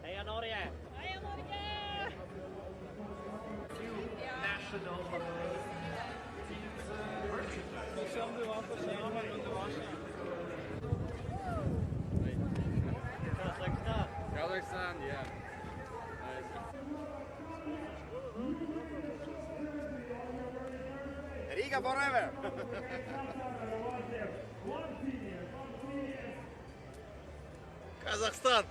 Heia Norge! Heia Norge! National teams merchandise. Se om du var på skjermen, men du var ikke. Kazakhstan. Kazakhstan, yeah. Riga forever! Kazakhstan.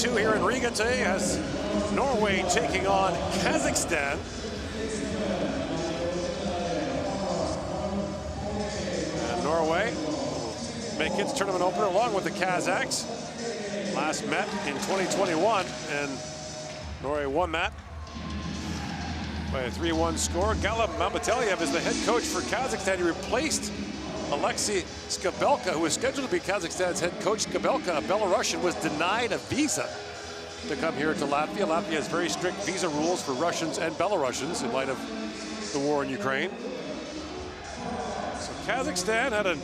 2 here in Riga today as Norway taking on Kazakhstan. And Norway will make its tournament opener along with the Kazakhs. Last met in 2021, and Norway won that by a 3-1 score. Galip Mamateliev is the head coach for Kazakhstan. He replaced Alexei Skabelka, who was scheduled to be Kazakhstan's head coach. Skabelka, a Belarusian, was denied a visa to come here to Latvia. Latvia has very strict visa rules for Russians and Belarusians in light of the war in Ukraine. So Kazakhstan had an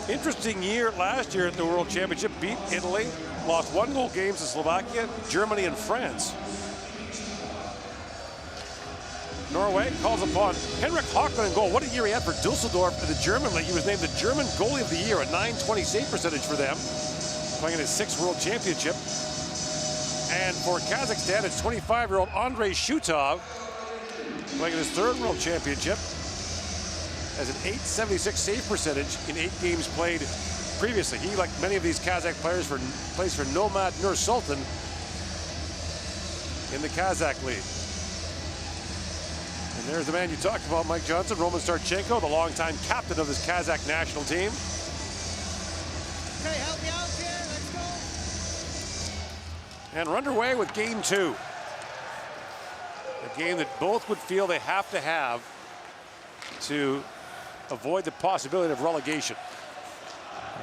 interesting year last year at the World Championship, beat Italy, lost 1-goal games to Slovakia, Germany, and France. Norway calls upon Henrik Hockman in goal. What a year he had for Dusseldorf in the German league. He was named the German goalie of the year, a .920 save percentage for them, playing in his 6th World Championship. And for Kazakhstan, it's 25-year-old Andrei Shutov, playing in his 3rd World Championship, has an .876 save percentage in 8 games played previously. He, like many of these Kazakh players, plays for Nomad Nur Sultan in the Kazakh league. And there's the man you talked about, Mike Johnson, Roman Starchenko, the longtime captain of this Kazakh national team. Okay, help me out here. Let's go. And we're underway with game 2. A game that both would feel they have to avoid the possibility of relegation.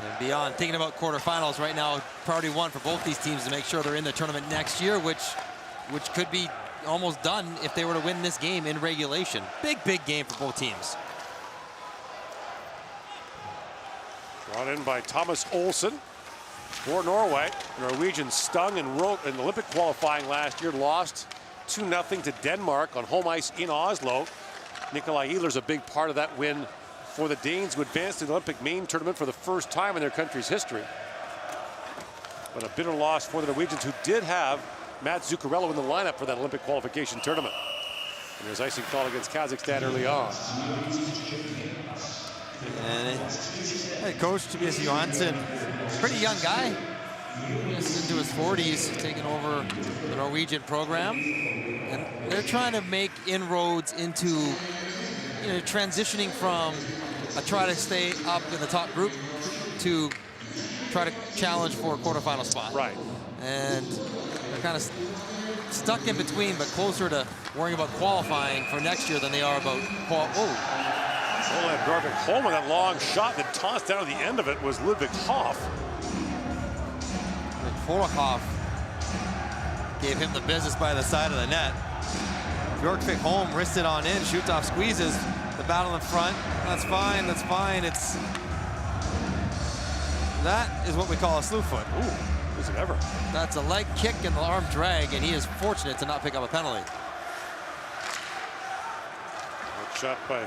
And beyond thinking about quarterfinals right now, priority 1 for both these teams to make sure they're in the tournament next year, which could be almost done if they were to win this game in regulation. Big game for both teams. Brought in by Thomas Olsen for Norway. The Norwegians stung in Olympic qualifying last year, lost 2-0 to Denmark on home ice in Oslo. Nikolai Ehlers a big part of that win for the Danes, who advanced to the Olympic main tournament for the first time in their country's history. But a bitter loss for the Norwegians, who did have Matt Zuccarello in the lineup for that Olympic qualification tournament. And there's icing call against Kazakhstan early on. And head coach Tobias Johansson, pretty young guy. He's into his 40s, taking over the Norwegian program. And they're trying to make inroads into transitioning from a try to stay up in the top group to try to challenge for a quarterfinal spot. Right. And they're kind of stuck in between, but closer to worrying about qualifying for next year than they are about Olaf Garvik home with that long shot that tossed down at the end of it was Ludwig Hoff. Vorhoff gave him the business by the side of the net. Bjorkvik home wristed on in. Shutov squeezes the battle in front. That's fine. That's fine. That is what we call a slew foot. Ooh, is it ever? That's a leg kick and the arm drag, and he is fortunate to not pick up a penalty. Good shot by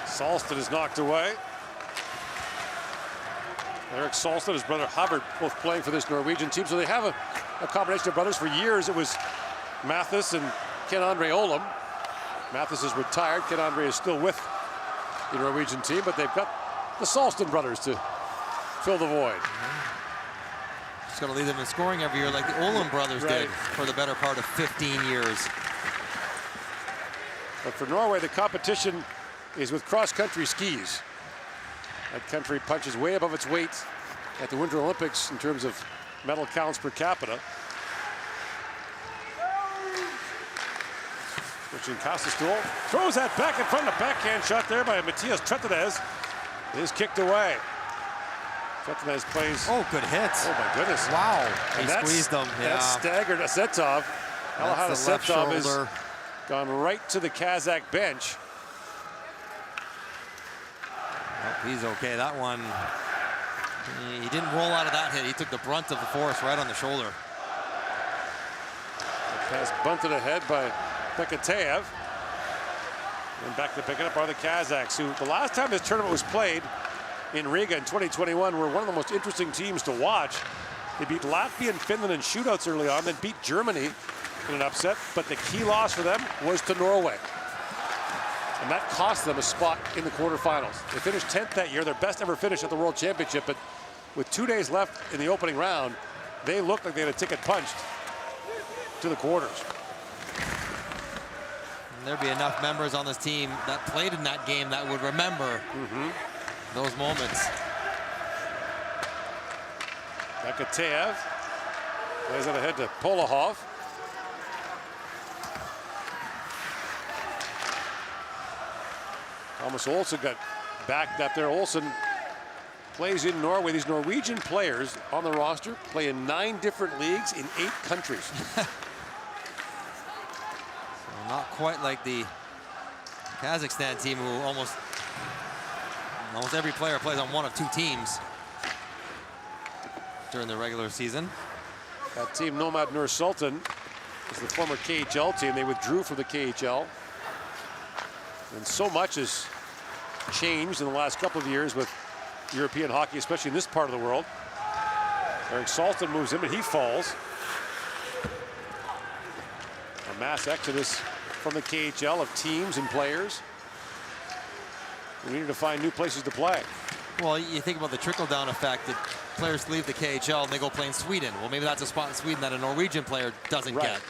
Salston is knocked away. Eric Salston, his brother Hubbard, both playing for this Norwegian team. So they have a combination of brothers. For years, it was Mathis and Ken-Andre Olum. Mathis is retired. Ken-Andre is still with the Norwegian team, but they've got the Salston brothers to fill the void. Just got to lead them in scoring every year like the Olum brothers did for the better part of 15 years. But for Norway, the competition is with cross-country skis. That country punches way above its weight at the Winter Olympics in terms of medal counts per capita. Christian Kostastul throws that back in front of the backhand shot there by Matthias Tretinez. Is kicked away. Tretinez plays. Oh, good hit. Oh my goodness. Wow. And He squeezed them. Yeah. That's staggered Asetov. Alejandro Asetov has gone right to the Kazakh bench. Oh, he's okay. That one, he didn't roll out of that hit. He took the brunt of the force right on the shoulder. The pass bunted ahead by Bekateev. And back to pick it up are the Kazakhs, who the last time this tournament was played in Riga in 2021 were one of the most interesting teams to watch. They beat Latvia and Finland in shootouts early on, then beat Germany in an upset. But the key loss for them was to Norway. And that cost them a spot in the quarterfinals. They finished 10th that year, their best ever finish at the World Championship. But with 2 days left in the opening round, they looked like they had a ticket punched to the quarters. And there'd be enough members on this team that played in that game that would remember those moments. Bekateev plays it ahead to Polahov. Thomas Olsen got backed up there. Olsen plays in Norway. These Norwegian players on the roster play in 9 different leagues in 8 countries. So not quite like the Kazakhstan team, who almost every player plays on one of 2 teams during the regular season. That team, Nomad Nur Sultan, is the former KHL team. They withdrew from the KHL. And so much has changed in the last couple of years with European hockey, especially in this part of the world. Eric Salton moves in, but he falls. A mass exodus from the KHL of teams and players. We needed to find new places to play. Well, you think about the trickle-down effect that players leave the KHL and they go play in Sweden. Well, maybe that's a spot in Sweden that a Norwegian player doesn't get.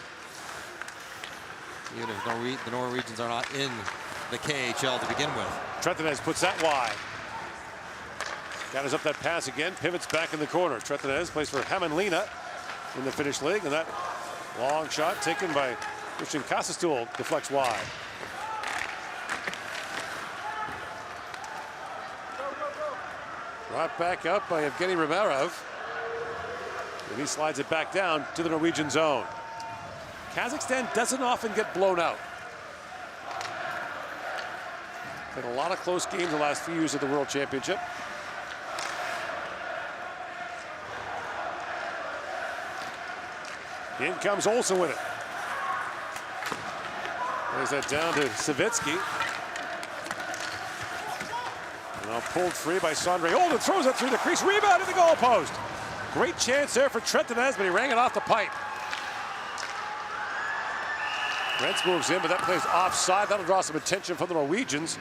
Even if the Norwegians are not in the KHL to begin with. Trentinez puts that wide. Gathers up that pass again, pivots back in the corner. Trentinez plays for Hämeenlinna in the Finnish league, and that long shot taken by Christian Kazakistan deflects wide. Brought back up by Evgeny Romarov, and he slides it back down to the Norwegian zone. Kazakhstan doesn't often get blown out. Been a lot of close games the last few years of the World Championship. In comes Olsen with it. Plays that down to Savitsky. Now pulled free by Sondre Olden, throws it through the crease, rebound to the goal post. Great chance there for Trentinez, but he rang it off the pipe. Grentz moves in, but that plays offside. That'll draw some attention from the Norwegians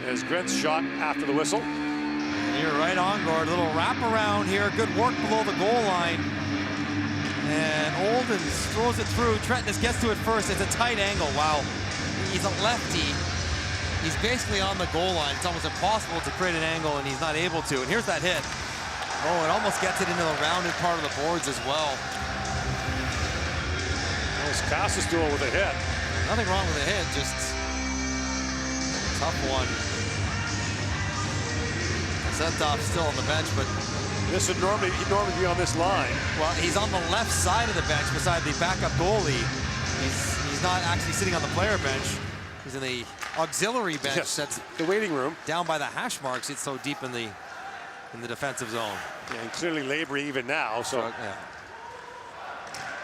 as Grentz shot after the whistle. And you're right on, Gord. A little wraparound here. Good work below the goal line. And Olden throws it through. Trentinez gets to it first. It's a tight angle. Wow. He's a lefty. He's basically on the goal line. It's almost impossible to create an angle, and he's not able to. And here's that hit. Oh, it almost gets it into the rounded part of the boards as well. There's Kazakistan with a hit. Nothing wrong with the hit, just a tough one. Zetov still on the bench, but this would normally be on this line. Well, he's on the left side of the bench beside the backup goalie. He's not actually sitting on the player bench. He's in the auxiliary bench. Yes, that's the waiting room. Down by the hash marks. It's so deep in the defensive zone. Yeah, and clearly Labrie even now. So yeah.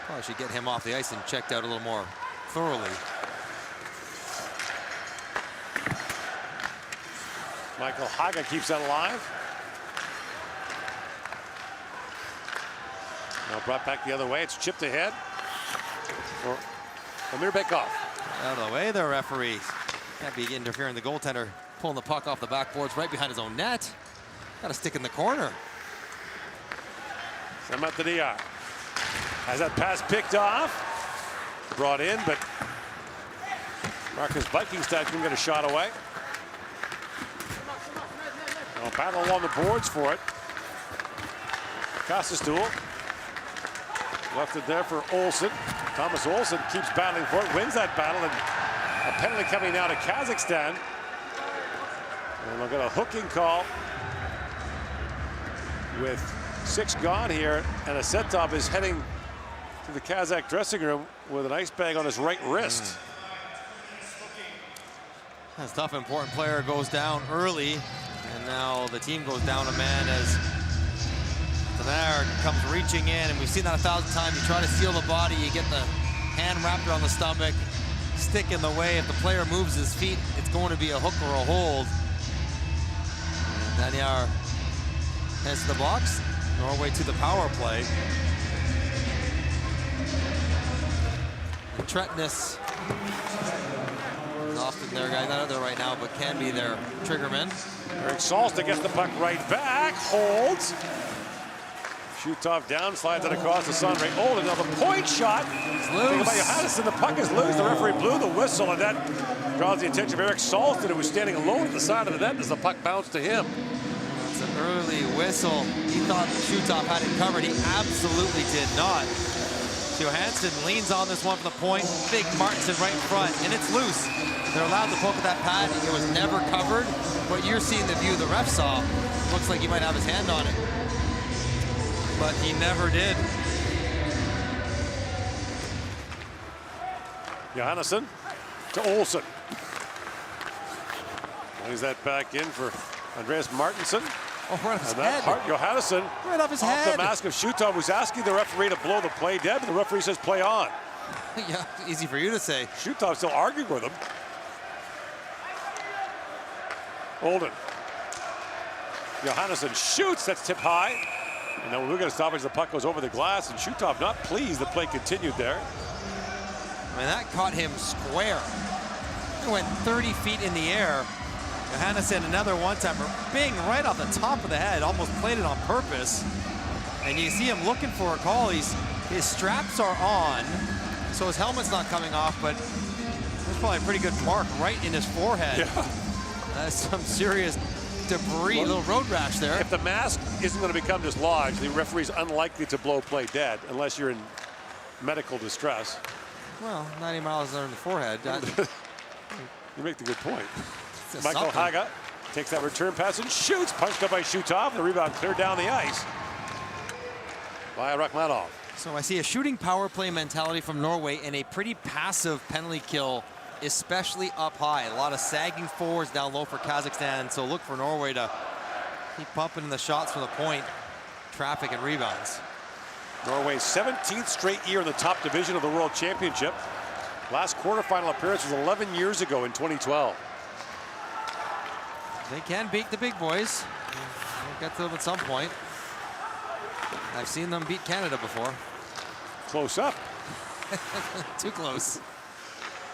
Probably should get him off the ice and checked out a little more thoroughly. Michael Haga keeps that alive. Now brought back the other way. It's chipped ahead for Amir Bekov. Out of the way there, referee. Can't be interfering. The goaltender pulling the puck off the backboards right behind his own net. Got to stick in the corner. Samatania has that pass picked off. Brought in, but Marcus Vikingstad couldn't get a shot away. Well, battle along the boards for it. Kazakistan left it there for Olsen. Thomas Olsen keeps battling for it, wins that battle, and a penalty coming now to Kazakhstan. And we'll get a hooking call with 6 gone here, and Asetov is heading to the Kazakh dressing room with an ice bag on his right wrist. That's tough. Important player goes down early, and now the team goes down a man as Tanar comes reaching in, and we've seen that 1,000 times. You try to seal the body, you get the hand wrapped around the stomach, stick in the way. If the player moves his feet, it's going to be a hook or a hold. And Danyar heads to the box. Norway to the power play. And Trentinez is often their guy, not there right now, but can be their triggerman. Eric Salsta gets the puck right back, holds. Shutov down, slides it across the sun. Oh, another point shot. It's Think about loose. Johannesson. The puck is loose. The referee blew the whistle, and that draws the attention of Eric Salston, who was standing alone at the side of the net as the puck bounced to him. It's an early whistle. He thought Shutov had it covered. He absolutely did not. Johansson leans on this one from the point. Big Martinson right in front, and it's loose. They're allowed to poke at that pad. It was never covered, but you're seeing the view the ref saw. Looks like he might have his hand on it, but he never did. Johannesson to Olsen. Lays that back in for Andreas Martinson. Oh, right off his And that head. Johannesson Right off his off head. the mask of Shutov, who's asking the referee to blow the play dead, but the referee says play on. Yeah, easy for you to say. Shutov still arguing with him. Olden. Johannesson shoots, that's tip high. And then we're going to stop as the puck goes over the glass, and Shutov not pleased. The play continued there. I mean, that caught him square. It went 30 feet in the air. Johannesson, another one-timer, bing, right off the top of the head, almost played it on purpose. And you see him looking for a call. His straps are on, so his helmet's not coming off, but there's probably a pretty good mark right in his forehead. Yeah. That's some serious debris, little road rash there. If the mask isn't going to become dislodged, the referee's unlikely to blow play dead unless you're in medical distress. Well, 90 miles an hour in the forehead. You make the good point. It's Michael something. Haga takes that return pass and shoots. Punched up by Shutov. The rebound cleared down the ice by Rachmanov. So I see a shooting power play mentality from Norway and a pretty passive penalty kill, especially up high. A lot of sagging forwards down low for Kazakhstan. So look for Norway to keep pumping the shots from the point, traffic and rebounds. Norway's 17th straight year in the top division of the World Championship. Last quarterfinal appearance was 11 years ago in 2012. They can beat the big boys. We'll get to them at some point. I've seen them beat Canada before. Close up. Too close.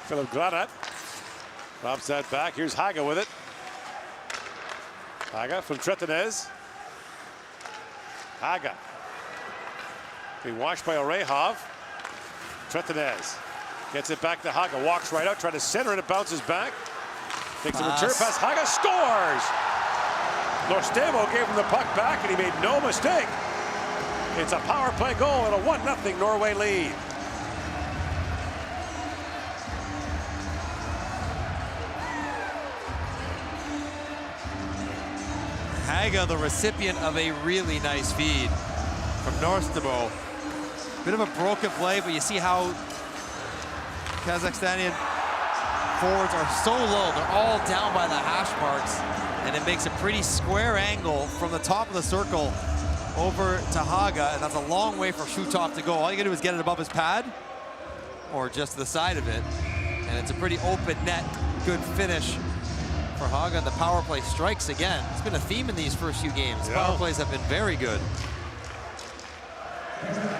Philip Granat drops that back. Here's Haga with it. Haga from Tretinez. Haga being washed by Orehov. Tretinez gets it back to Haga. Walks right out, trying to center it. It bounces back. Takes a return pass. Haga scores. Norstevo gave him the puck back, and he made no mistake. It's a power play goal and a 1-0 Norway lead. Haga, the recipient of a really nice feed from Norstebo. Bit of a broken play, but you see how Kazakhstanian forwards are so low. They're all down by the hash marks, and it makes a pretty square angle from the top of the circle over to Haga, and that's a long way for Shutov to go. All you gotta do is get it above his pad or just to the side of it, and it's a pretty open net. Good finish for Haga. The power play strikes again. It's been a theme in these first few games. Yeah. Power plays have been very good.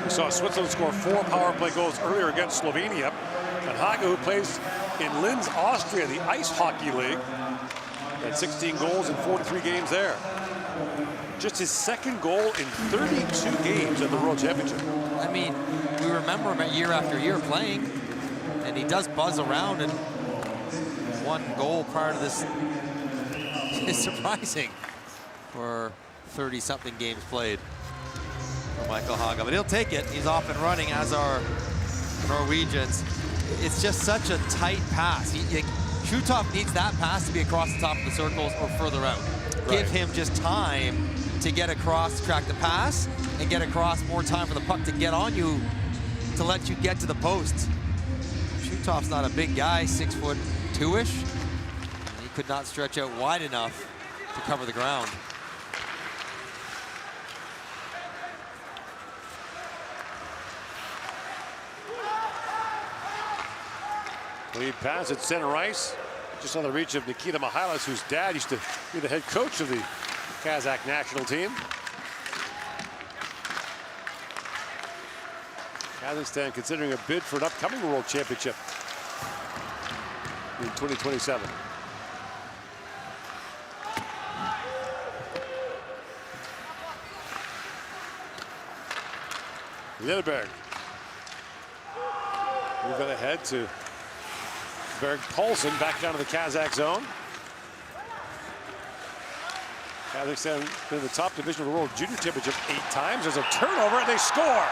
We saw Switzerland score 4 power play goals earlier against Slovenia. And Haga, who plays in Linz, Austria, the ice hockey league, had 16 goals in 43 games there. Just his second goal in 32 games at the World Championship. I mean, we remember him year after year playing, and he does buzz around, and 1 goal prior to this is surprising for 30-something games played for Michael Haga. But he'll take it. He's off and running, as are Norwegians. It's just such a tight pass. Shutov needs that pass to be across the top of the circles or further out. Right. Give him just time to get across, track the pass, and get across, more time for the puck to get on you, to let you get to the post. Shutov's not a big guy, 6'2"-ish. He could not stretch out wide enough to cover the ground. Lead pass at center ice, just on the reach of Nikita Mihalis, whose dad used to be the head coach of the Kazakh national team. Kazakhstan considering a bid for an upcoming World Championship in 2027. Lilleberg. Move it ahead to Berg Paulsen back down to the Kazakh zone. Kazakhstan been in the top division of the World Junior Championship 8 times. There's a turnover and they score.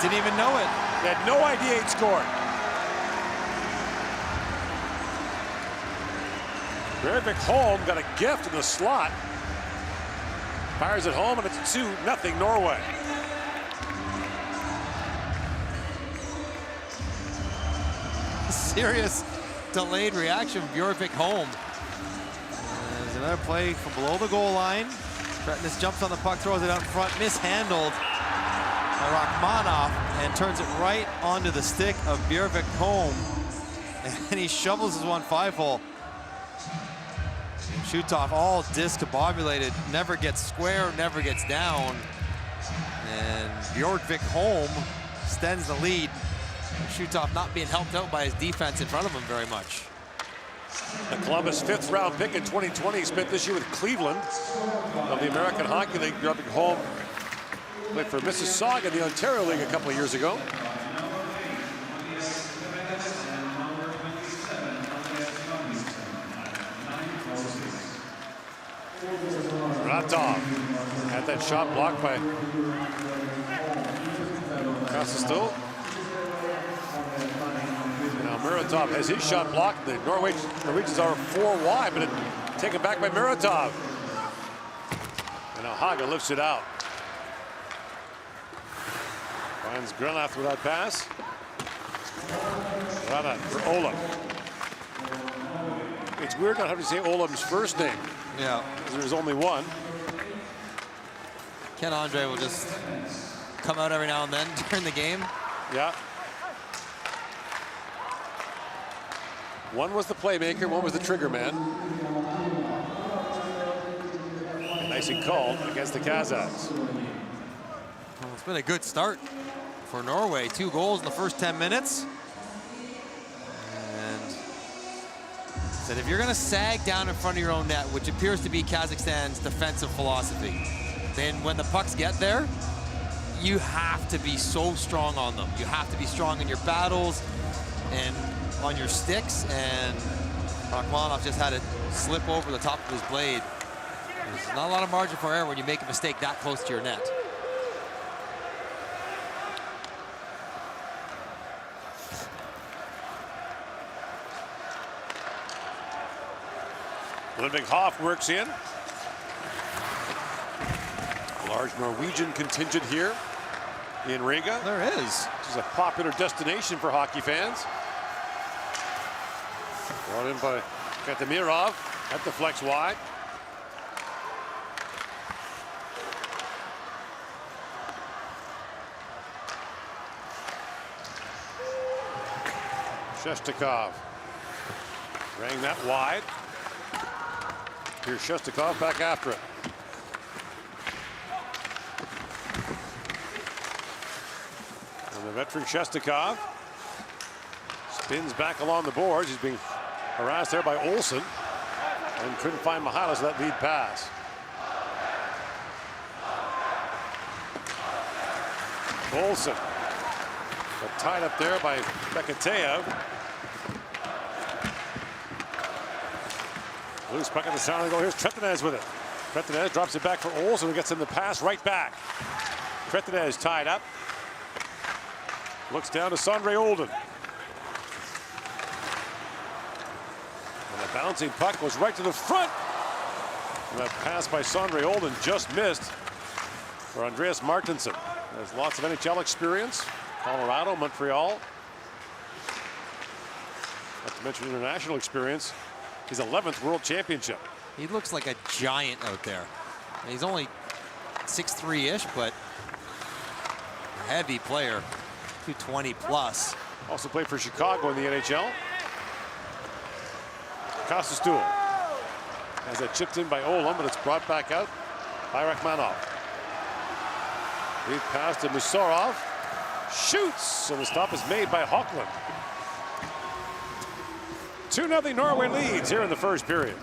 Didn't even know it. They had no idea he'd scored. Bergvik Holm got a gift in the slot. Fires it home and it's 2-0 Norway. Serious delayed reaction from Bjorvik Holm. There's another play from below the goal line. Kretnes jumps on the puck, throws it out front, mishandled by Rachmanov, and turns it right onto the stick of Bjorvik Holm. And he shovels his 1-5 hole. Shutov all discombobulated, never gets square, never gets down. And Bjorvik Holm extends the lead. Shutov not being helped out by his defense in front of him very much. The Columbus 5th round pick in 2020 spent this year with Cleveland of the American Hockey League. Bjorvik Holm played for Mississauga in the Ontario League a couple of years ago. Ratov had that shot blocked by Kazakistan. Now Muratov has his shot blocked. The Norwegians are 4 wide, but taken back by Muratov. And now Haga lifts it out. Finds Granath with that pass. Granath for Olam. It's weird not having to say Olam's first name. Yeah. There's only one. Ken Andre will just come out every now and then during the game. Yeah. One was the playmaker, one was the trigger man. Nice and called against the Kazakhs. Well, it's been a good start for Norway. 2 goals in the first 10 minutes. And said if you're going to sag down in front of your own net, which appears to be Kazakhstan's defensive philosophy, then when the pucks get there, you have to be so strong on them. You have to be strong in your battles and on your sticks, and Rachmanov just had it slip over the top of his blade. There's not a lot of margin for error when you make a mistake that close to your net. Ludwig Hoff works in. A large Norwegian contingent here in Riga. There is. Which is a popular destination for hockey fans. Brought in by Katamirov at the flex wide. Shestakov rang that wide. Here's Shestakov back after it. And the veteran Shestakov spins back along the boards. He's being harassed there by Olsen and couldn't find Mihalis with that lead pass. Olsen got tied up there by Bekateev. Loose puck at the center of the goal. Here's Tretinez with it. Tretinez drops it back for Olsen, who gets in the pass right back. Tretinez tied up. Looks down to Sondre Olden. And the bouncing puck goes right to the front. And that pass by Sondre Olden just missed for Andreas Martinsson. Has lots of NHL experience. Colorado, Montreal. Not to mention international experience. His 11th World Championship. He looks like a giant out there. He's only 6'3"-ish, but a heavy player, 220 plus. Also played for Chicago in the NHL. Kostastul has that chipped in by Olam, but it's brought back out by Rachmanov. Lead pass to Musarov. Shoots, and the stop is made by Hockland. 2-0 Norway leads here in the first period.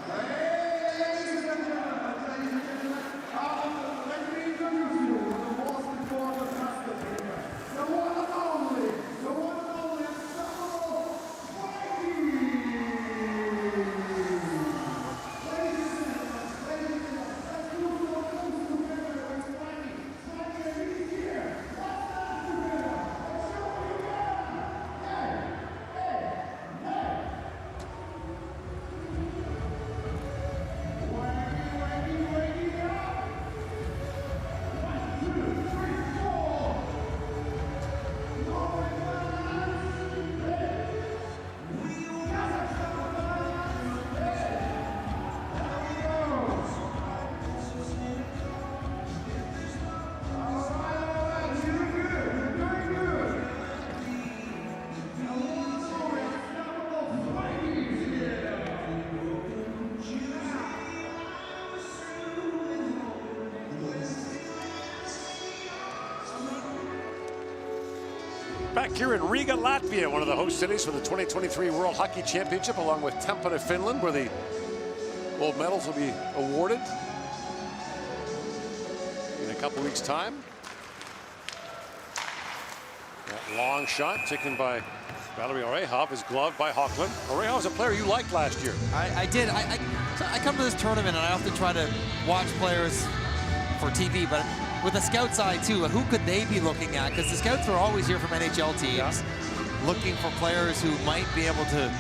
Back here in Riga, Latvia, one of the host cities for the 2023 World Hockey Championship, along with Tampere, Finland, where the gold medals will be awarded in a couple weeks' time. That long shot taken by Valery Orehov is gloved by Hockland. Orehov is a player you liked last year. I did. So I come to this tournament and I often try to watch players for TV, but with a scout's eye too, who could they be looking at? Because the scouts are always here from NHL teams, looking for players who might be able to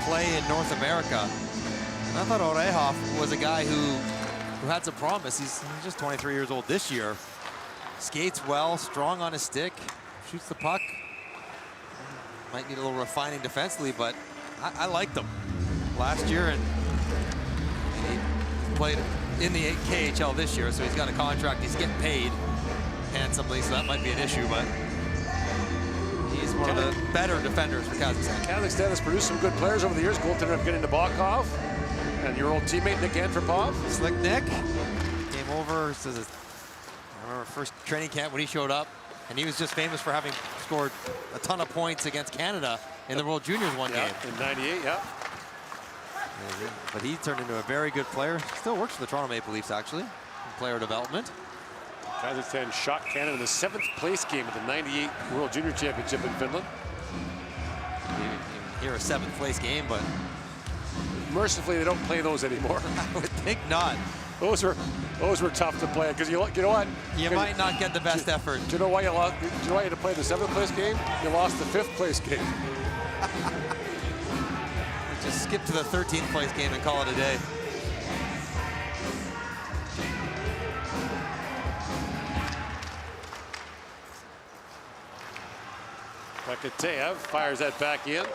play in North America. And I thought Orehov was a guy who had some promise. He's just 23 years old this year. Skates well, strong on his stick, shoots the puck. Might need a little refining defensively, but I liked him last year, and he played in the KHL this year, so he's got a contract. He's getting paid handsomely, so that might be an issue, but he's one of the better defenders for Kazakhstan. Kazakhstan has produced some good players over the years. Goaltender Evgeny Nabokov and your old teammate Nick Antropov. Slick Nick came over, says I remember first training camp when he showed up, and he was just famous for having scored a ton of points against Canada in the World Juniors one game. In '98, yeah. But he turned into a very good player. Still works for the Toronto Maple Leafs, actually, in player development. Kazakhstan shot Canada in the 7th place game at the '98 World Junior Championship in Finland. Here a 7th place game, but mercifully they don't play those anymore. I would think not. Those were tough to play, because you know what? You might not get the best effort. Do you know why you lost? Do you know why you had to play the 7th place game? You lost the 5th place game. Just skip to the 13th place game and call it a day. Bakateev fires that back in.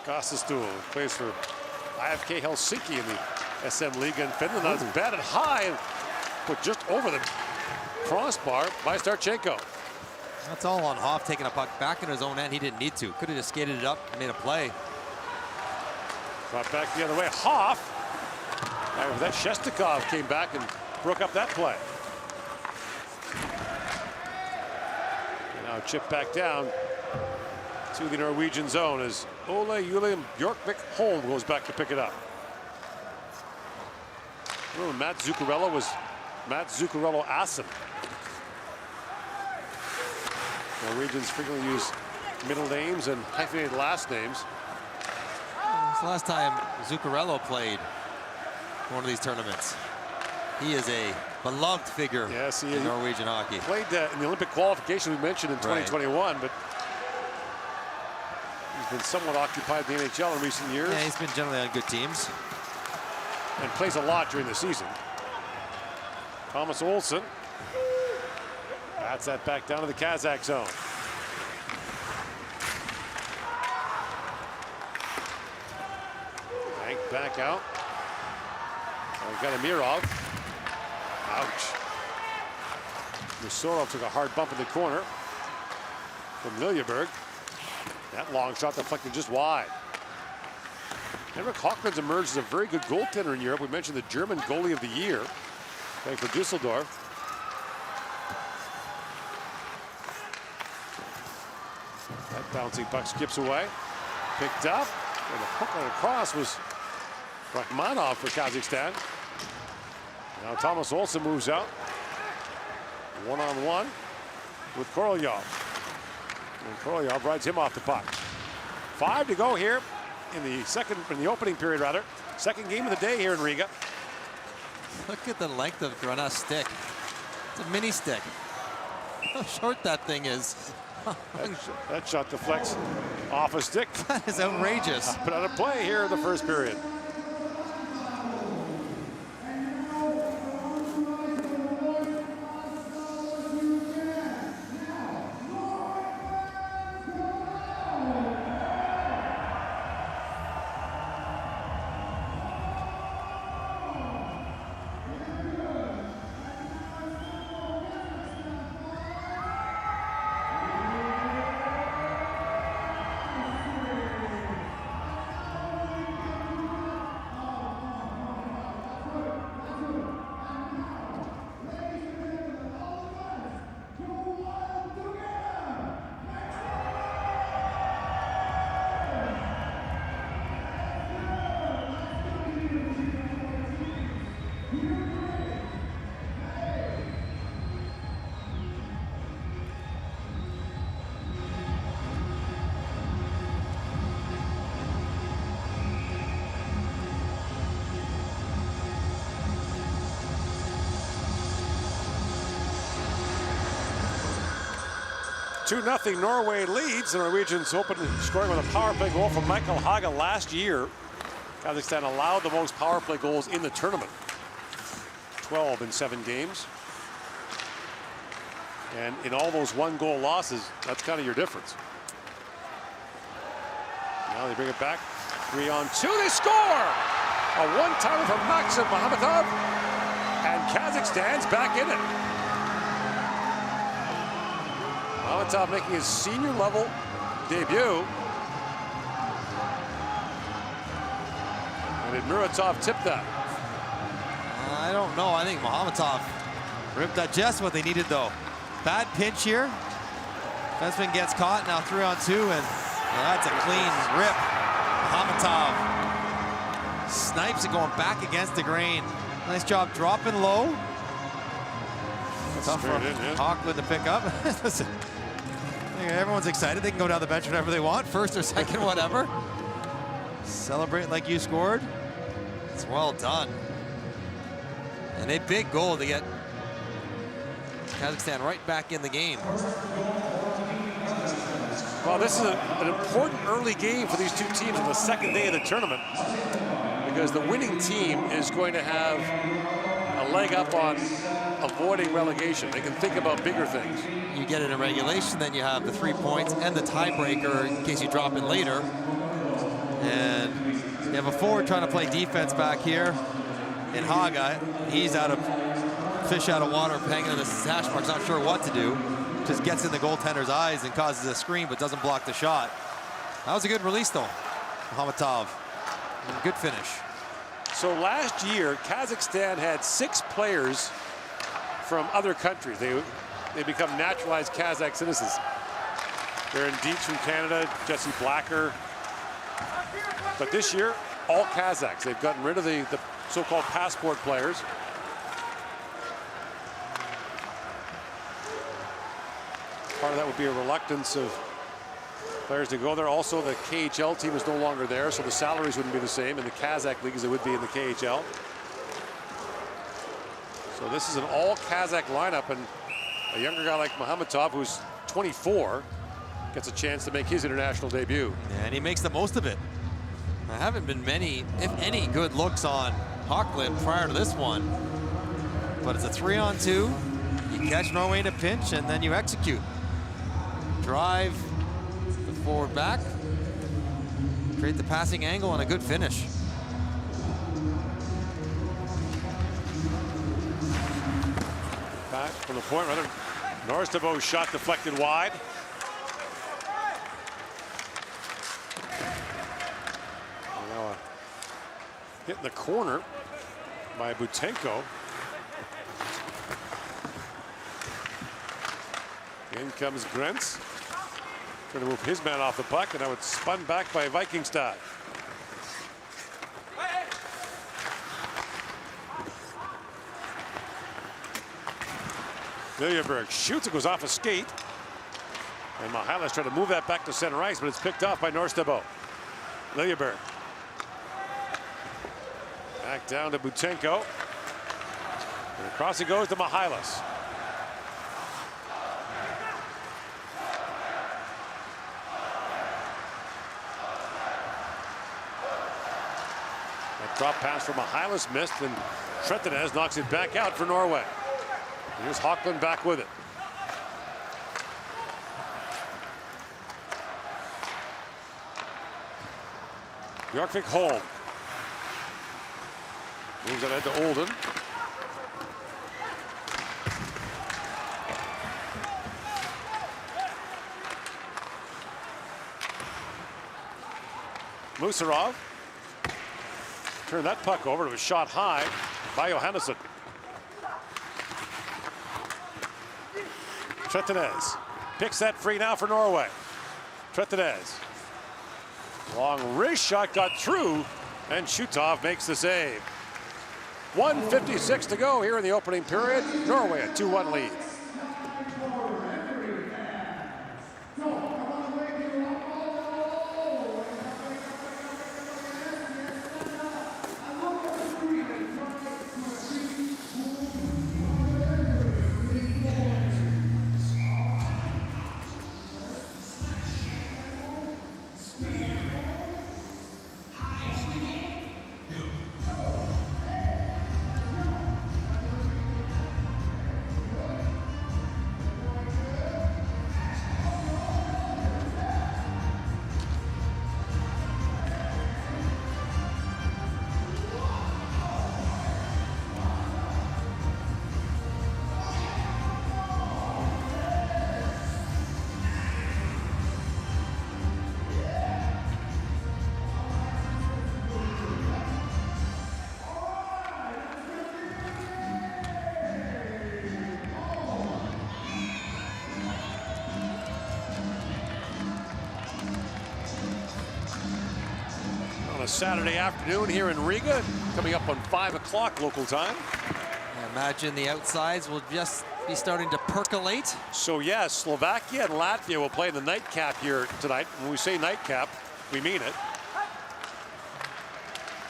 Kostastuhl plays for IIHF Helsinki in the SM League in Finland. That's batted high and put just over the crossbar by Starchenko. That's all on Hoff, taking a puck back in his own end. He didn't need to. Could have just skated it up and made a play. Brought back the other way. Hoff. That Shestakov came back and broke up that play. And now chip back down to the Norwegian zone as Ole Julian Bjorkvik Holm goes back to pick it up. Oh, Matt Zuccarello was Matt Zuccarello Assen. Norwegians frequently use middle names and hyphenated last names. It's the last time Zuccarello played one of these tournaments. He is a beloved figure in Norwegian hockey. Played in the Olympic qualification we mentioned in 2021, but he's been somewhat occupied in the NHL in recent years. Yeah, he's been generally on good teams. And plays a lot during the season. Thomas Olsson. That's that back down to the Kazakh zone. Bank back out. We've got Amirov. Ouch. Musorov took a hard bump in the corner from Liljeberg. That long shot deflected just wide. Henrik Hockman's emerged as a very good goaltender in Europe. We mentioned the German goalie of the year, playing for Dusseldorf. That bouncing puck skips away. Picked up. And the hook on across was Rachmanov for Kazakhstan. Now Thomas Olsson moves out. One-on-one with Korolyov. And Korolyov rides him off the puck. 5 to go here in the opening period, rather. Second game of the day here in Riga. Look at the length of Granat's stick. It's a mini stick. How short that thing is. That shot deflects off a stick. That is outrageous. Put out a play here in the first period. 2-0 Norway leads. The Norwegians open scoring with a power play goal from Michael Haga last year. Kazakhstan allowed the most power play goals in the tournament. 12 in 7 games. And in all those 1-goal losses, that's kind of your difference. Now they bring it back. 3-on-2, they score! A one-timer from Maxim Mahamatov. And Kazakhstan's back in it. Mahamatov making his senior level debut. And did Muratov tip that? I don't know. I think Mahamatov ripped that just what they needed, though. Bad pinch here. Defenseman gets caught. Now 3-on-2, and that's a clean rip. Mahamatov snipes it going back against the grain. Nice job dropping low. Tough for Hawkland to pick up. Listen, everyone's excited. They can go down the bench whenever they want, first or second, whatever. Celebrate like you scored. It's well done. And a big goal to get Kazakhstan right back in the game. Well, this is an important early game for these two teams on the second day of the tournament, because the winning team is going to have a leg up on avoiding relegation. They can think about bigger things. You get it in regulation, then you have the 3 points and the tiebreaker in case you drop in later. And you have a forward trying to play defense back here in Haga. He's out of fish out of water, hanging in the hash marks, not sure what to do. Just gets in the goaltender's eyes and causes a screen, but doesn't block the shot. That was a good release, though. Mahamatov, good finish. So last year, Kazakhstan had 6 players from other countries. They become naturalized Kazakh citizens. Aaron Dietz from Canada, Jesse Blacker. But this year, all Kazakhs. They've gotten rid of the so-called passport players. Part of that would be a reluctance of players to go there. Also, the KHL team is no longer there, so the salaries wouldn't be the same in the Kazakh league as it would be in the KHL. So this is an all Kazakh lineup, and a younger guy like Mahamatov, who's 24, gets a chance to make his international debut. And he makes the most of it. There haven't been many, if any, good looks on Hawkland prior to this one. But it's a 3-on-2. You catch Norway in a pinch, and then you execute. Drive the forward back, create the passing angle, and a good finish. Back from the point, rather. Norstebo's shot deflected wide. Now hit in the corner by Butenko. In comes Grentz. Trying to move his man off the puck, and now it's spun back by Vikingstad. Liljeberg shoots, it goes off a skate. And Mihalis trying to move that back to center ice, but it's picked off by Norstebo. Liljeberg. Back down to Butenko. And across he goes to Mihalis. Drop pass from Mihalis missed, and Tretinez knocks it back out for Norway. Here's Hawkland back with it. Bjorkvik Holm. Moves it ahead to Olden. Musarov. Turn that puck over. It was shot high by Johannesson. Tretinez picks that free now for Norway. Tretinez. Long wrist shot got through, and Shutov makes the save. 1:56 to go here in the opening period. Norway a 2-1 lead. a Saturday afternoon here in Riga, coming up on 5 o'clock local time. I imagine the outsides will just be starting to percolate. So yes, Slovakia and Latvia will play in the nightcap here tonight. When we say nightcap, we mean it.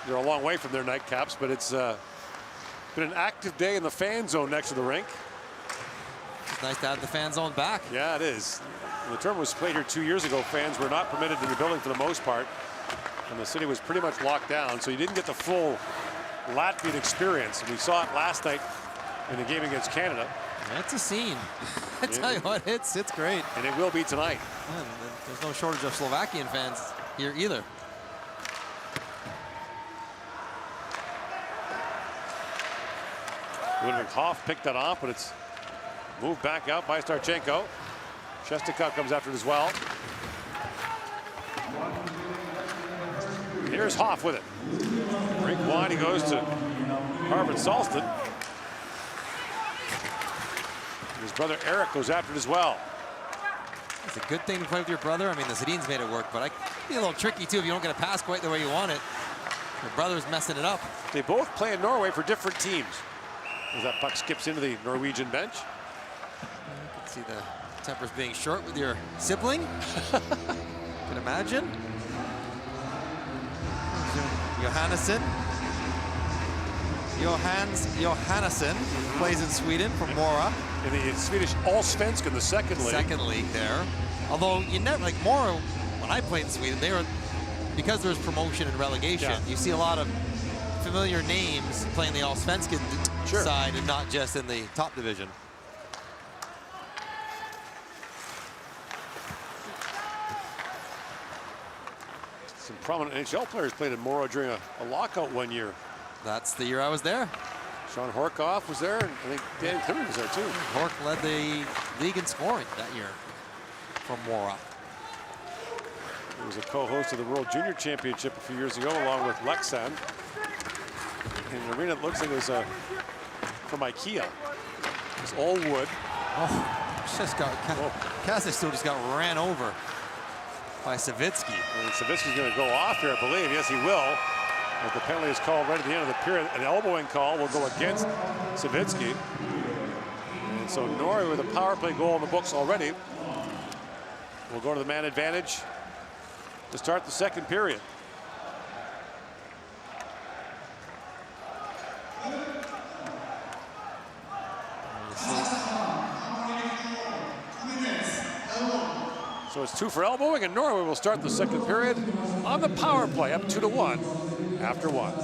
They're a long way from their nightcaps, but it's been an active day in the fan zone next to the rink. It's nice to have the fan zone back. Yeah, it is. When the tournament was played here 2 years ago, fans were not permitted in the building for the most part, and the city was pretty much locked down, so you didn't get the full Latvian experience. And we saw it last night in the game against Canada. It's a scene. I tell you what, it's great. And it will be tonight. And there's no shortage of Slovakian fans here either. Ludwig Hoff picked that off, but it's moved back out by Starchenko. Shestakov comes after it as well. Here's Hoff with it. Rink wide, he goes to Harvard Salston. His brother Eric goes after it as well. It's a good thing to play with your brother. I mean, the Sedin's made it work, but it can be a little tricky too if you don't get a pass quite the way you want it. Your brother's messing it up. They both play in Norway for different teams. As that puck skips into the Norwegian bench. You can see the tempers being short with your sibling. Can imagine. Johannesson. Johannesson plays in Sweden for Mora. In the Swedish Allsvenskan, the second league. Second league there. Although you never, like Mora, when I played in Sweden, they were, because there was promotion and relegation, you see a lot of familiar names playing the Allsvenskan side and not just in the top division. Some prominent NHL players played in Mora during a lockout one year. That's the year I was there. Sean Horkoff was there, and I think Dan Cleary was there too. Hork led the league in scoring that year from Mora. He was a co-host of the World Junior Championship a few years ago, along with Lexan. In the arena, it looks like it was from IKEA. It's all wood. Oh, just got Kazakistan just got ran over by Savitsky. And Savitsky's going to go off here, I believe. Yes, he will. But the penalty is called right at the end of the period. An elbowing call will go against Savitsky. And so Norway with a power play goal in the books already will go to the man advantage to start the second period. So it's 2 for elbowing, and Norway will start the second period on the power play, up 2-1 after 1.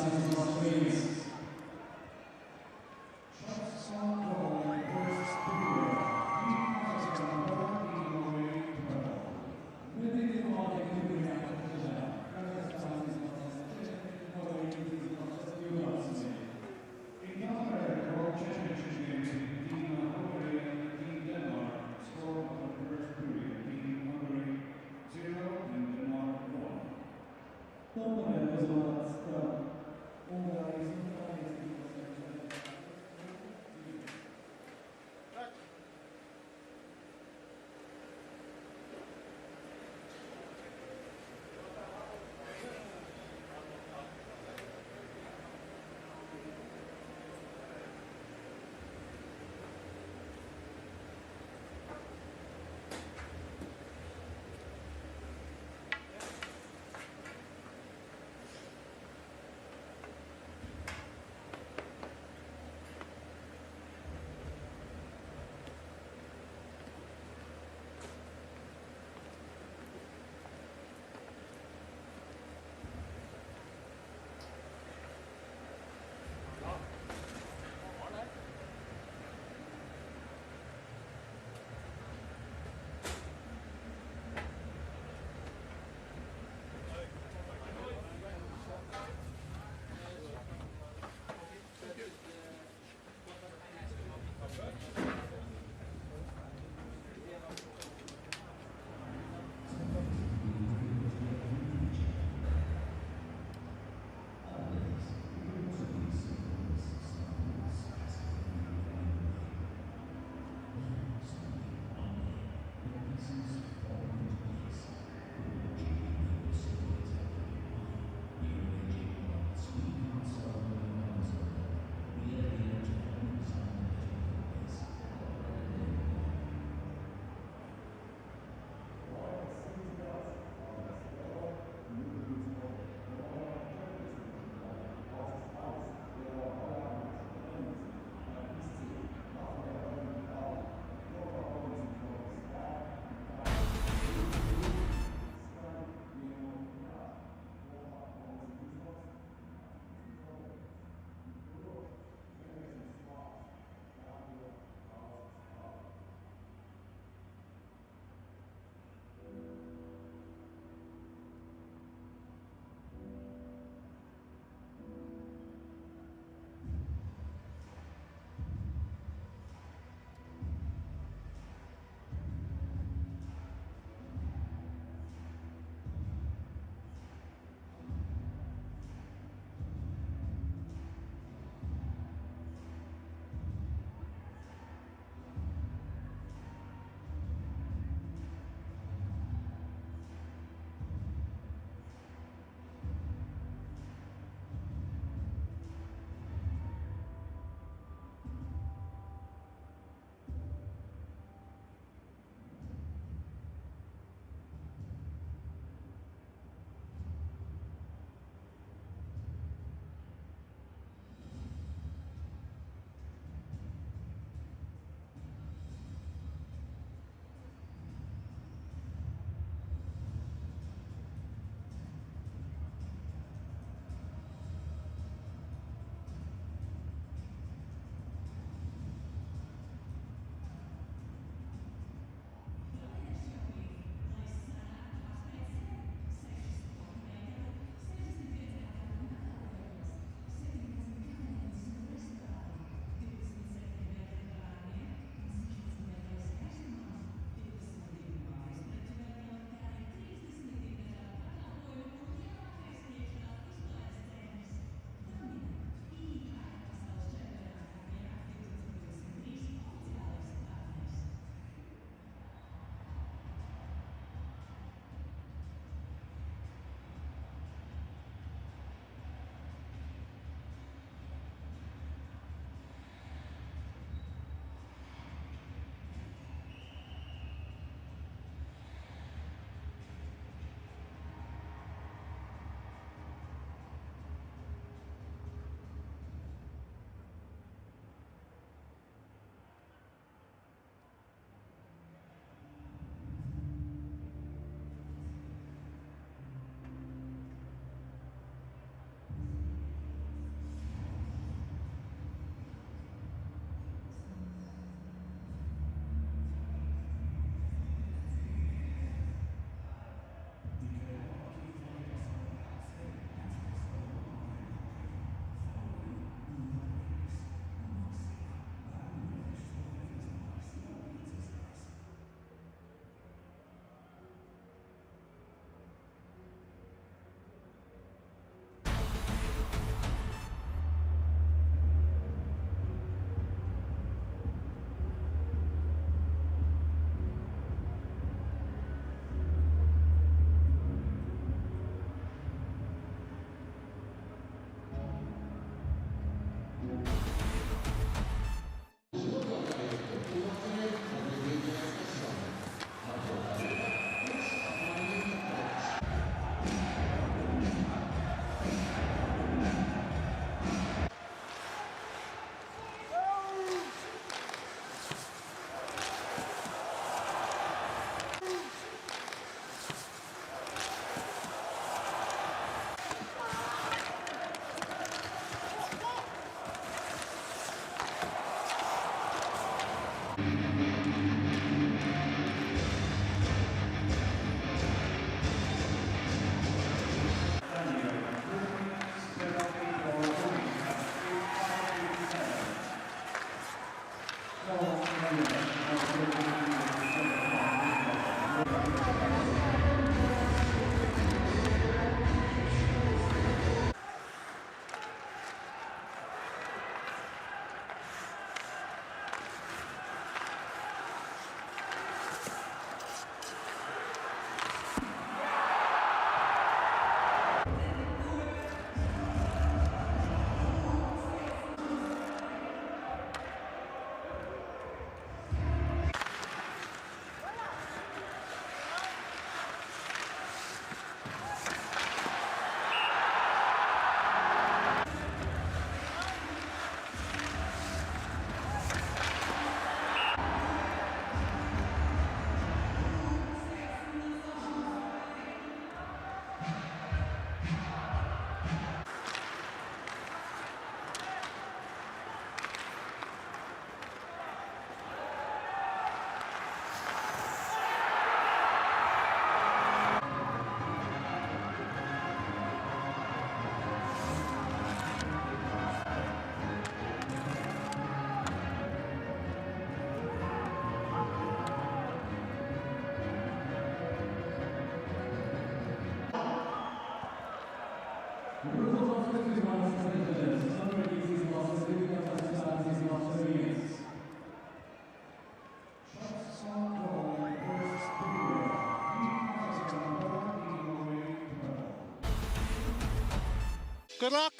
Good luck.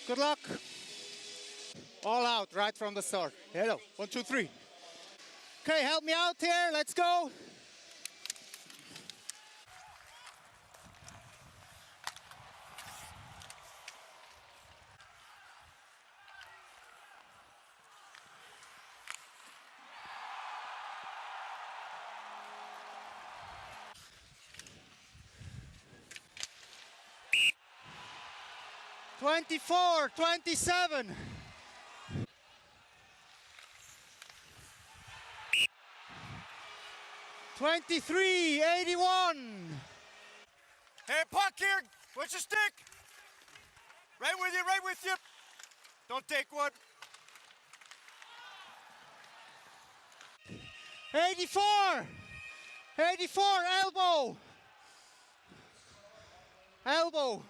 Good luck. All out right from the start. Hello. 1, 2, 3. Okay, help me out here. Let's go. $24, $27. $23.81. Hey, puck here. What's your stick? Right with you, right with you. Don't take one. 84. 84, elbow. Elbow.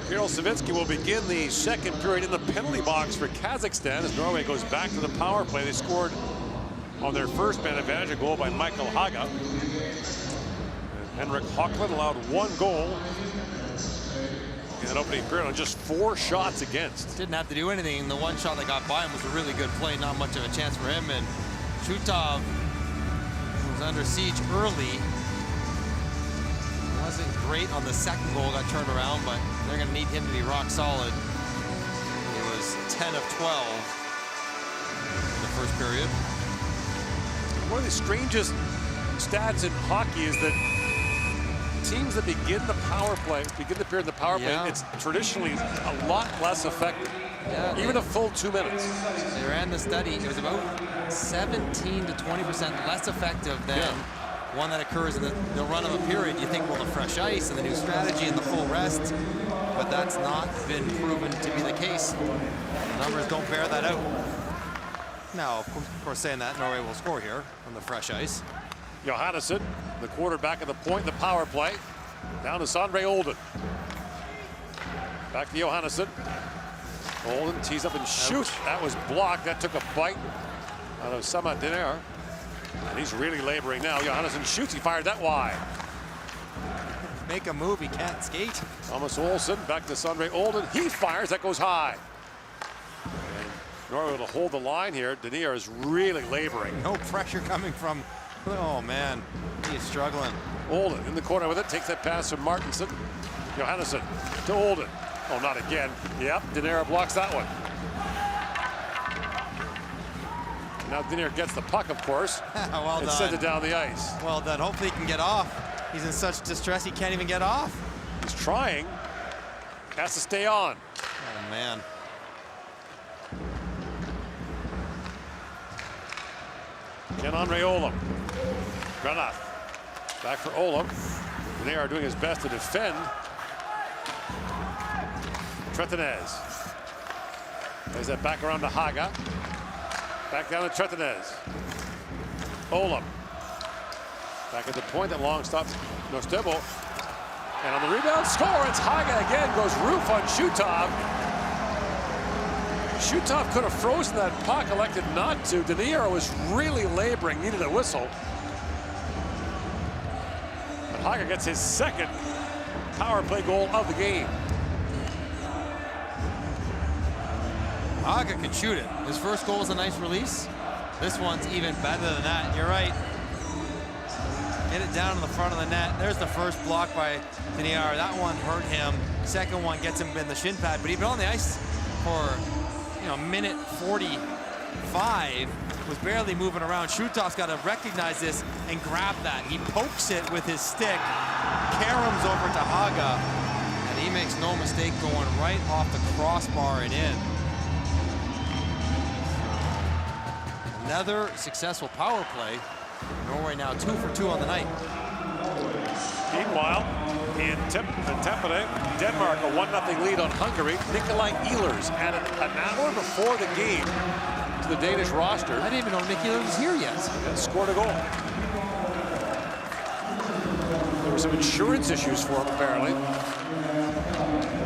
Kirill Savitsky will begin the second period in the penalty box for Kazakhstan as Norway goes back to the power play. They scored on their first man advantage, a goal by Michael Haga. And Henrik Hockland allowed 1 goal in that opening period on just 4 shots against. Didn't have to do anything. The one shot that got by him was a really good play, not much of a chance for him. And Shutov was under siege early. Wasn't great on the second goal, got turned around, but they're going to need him to be rock solid. He was 10 of 12 in the first period. One of the strangest stats in hockey is that teams that begin the period in the power play, it's traditionally a lot less effective. Yeah, even a full 2 minutes. They ran the study. It was about 17 to 20% less effective than one that occurs in the run of a period. You think, well, the fresh ice and the new strategy and the full rest, but that's not been proven to be the case. The numbers don't bear that out. Now, of course, saying that, Norway will score here from the fresh ice. Johannesson, the quarterback of the point in the power play. Down to Sondre Olden. Back to Johannesson. Olden tees up and shoots. That was blocked. That took a bite out of Samad Diner. And he's really laboring now. Johannesson shoots. He fired that wide. Make a move. He can't skate. Thomas Olsen back to Sondre Olden. He fires. That goes high. And Norway will hold the line here. Denier is really laboring. No pressure coming from. Oh man, he's struggling. Olden in the corner with it. Takes that pass from Martinson. Johannesson to Olden. Oh, not again. Yep, Denier blocks that one. Now Denier gets the puck, of course. Well and done. sends it down the ice. Well done. Hopefully he can get off. He's in such distress he can't even get off. He's trying. Has to stay on. Oh man. Ken-Andre Olam. Granat. Back for Olam. Denier doing his best to defend. Tretinez. There's that back around to Haga. Back down to Tretinez. Olam. Back at the point, that long stop. Nostebo. And on the rebound, score. It's Haga again. Goes roof on Shutov. Shutov could have frozen that puck, elected not to. Denier was really laboring, needed a whistle. But Haga gets his second power play goal of the game. Haga can shoot it. His first goal was a nice release. This one's even better than that. You're right. Get it down in the front of the net. There's the first block by Denier. That one hurt him. Second one gets him in the shin pad, but he's been on the ice for minute 45, was barely moving around. Shutov's got to recognize this and grab that. He pokes it with his stick, caroms over to Haga, and he makes no mistake going right off the crossbar and in. Another successful power play. Norway now 2 for 2 on the night. Meanwhile, in Tampere, Denmark a 1-0 lead on Hungary. Nikolai Ehlers added an hour before the game to the Danish roster. I didn't even know Nick Ehlers was here yet. And scored a goal. There were some insurance issues for him, apparently.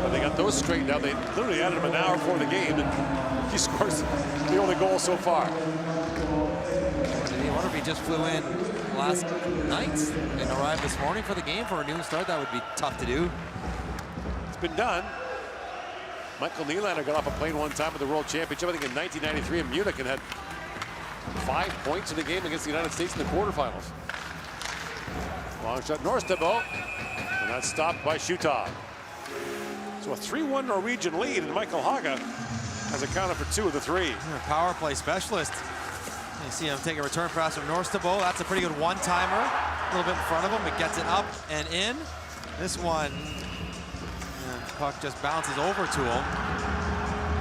But they got those straightened out. They literally added him an hour before the game, and he scores the only goal so far. I wonder if he just flew in last night and arrived this morning for the game for a noon start. That would be tough to do. It's been done. Michael Nylander got off a plane one time at the World Championship, I think in 1993 in Munich, and had 5 points in the game against the United States in the quarterfinals. Long shot, Norstebo, and that's stopped by Shutov. So a 3-1 Norwegian lead, and Michael Haga has accounted for 2 of the 3. Power play specialist. You see him take a return pass from Norstebo. That's a pretty good one-timer. A little bit in front of him, but gets it up and in. This one, the puck just bounces over to him.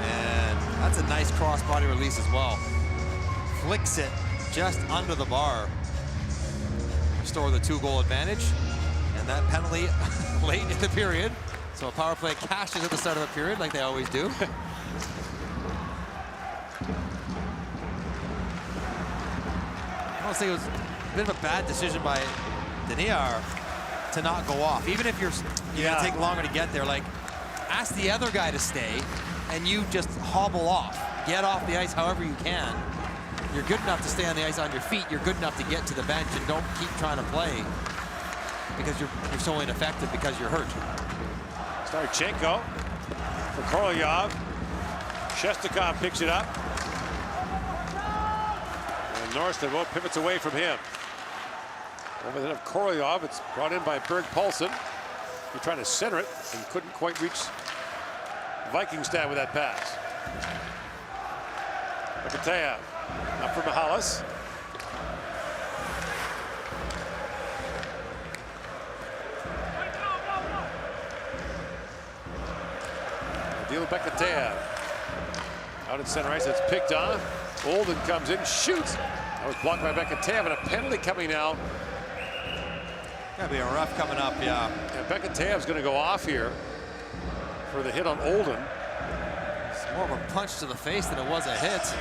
And that's a nice cross-body release as well. Flicks it just under the bar. Restore the 2-goal advantage. And that penalty late in the period So a power play cashes at the start of a period like they always do. I don't think it was a bit of a bad decision by Denier to not go off. Even if you're gonna take longer to get there, like ask the other guy to stay and you just hobble off. Get off the ice however you can. You're good enough to stay on the ice on your feet. You're good enough to get to the bench and don't keep trying to play because you're so ineffective because you're hurt. Starchenko for Korolyov. Shestakov picks it up. And Norstavo pivots away from him. Over the head of Korolyov, it's brought in by Berg Paulson. He's trying to center it and couldn't quite reach Vikingstad with that pass. Makateyev up for Mihalis. Deal Bekateyev. Out at center ice, it's picked on. Olden comes in, shoots. That was blocked by Bekateyev, and a penalty coming now. Gotta be a rough coming up, yeah. And Bekateyev's gonna go off here for the hit on Olden. It's more of a punch to the face than it was a hit.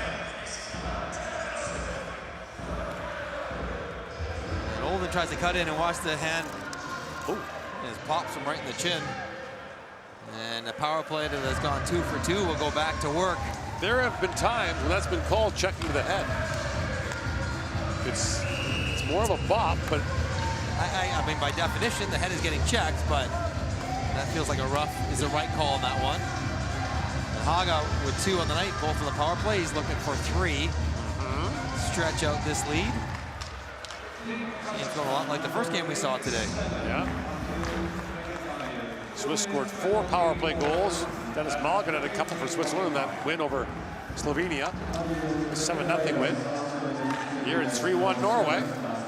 And Olden tries to cut in and watch the hand. Ooh. And it pops him right in the chin. And the power play that has gone 2 for 2 will go back to work. There have been times when that's been called checking to the head. It's more of a bop, but I mean, by definition, the head is getting checked, but that feels like a rough is the right call on that one. And Haga with 2 on the night, both on the power play. He's looking for 3. Stretch out this lead. It's going a lot like the first game we saw today. yeah. Swiss scored 4 power play goals. Dennis Malgin had a couple for Switzerland in that win over Slovenia. A 7-0 win. Here it's 3-1 Norway.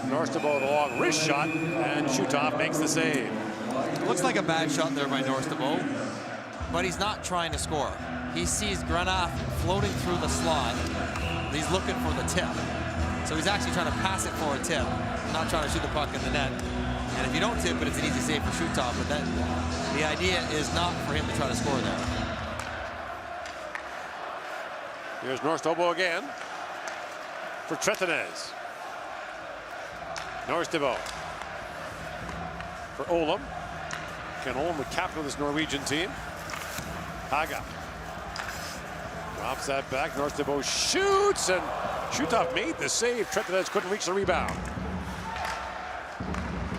Norstabo with a long wrist shot, and Shutov makes the save. It looks like a bad shot there by Norstabo, but he's not trying to score. He sees Granat floating through the slot. He's looking for the tip. So he's actually trying to pass it for a tip, not trying to shoot the puck in the net. And if you don't tip it, it's an easy save for Shutov, but then the idea is not for him to try to score there. Here's Norstabo again for Tretinez. Norstabo for Olam. Ken Olam, the captain of this Norwegian team. Haga drops that back. Norstabo shoots, and Shutov made the save. Tretinez couldn't reach the rebound.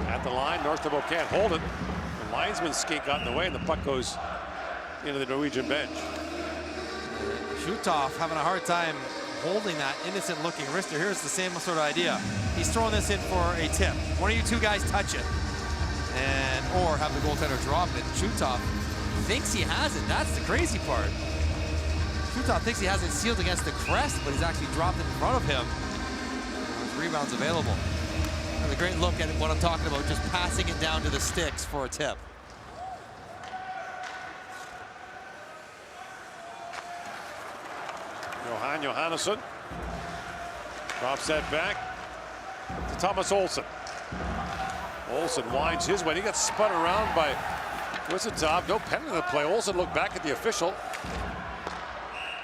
At the line, Norstabo can't hold it. The linesman's skate got in the way, and the puck goes into the Norwegian bench. Shutov having a hard time holding that innocent-looking wrister. Here's the same sort of idea. He's throwing this in for a tip. One of you 2 guys touch it, or have the goaltender drop it. Shutov thinks he has it. That's the crazy part. Shutov thinks he has it sealed against the crest, but he's actually dropped it in front of him. There's rebounds available. And a great look at what I'm talking about, just passing it down to the sticks for a tip. Johan Johannesson drops that back to Thomas Olsson. Olsson winds his way. He got spun around by Wisitov. No penalty in the play. Olsson looked back at the official.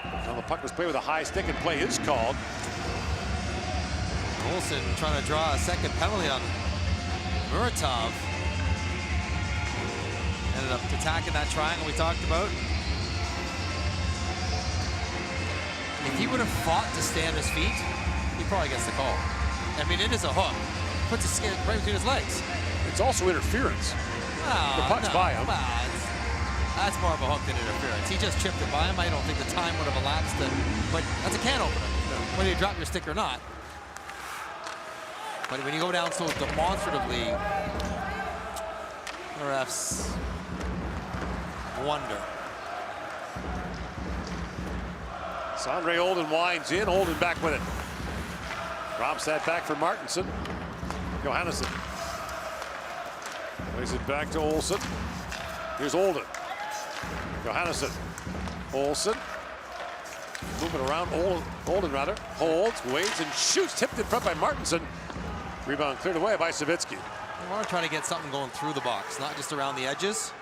Now the puck was played with a high stick, and play is called. Olsson trying to draw a second penalty on Muratov. Ended up attacking that triangle we talked about. If he would have fought to stay on his feet, he probably gets the call. I mean, it is a hook. Puts his skin right between his legs. It's also interference. The puck's by him. That's more of a hook than interference. He just chipped it by him. I don't think the time would have elapsed. But that's a can opener, whether you drop your stick or not. But when you go down so demonstratively, the refs wonder. Sondre Olden winds in. Olden back with it. Drops that back for Martinson. Johannesson plays it back to Olsson. Here's Olden. Johannesson. Olsson. Moving around. Olden rather. Holds, waits, and shoots. Tipped in front by Martinson. Rebound cleared away by Savitsky. You want to try to get something going through the box, not just around the edges.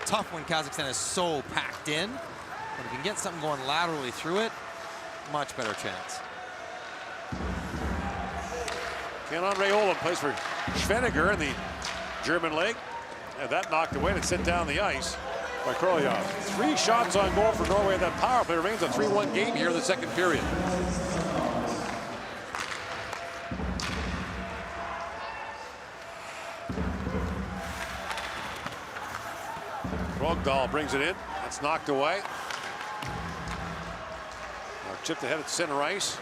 tough when Kazakhstan is so packed in. But if you can get something going laterally through it, much better chance. Ken-Andre Olin plays for Schwenniger in the German league. And that knocked away to sit down the ice by Korolyov. 3 shots on goal for Norway. That power play remains a 3-1 game here in the second period. Rogdahl brings it in. That's knocked away. Now chipped ahead at center ice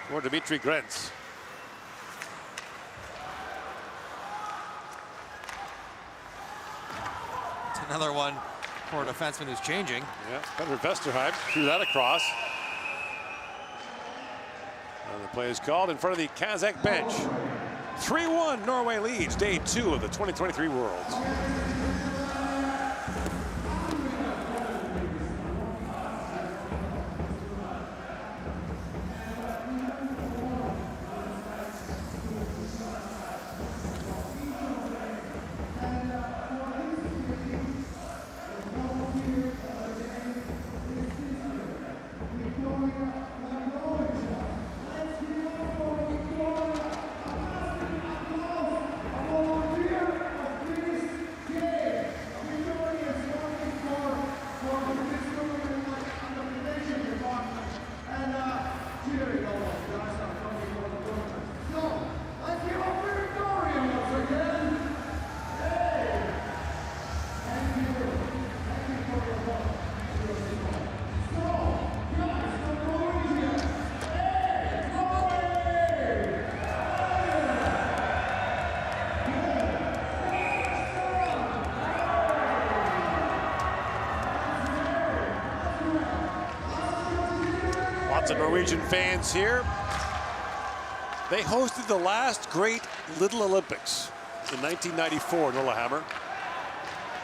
for Dmitry Grentz. It's another one for a defenseman who's changing. Yeah, Peter Vesterheim threw that across. And the play is called in front of the Kazakh bench. 3-1, Norway leads day 2 of the 2023 Worlds. Lots of Norwegian fans here. They hosted the last great Little Olympics in 1994 in Lillehammer.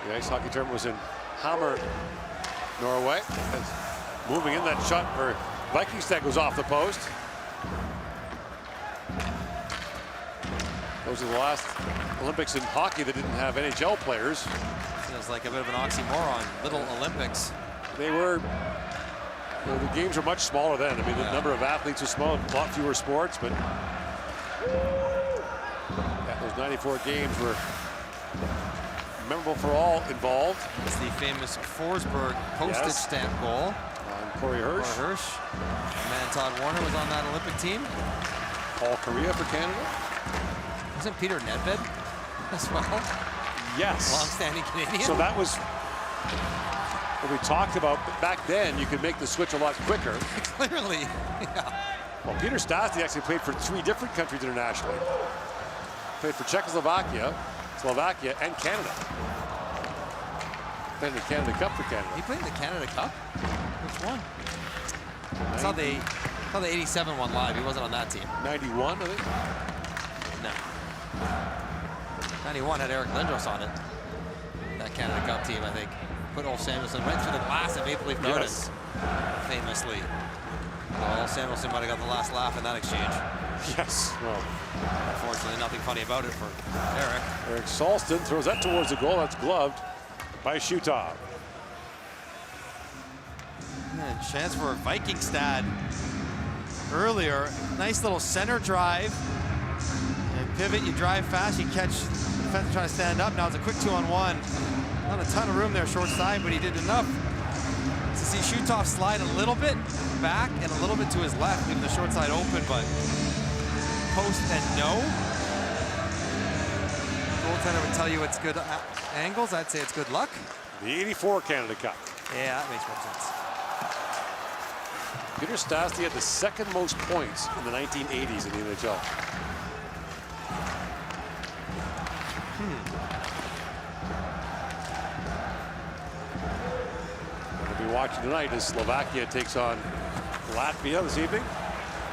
The ice hockey tournament was in Hamar, Norway. As moving in that shot for Vikingstad goes off the post. Those are the last Olympics in hockey that didn't have NHL players. Feels like a bit of an oxymoron. Little Olympics. They were. Well, the games were much smaller then. I mean, the number of athletes was small, a lot fewer sports, but yeah, those 94 games were memorable for all involved. It's the famous Forsberg postage stamp goal. Corey Hirsch. Man, Todd Warner was on that Olympic team. Paul Correa for Canada. Wasn't Peter Nedved as well? Yes. Long-standing Canadian. So that was what we talked about. Back then, you could make the switch a lot quicker. Clearly, yeah. Well, Peter Stastny actually played for 3 different countries internationally. Played for Czechoslovakia, Slovakia, and Canada. Played in the Canada Cup for Canada. He played in the Canada Cup? Which one? I saw the 87 one live. He wasn't on that team. 91, I think. No. 91 had Eric Lindros on it. That Canada Cup team, I think. Put Ulf Samuelsson right through the glass at Maple Leaf Gardens. Famously. Ulf Samuelsson might have got the last laugh in that exchange. Yes. Well, unfortunately, nothing funny about it for Eric. Eric Salston throws that towards the goal. That's gloved by Shutov. And chance for Vikingstad earlier. Nice little center drive. And pivot, you drive fast, you catch the defense trying to stand up. Now it's a quick 2-on-1. Not a ton of room there short side, but he did enough to see Shutov slide a little bit back and a little bit to his left, leaving the short side open, but post and no. Goaltender would tell you it's good angles. I'd say it's good luck. The 84 Canada Cup. Yeah, that makes more sense. Peter Stastny had the 2nd most points in the 1980s in the NHL. We'll be watching tonight as Slovakia takes on Latvia this evening.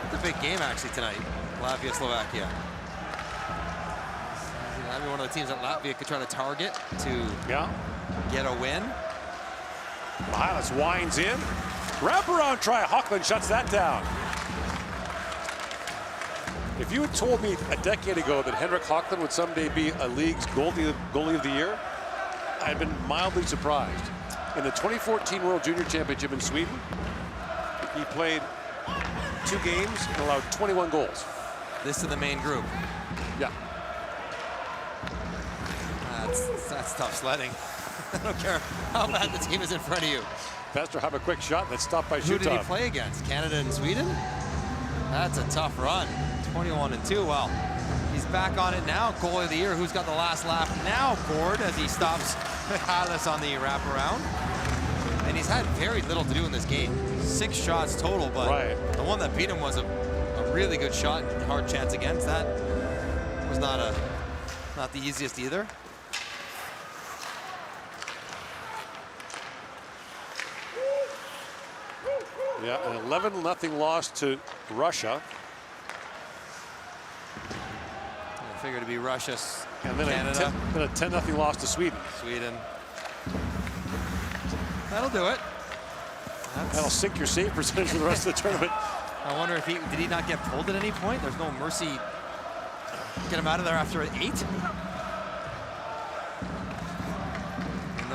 It's a big game actually tonight. Latvia, Slovakia. That'd be one of the teams that Latvia could try to target to get a win. Mihalis winds in. Wraparound try. Hockland shuts that down. If you had told me a decade ago that Henrik Hockland would someday be a league's goalie of the year, I've been mildly surprised. In the 2014 World Junior Championship in Sweden, he played 2 games and allowed 21 goals. This is the main group. Yeah. That's tough sledding. I don't care how bad the team is in front of you. Pastor have a quick shot that's stopped by Who Shutov. did he play against? Canada and Sweden? That's a tough run. 21-2. Well, he's back on it now. Goalie of the year. Who's got the last lap now? Gord, as he stops Michalis on the wraparound. And he's had very little to do in this game. 6 shots total, but the one that beat him was a really good shot and hard chance against. That was not the easiest either. Yeah, an 11-0 loss to Russia. I figured it'd be Russia, and then Canada. A 10-0 loss to Sweden. That'll do it. That'll sink your save percentage for the rest of the tournament. I wonder if did he not get pulled at any point? There's no mercy. Get him out of there after 8. In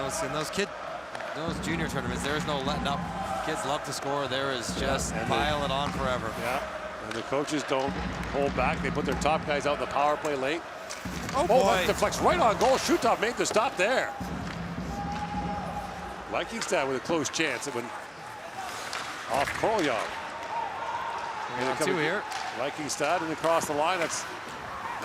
those junior tournaments, there is no letting up. Kids love to score. There is just pile it on forever. Yeah, and the coaches don't hold back. They put their top guys out in the power play late. Oh boy! That deflects right on goal. Shutov made the stop there. Kazakistan with a close chance. It went off Korolyov. Two here. Kazakistan and across the line. That's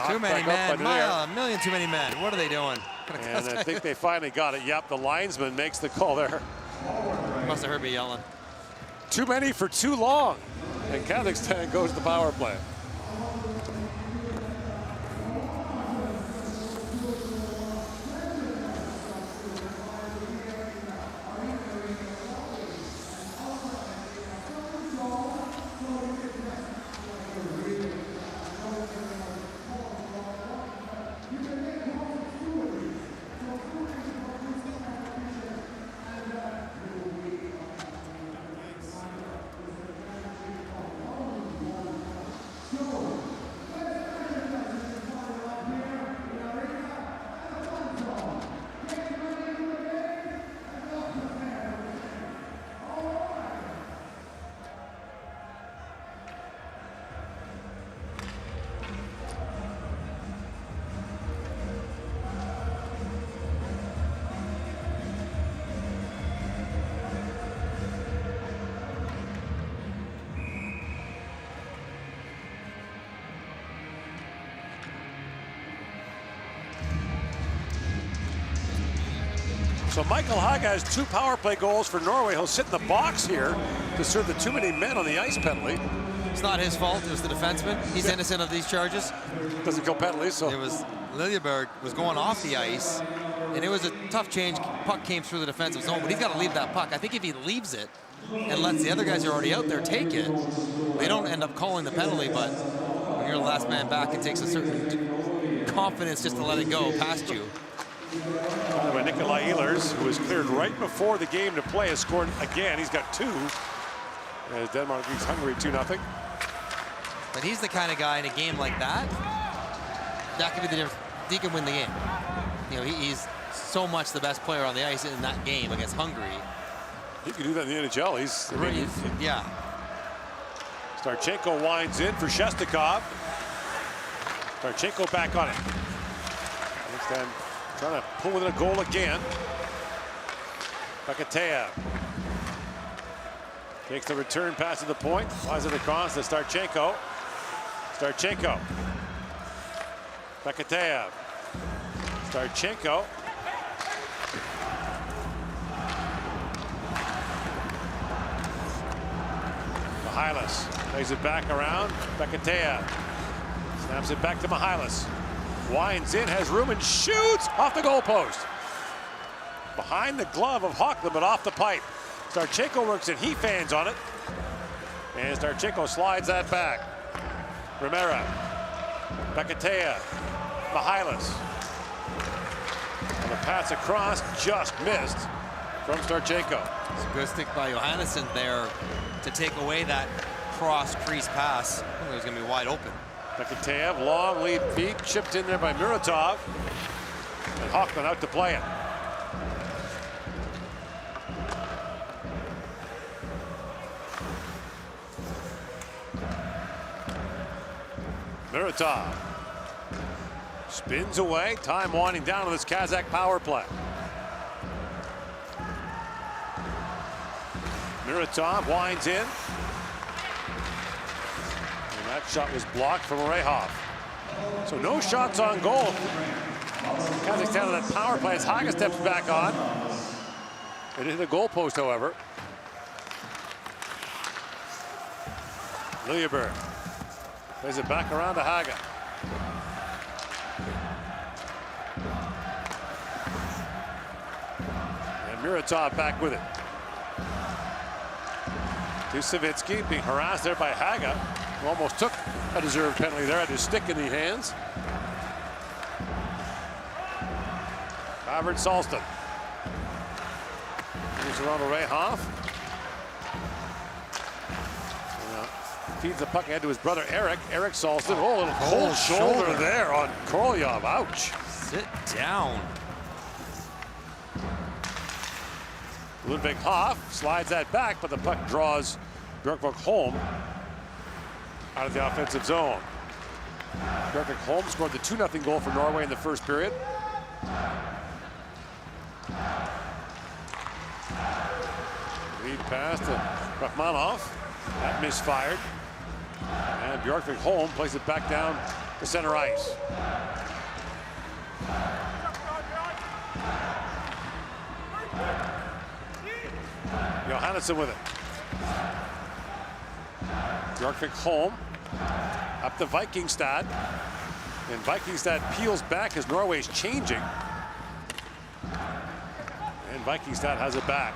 too many men. A million too many men. What are they doing? And I think they finally got it. Yep, the linesman makes the call there. Must have heard me yelling. Too many for too long. And Kazakhstan goes to the power play. So Michael Haga has 2 power play goals for Norway. He'll sit in the box here to serve the too many men on the ice penalty. It's not his fault. It was the defenseman. He's innocent of these charges. Doesn't kill penalties, so. It was Liljeberg was going off the ice, and it was a tough change. Puck came through the defensive zone, but he's got to leave that puck. I think if he leaves it and lets the other guys who are already out there take it, they don't end up calling the penalty, but when you're the last man back, it takes a certain confidence just to let it go past you. By Nikolai Ehlers, who was cleared right before the game to play, has scored again. He's got 2. As Denmark beats Hungary 2-0. But he's the kind of guy in a game like that, that could be the difference. He can win the game. You know, he's so much the best player on the ice in that game against Hungary. He can do that in the NHL. Yeah. Starchenko winds in for Shestakov. Starchenko back on it. Next time, trying to pull within a goal again. Bakateyev takes the return pass to the point. Flies it across to Starchenko. Starchenko. Bakateyev. Starchenko. Michalis plays it back around. Bakateyev snaps it back to Michalis. Winds in, has room, and shoots off the goalpost. Behind the glove of Hochland, but off the pipe. Starchenko works it. He fans on it. And Starchenko slides that back. Romero. Bakateyev. Michalis. And the pass across just missed from Starchenko. It's a good stick by Johannesson there to take away that cross-crease pass. I think it was going to be wide open. Bakateyev, long lead feet, chipped in there by Muratov. And Hochland out to play it. Miratov spins away. Time winding down on this Kazakh power play. Miratov winds in. And that shot was blocked from Rehov. So no shots on goal. Kazakhstan on that power play as Haga steps back on. It hit the goalpost, however. Liljeberg plays it back around to Haga. And Miratov back with it. To Savitsky, being harassed there by Haga, who almost took a deserved penalty there, had his stick in the hands. Robert Salston. Moves around to Rehov. Feeds the puck ahead to his brother Eric. Eric Salston. Oh, a little cold shoulder there on Korolyov. Ouch. Sit down. Ludwig Hoff slides that back, but the puck draws Björkvik home out of the offensive zone. Björkvik home scored the 2-0 goal for Norway in the first period. Lead pass to Rachmanov. That misfired. And Björkvik home plays it back down to center ice. Johannesson with it. Björkvik home. Up to Vikingstad. And Vikingstad peels back as Norway's changing. And Vikingstad has it back.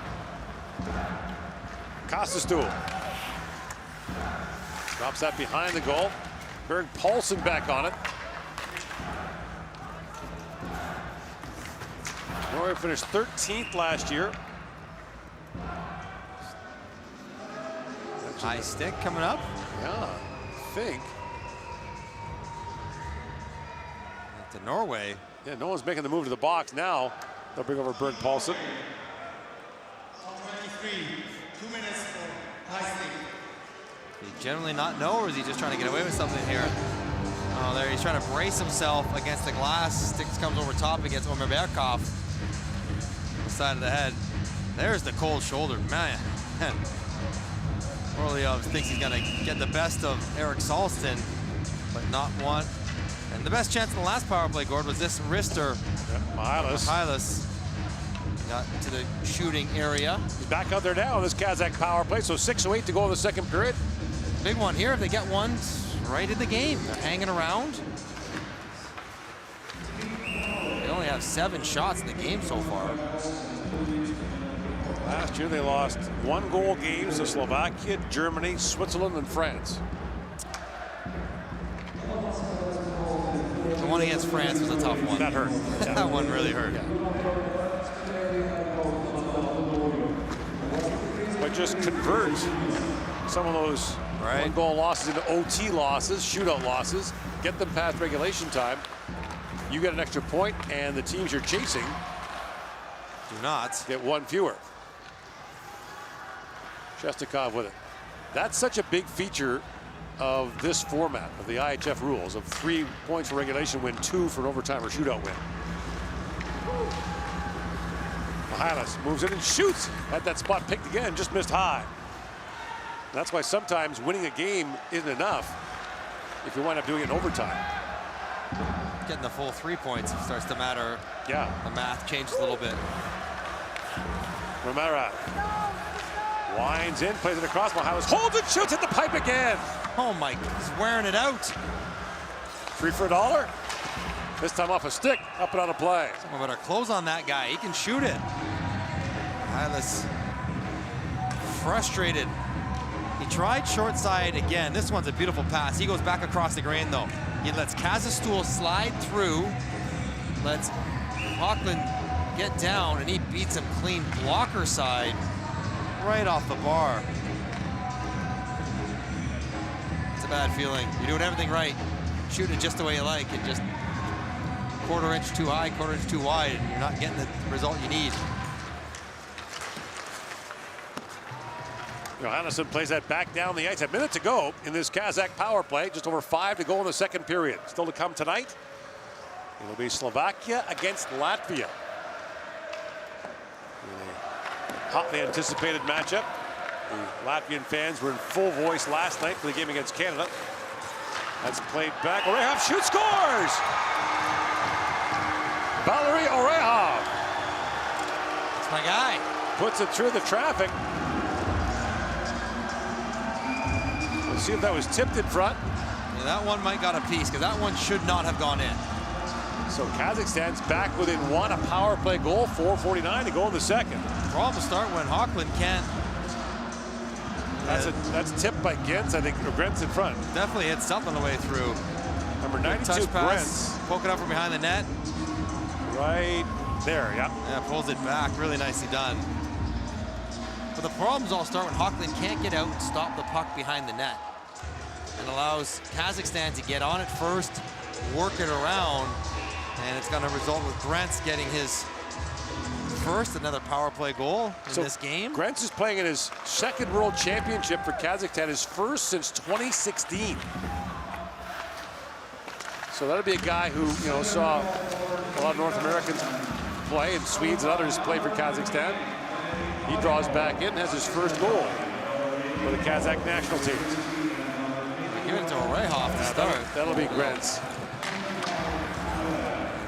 Kostestuhl. Drops that behind the goal. Berg Paulsen back on it. Norway finished 13th last year. High stick coming up. Yeah, I think. To Norway. Yeah, no one's making the move to the box now. They'll bring over Berg Paulsen. 23, 2 minutes for high stick. Does he generally not know, or is he just trying to get away with something here? Oh, there he's trying to brace himself against the glass. Sticks comes over top against Omer Berkov. The side of the head. There's the cold shoulder, man. Korolyov thinks he's gonna get the best of Eric Salston, but not one. And the best chance in the last power play, Gord, was this wrister. Mihalis got to the shooting area. He's back out there now on this Kazakh power play, so 6:08 to go in the second period. Big one here. If they get one, right in the game. They're hanging around. They only have 7 shots in the game so far. Last year they lost 1-goal games to Slovakia, Germany, Switzerland, and France. The one against France was a tough one. That hurt. That one really hurt. But just convert some of those 1-goal losses into OT losses, shootout losses, get them past regulation time. You get an extra point, and the teams you're chasing do not get 1 fewer. Shestakov with it. That's such a big feature of this format of the IIHF rules of 3 points for regulation win, 2 for an overtime or shootout win. Mihalis moves in and shoots. Had that spot picked again, just missed high. That's why sometimes winning a game isn't enough if you wind up doing it in overtime. Getting the full 3 points starts to matter. Yeah. The math changes a little bit. Romero winds in, plays it across. Mihalis holds it, shoots at the pipe again. Oh my, he's wearing it out. 3 for $1. This time off a stick, up and on a play. Someone better close on that guy. He can shoot it. Mihalis frustrated. He tried short side again. This one's a beautiful pass. He goes back across the grain though. He lets Kazastuhl slide through, lets Hochland get down, and he beats him clean blocker side right off the bar. It's a bad feeling. You're doing everything right, shooting it just the way you like, and just quarter inch too high, quarter inch too wide, and you're not getting the result you need. Johannesson plays that back down the ice. A minute to go in this Kazakh power play. Just over 5 to go in the second period. Still to come tonight. It'll be Slovakia against Latvia. A hotly anticipated matchup. The Latvian fans were in full voice last night for the game against Canada. That's played back. Orehov shoots, scores! Valery Orehov. That's my guy. Puts it through the traffic. We'll see if that was tipped in front. Yeah, that one might got a piece, because that one should not have gone in. So Kazakhstan's back within 1, a power play goal, 4:49 to go in the second. Problem start when Hochland can't. That's tipped by Gintz, I think, or Grent's in front. Definitely hit something on the way through. Number 92, touch pass, Grentz. poke it up from behind the net. Right there, yeah. Yeah, pulls it back, really nicely done. But the problems all start when Hochland can't get out and stop the puck behind the net. And allows Kazakhstan to get on it first, work it around, and it's going to result with Grentz getting his first, another power play goal in this game. Grentz is playing in his second World Championship for Kazakhstan, his first since 2016. So that'll be a guy who, you know, saw a lot of North Americans play and Swedes and others play for Kazakhstan. He draws back in, has his first goal for the Kazakh national team. Give it to Orehov to start. That'll be Grentz.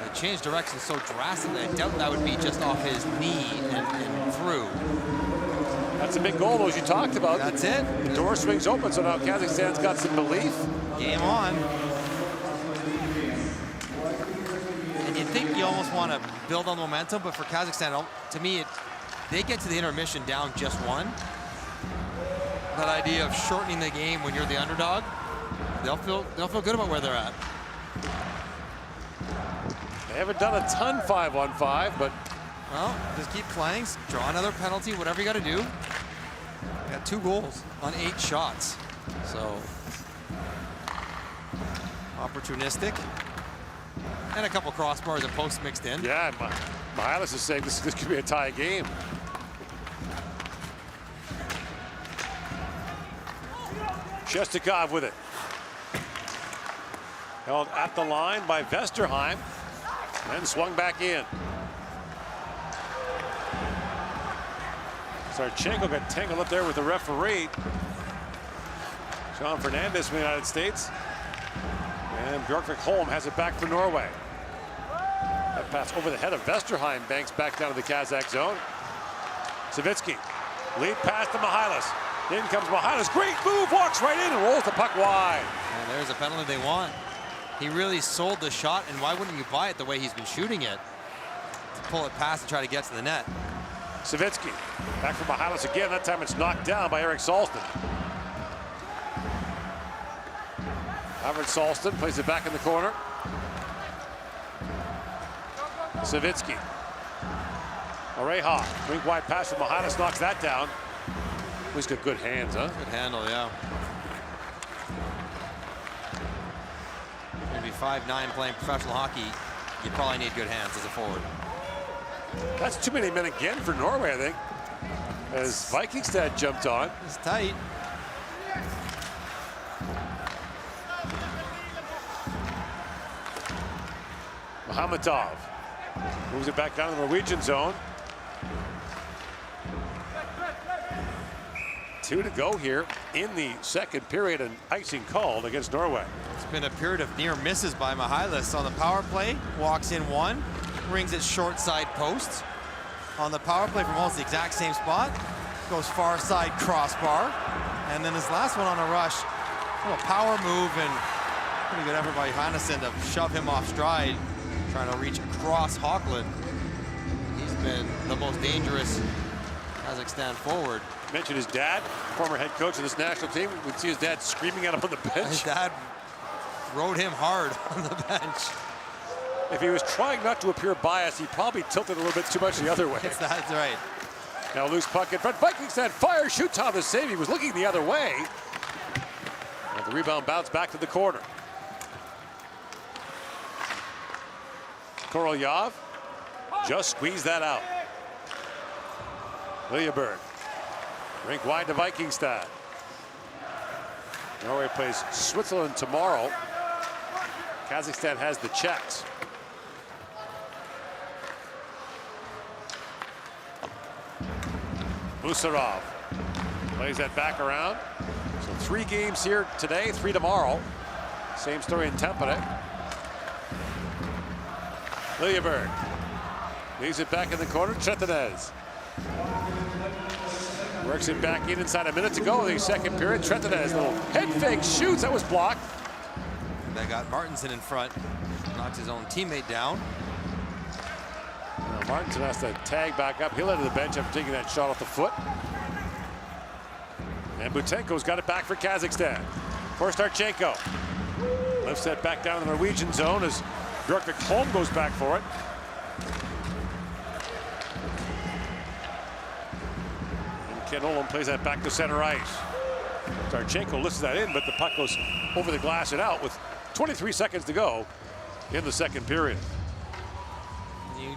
They changed direction so drastically, I doubt that would be just off his knee and through. That's a big goal, those you talked about. That's it. The door swings open, so now Kazakhstan's got some belief. Game on. And you think you almost want to build on momentum, but for Kazakhstan, to me, they get to the intermission down just 1. That idea of shortening the game when you're the underdog, they'll feel good about where they're at. They haven't done a ton 5-on-5, but well, just keep playing, draw another penalty, whatever you got to do. Got 2 goals on 8 shots, so opportunistic, and a couple crossbars and posts mixed in. yeah, Mihalis is saying this could be a tie game. Shestakov with it. Held at the line by Vesterheim, and swung back in. Sarchenko got tangled up there with the referee. John Fernandez from the United States. And Bjorkvik Holm has it back for Norway. That pass over the head of Vesterheim banks back down to the Kazakh zone. Savitsky, lead pass to Mihalis. In comes Mihalis, great move, walks right in and rolls the puck wide. And there's a penalty they want. He really sold the shot, and why wouldn't you buy it the way he's been shooting it? To pull it past and try to get to the net. Savitsky, back for Mihalis again. That time it's knocked down by Eric Salston. Albert Salston plays it back in the corner. Savitsky. Orehov, wing wide pass from Mihalis, knocks that down. He's got good hands, huh? Good handle, yeah. Maybe 5'9" playing professional hockey, you probably need good hands as a forward. That's too many men again for Norway, I think. As Vikingstad jumped on. It's tight. Mahamatov moves it back down to the Norwegian zone. 2 to go here in the second period, and icing called against Norway. It's been a period of near misses by Mihalis on the power play. Walks in 1, rings it short side post. On the power play from almost the exact same spot. Goes far side crossbar. And then this last one on a rush, a little power move and pretty good effort by Johannesson to shove him off stride, trying to reach across Hochland. He's been the most dangerous Kazakhstan forward. Mentioned his dad, former head coach of this national team. We'd see his dad screaming at him on the bench. His dad rode him hard on the bench. If he was trying not to appear biased, he probably tilted a little bit too much the other way. That's right. Now loose puck in front. Vikingstad fires, shoots on the save. He was looking the other way. And the rebound bounced back to the corner. Rink wide to Vikingstad. Norway plays Switzerland tomorrow. Kazakhstan has the Czechs. Musarov plays that back around. So 3 games here today, 3 tomorrow. Same story in Tampere. Liljeberg leaves it back in the corner. Tretinez works it back in inside a minute to go in the second period. Tretinez, little head fake, shoots. That was blocked. They got Martinson in front. Knocks his own teammate down. Now Martinson has to tag back up. He'll head to the bench after taking that shot off the foot. And Butenko's got it back for Kazakhstan. Forstarchenko lifts that back down in the Norwegian zone as Björkvik Holm goes back for it. And Ken Olin plays that back to center ice. Starchenko lifts that in, but the puck goes over the glass and out with 23 seconds to go in the second period. You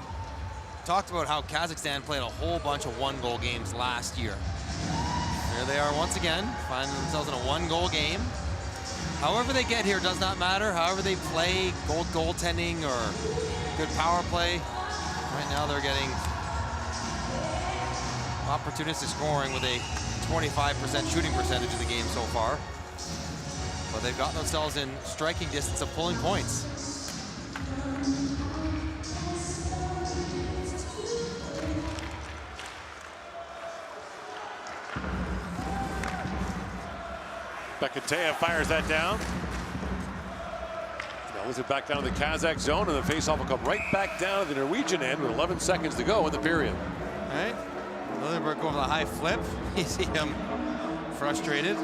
talked about how Kazakhstan played a whole bunch of 1-goal games last year. Here they are once again, finding themselves in a 1-goal game. However they get here does not matter. However they play, goaltending or good power play. Right now they're getting opportunistic scoring with a 25% shooting percentage of the game so far. But they've got themselves in striking distance of pulling points. Bekateev fires that down. Now with it back down to the Kazakh zone, and the faceoff will come right back down to the Norwegian end with 11 seconds to go in the period. All right, Liljeberg over the high flip. You see him frustrated.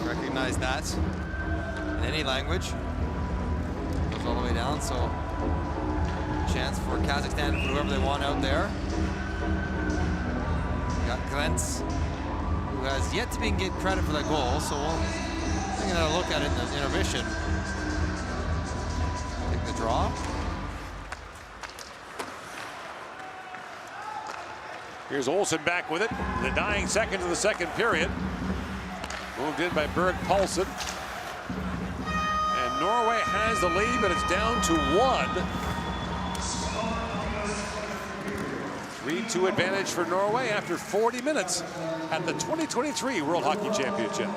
Recognize that in any language. Goes all the way down, so chance for Kazakhstan to put whoever they want out there. Got Glentz, who has yet to get credit for that goal, so we'll take another look at it in the intermission. Take the draw. Here's Olsen back with it. The dying seconds of the second period. Moved in by Berg Paulsen. And Norway has the lead, but it's down to 1. 3-2 advantage for Norway after 40 minutes at the 2023 World Hockey Championship.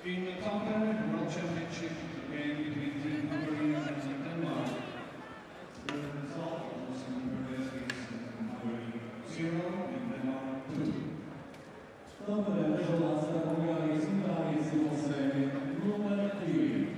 In the Tampere World Championship game between Team Hungary and Denmark, the result was Hungary 0 and Denmark 2. Tampere żelazne Hungary symbolize numer 3.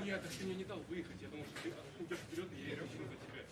Нет, ты мне не дал выехать, я думал, что ты уйдешь вперед, и я решил за тебя.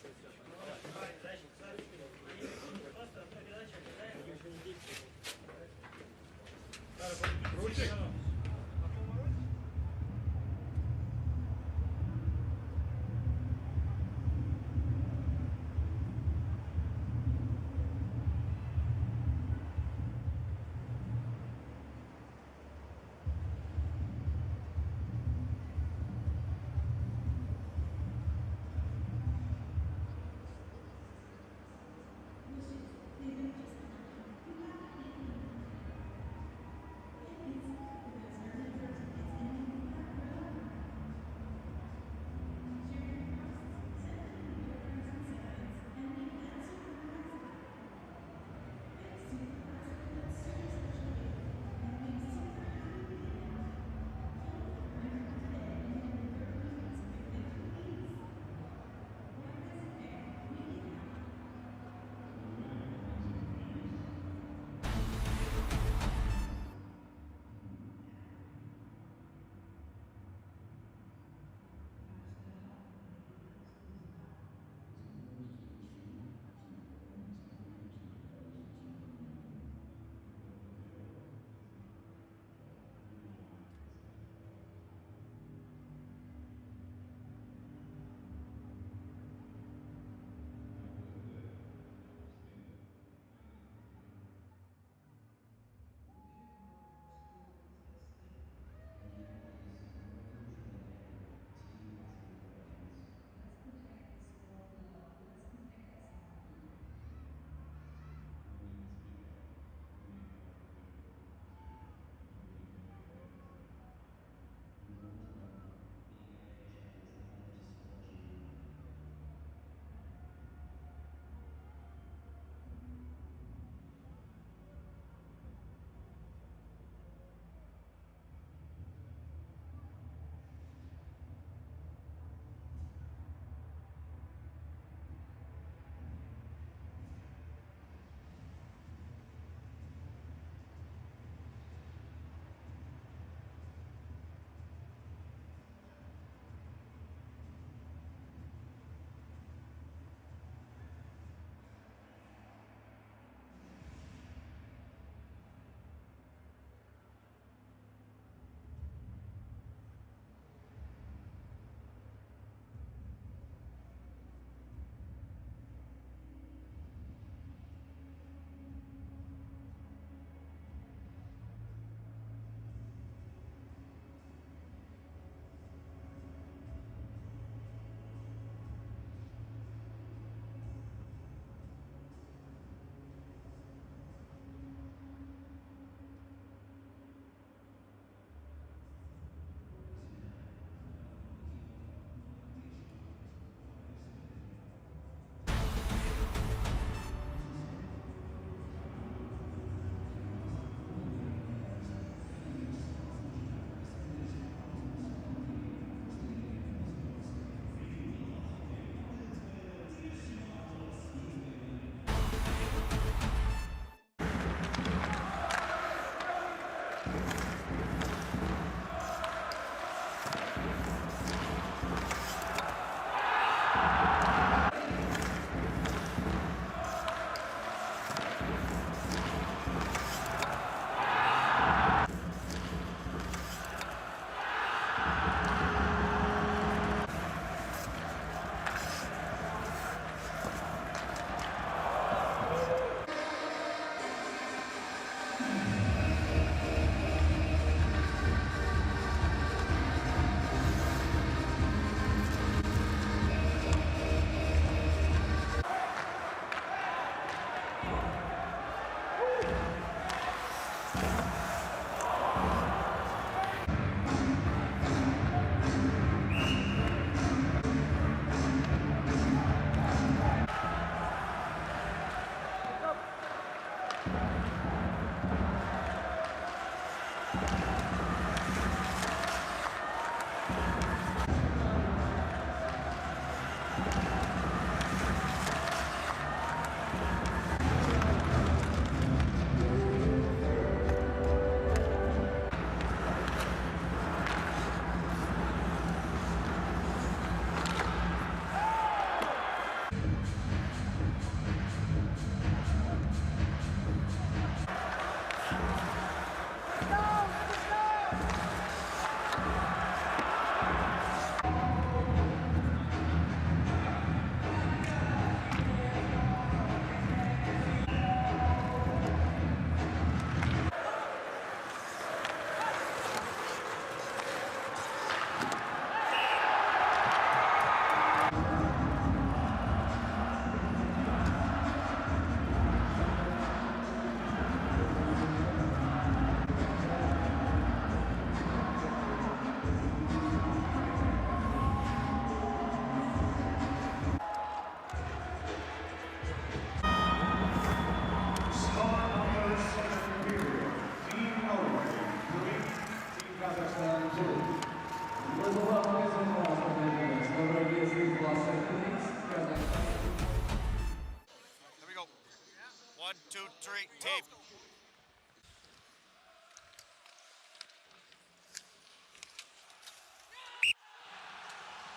2, 3, tape.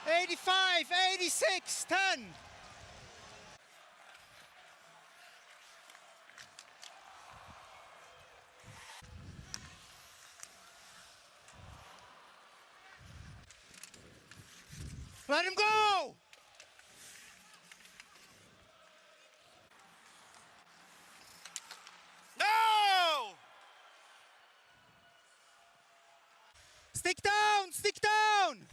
85, 86, 10. Let him go! No! Stick down, stick down!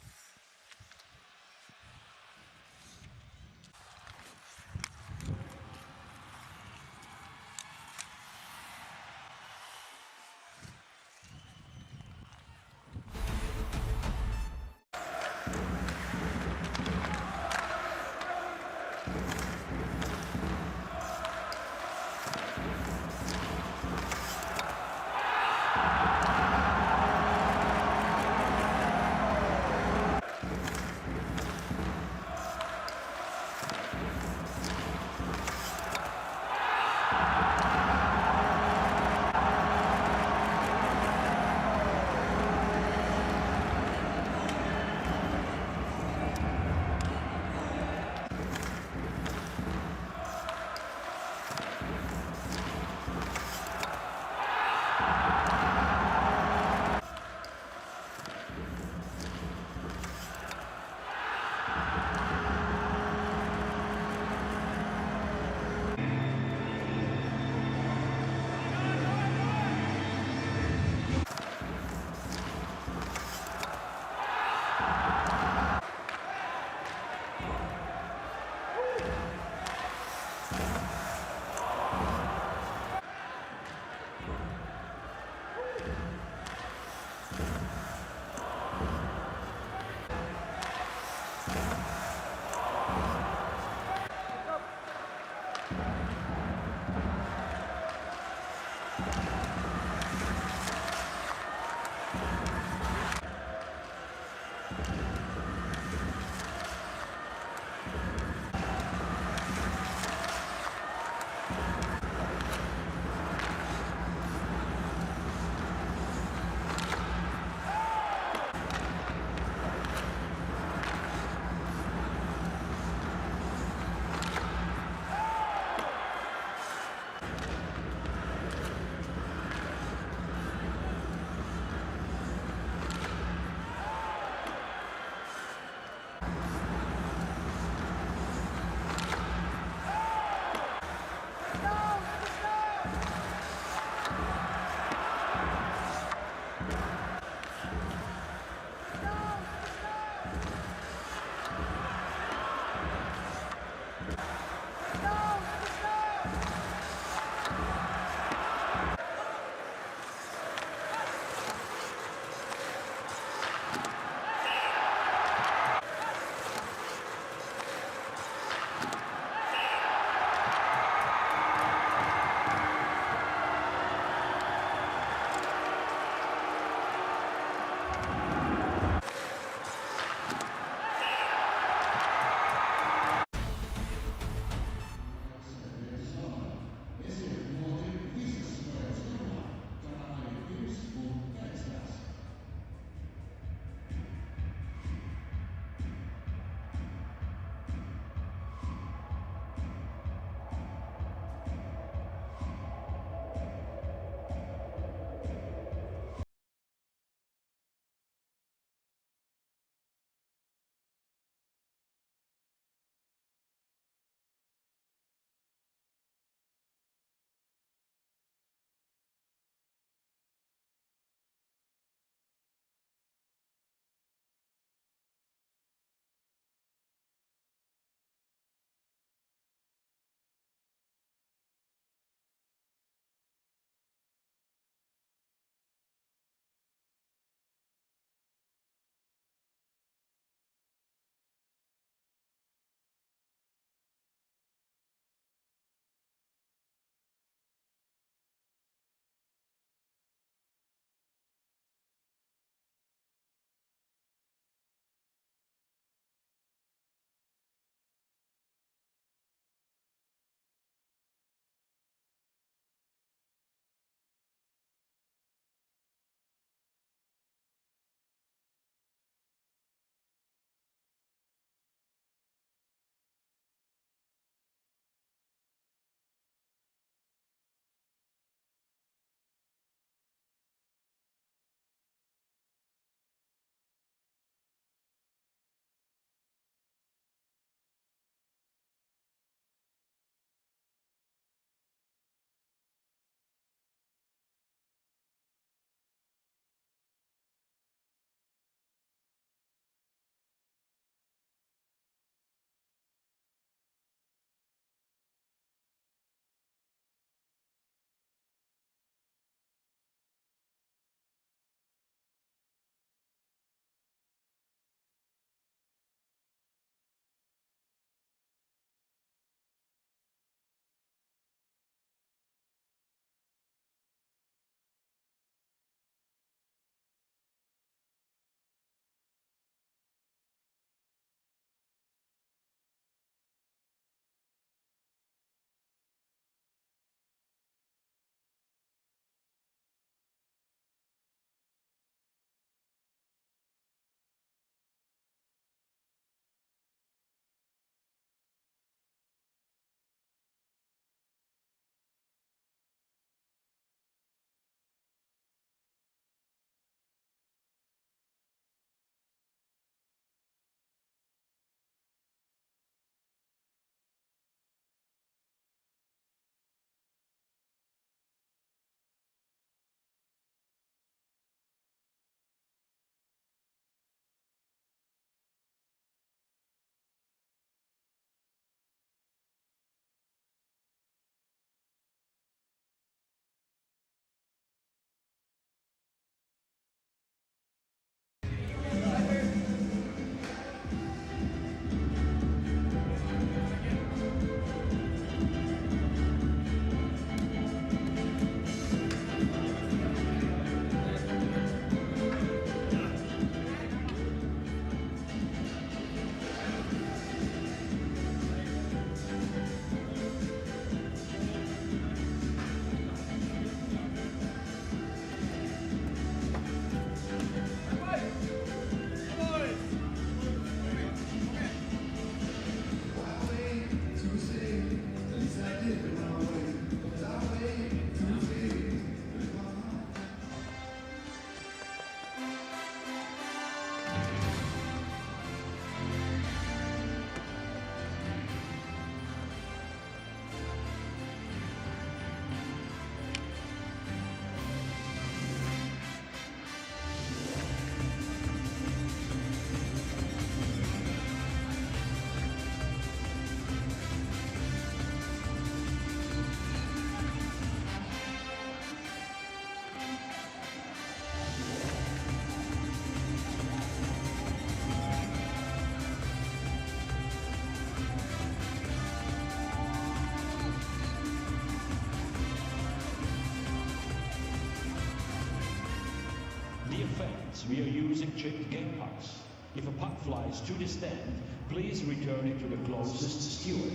stands, we are using chipped game pucks. If a puck flies to the stand, please return it to the closest steward.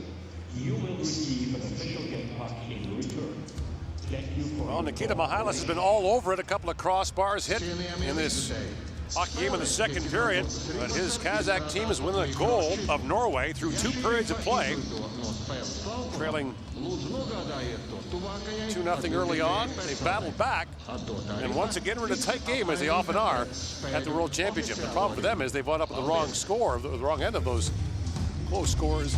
You will receive an official game puck in return. Thank you for Well, Nikita Mihalis has been all over it. A couple of crossbars hit in this hockey game in the second period. But his Kazakh team is winning a goal of Norway through 2 periods of play. Trailing 2-0 early on. They battled back. And once again, we're in a tight game, as they often are, at the World Championship. The problem for them is they've wound up with the wrong score, the wrong end of those close scores.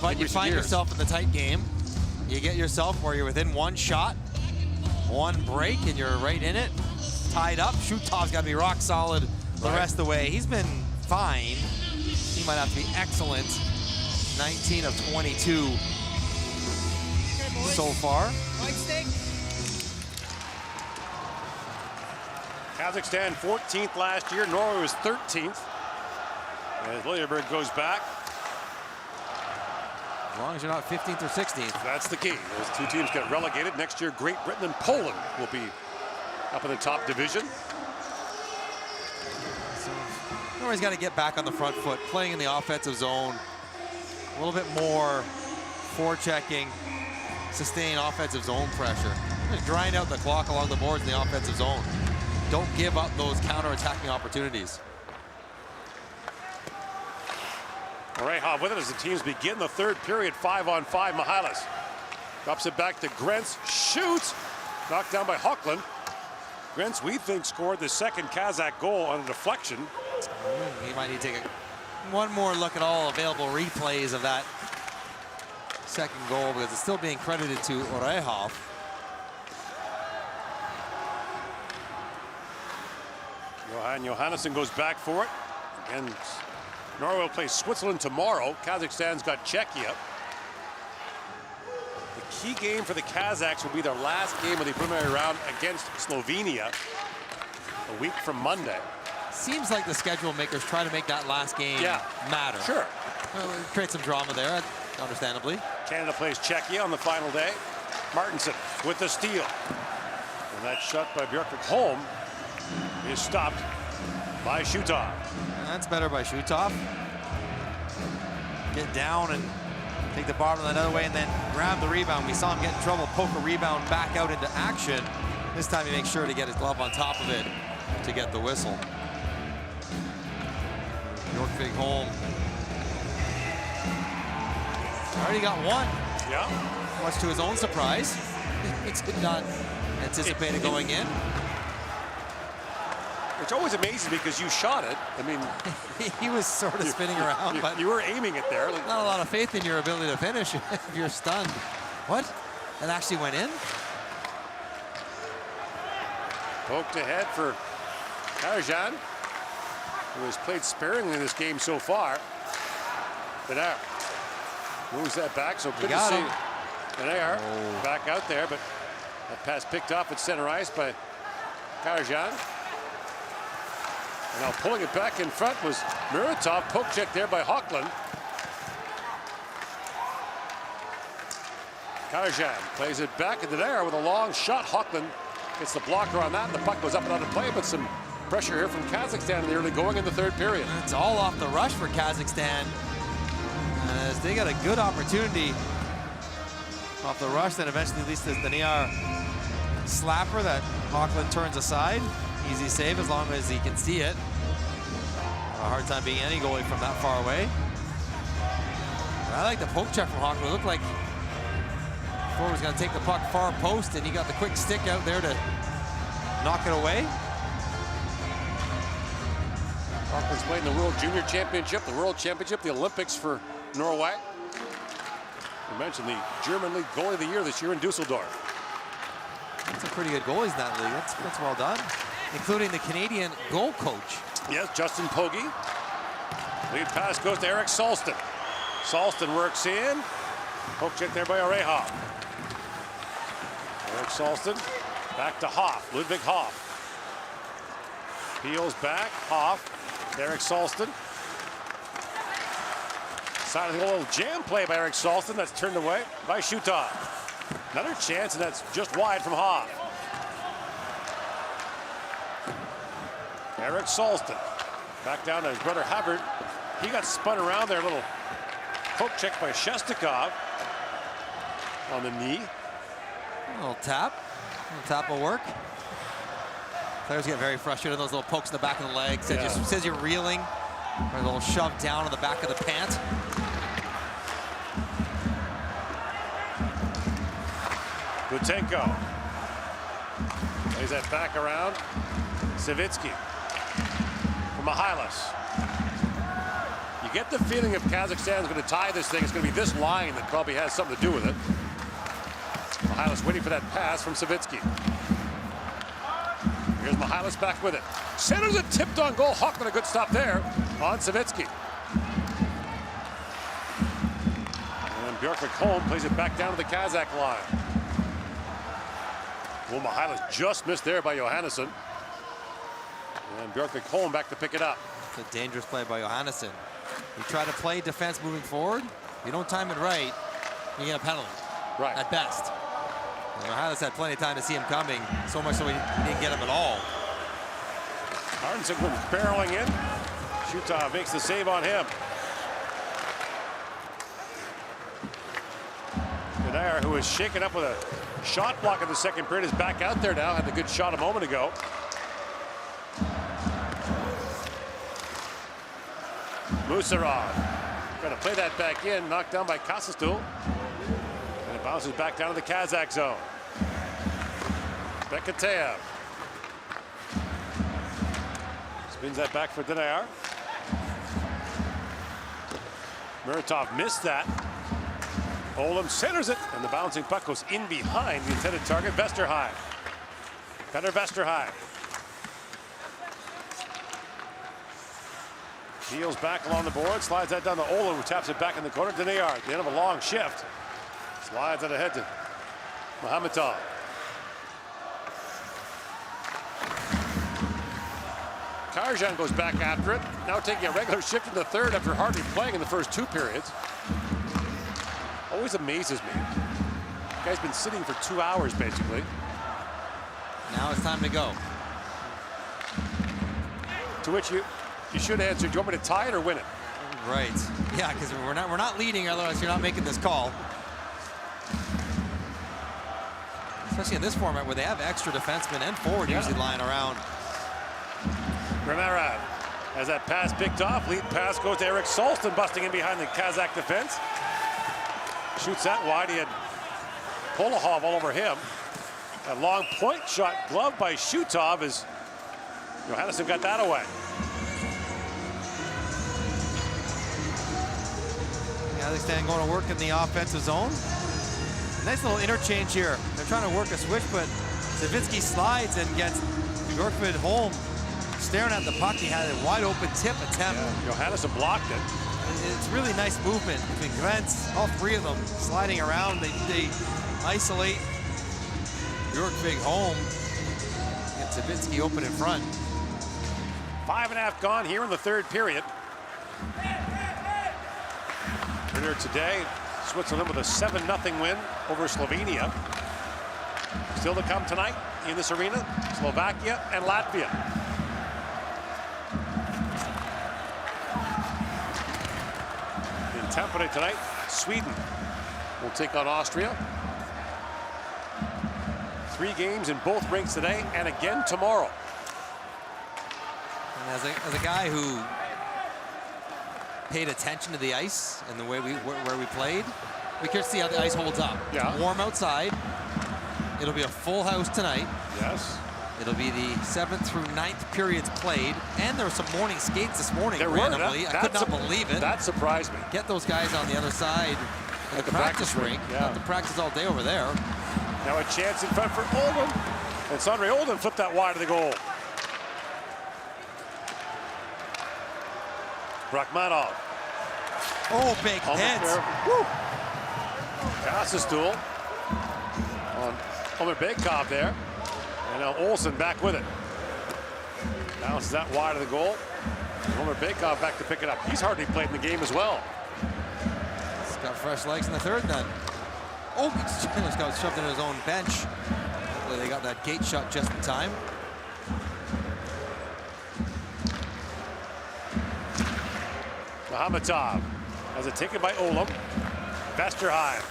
But you find yourself in the tight game. You get yourself where you're within 1 shot, 1 break, and you're right in it. Tied up. Shutov's got to be rock solid the rest of the way. He's been fine. He might have to be excellent. 19 of 22 so far. Kazakhstan 14th last year. Norway was 13th. As Liljeberg goes back. As long as you're not 15th or 16th. That's the key. Those 2 teams get relegated. Next year, Great Britain and Poland will be up in the top division. So Norway's got to get back on the front foot, playing in the offensive zone. A little bit more forechecking, sustain offensive zone pressure. Just grind out the clock along the boards in the offensive zone. Don't give up those counter-attacking opportunities. Reha with it as the teams begin the third period. 5-on-5. Mihalis drops it back to Grentz. Shoots. Knocked down by Hochland. Grentz, we think, scored the second Kazakh goal on a deflection. He might need to take one more look at all available replays of that second goal, because it's still being credited to Orehov. Johan Johannesson goes back for it. And Norway will play Switzerland tomorrow. Kazakhstan's got Czechia. The key game for the Kazakhs will be their last game of the preliminary round against Slovenia a week from Monday. Seems like the schedule makers try to make that last game matter. Sure. Well, create some drama there, understandably. Canada plays Czechia on the final day. Martinson with the steal. And that shot by Björkvik Holm is stopped by Shutov. And that's better by Shutov. Get down and take the bottom of that other way and then grab the rebound. We saw him get in trouble, poke a rebound back out into action. This time he makes sure to get his glove on top of it to get the whistle. Björkvik Holm already got 1. Yeah. Much to his own surprise. He did not anticipate it going in. Which always amazes me because you shot it. I mean, he was sort of spinning around, but you were aiming it there. Not a lot of faith in your ability to finish if you're stunned. What? That actually went in? Poked ahead for Karajan, who has played sparingly in this game so far. Benair moves that back, so couldn't see Benair back out there, but that pass picked off at center ice by Karajan. And now pulling it back in front was Muratov. Poke check there by Hochland. Karajan plays it back into there with a long shot. Hochland gets the blocker on that, and the puck goes up and out of play, but some pressure here from Kazakhstan in the early going in the third period. It's all off the rush for Kazakhstan, as they got a good opportunity off the rush. Then eventually at least the Daniar slapper that Hochland turns aside. Easy save as long as he can see it. A hard time being any goalie from that far away. But I like the poke check from Hochland. It looked like Ford was going to take the puck far post, and he got the quick stick out there to knock it away. Hochland's playing the World Junior Championship, the World Championship, the Olympics for Norway. We mentioned the German League Goalie of the Year this year in Dusseldorf. That's a pretty good goalies in that league. That's well done. Including the Canadian goal coach. Yes, Justin Pogge. Lead pass goes to Eric Salston. Salston works in. Poke check there by Orehov. Eric Salston back to Hoff. Ludwig Hoff. Peels back. Hoff. Eric Salston. Side of the little jam play by Eric Salston. That's turned away by Shutov. Another chance, and that's just wide from Hoff. Eric Solston back down to his brother Hubbard. He got spun around there, a little poke check by Shestakov on the knee. A little tap will work. Players get very frustrated, those little pokes in the back of the legs. It just says you're reeling, or a little shove down on the back of the pant. Butenko plays that back around. Savitsky from Mihalis. You get the feeling if Kazakhstan is going to tie this thing, it's going to be this line that probably has something to do with it. Mihalis waiting for that pass from Savitsky. Here's Mihalis back with it. Centers it, tipped on goal. Hockman a good stop there on Savitsky. And Björkvik-Holm plays it back down to the Kazakh line. Well, Mihalis just missed there by Johannesson. And Björkvik-Holm back to pick it up. It's a dangerous play by Johannesson. You try to play defense moving forward, you don't time it right, you get a penalty. Right. At best. And Mihalis had plenty of time to see him coming, so much so he didn't get him at all. Arnson comes barreling in. Shutov makes the save on him. Denayer, who was shaken up with a shot block in the second period, is back out there now. Had the good shot a moment ago. Musarov going to play that back in, knocked down by Kasastul. And it bounces back down to the Kazakh zone. Bekateev spins that back for Denayer. Muratov missed that. Olam centers it, and the bouncing puck goes in behind the intended target, Vesterheim. Petter Vesterheim. Deals back along the board, slides that down to Olam, who taps it back in the corner. Denayer at the end of a long shift. Slides it ahead to Mohametov. Karjan goes back after it, now taking a regular shift in the third after hardly playing in the first two periods. Always amazes me. The guy's been sitting for 2 hours, basically. Now it's time to go. To which you should answer, do you want me to tie it or win it? Right. Yeah, because we're not leading, otherwise you're not making this call. Especially in this format where they have extra defensemen and forward usually lying around. Ramarad has that pass picked off. Lead pass goes to Eric Solston, busting in behind the Kazakh defense. Shoots that wide. He had Polahov all over him. A long point shot gloved by Shutov as Johannesson got that away. Kazakhstan going to work in the offensive zone. Nice little interchange here. They're trying to work a switch, but Savitsky slides and gets Björkvik-Holm staring at the puck. He had a wide open tip attempt. Yeah, Johannesson blocked it. It's really nice movement between Grentz, all three of them sliding around. They isolate Björkvik-Holm. Get Savitsky open in front. 5.5 gone here in the third period. Earlier today, Switzerland with a 7-0 win over Slovenia. Still to come tonight in this arena, Slovakia and Latvia. In Tampere tonight, Sweden will take on Austria. 3 games in both rinks today and again tomorrow. And as a guy who paid attention to the ice and the way where we played, we could see how the ice holds up. Yeah. Warm outside. It'll be a full house tonight. Yes. It'll be the 7th through 9th periods played, and there were some morning skates this morning. There randomly. were. I could not believe it. That surprised me. Get those guys on the other side at the practice rink. Yeah. Got to practice all day over there. Now a chance in front for Oldham. And Sondre Oldham flipped that wide of the goal. Rachmanov. Oh, big hits. Kasastul on Omer Bekov there. And now Olsen back with it. Bounces that wide of the goal. And Omer Bekov back to pick it up. He's hardly played in the game as well. He's got fresh legs in the third then. Oh, he's got shoved into his own bench. Hopefully they got that gate shut just in time. Mahamatov has it taken by Olam. Vesterheim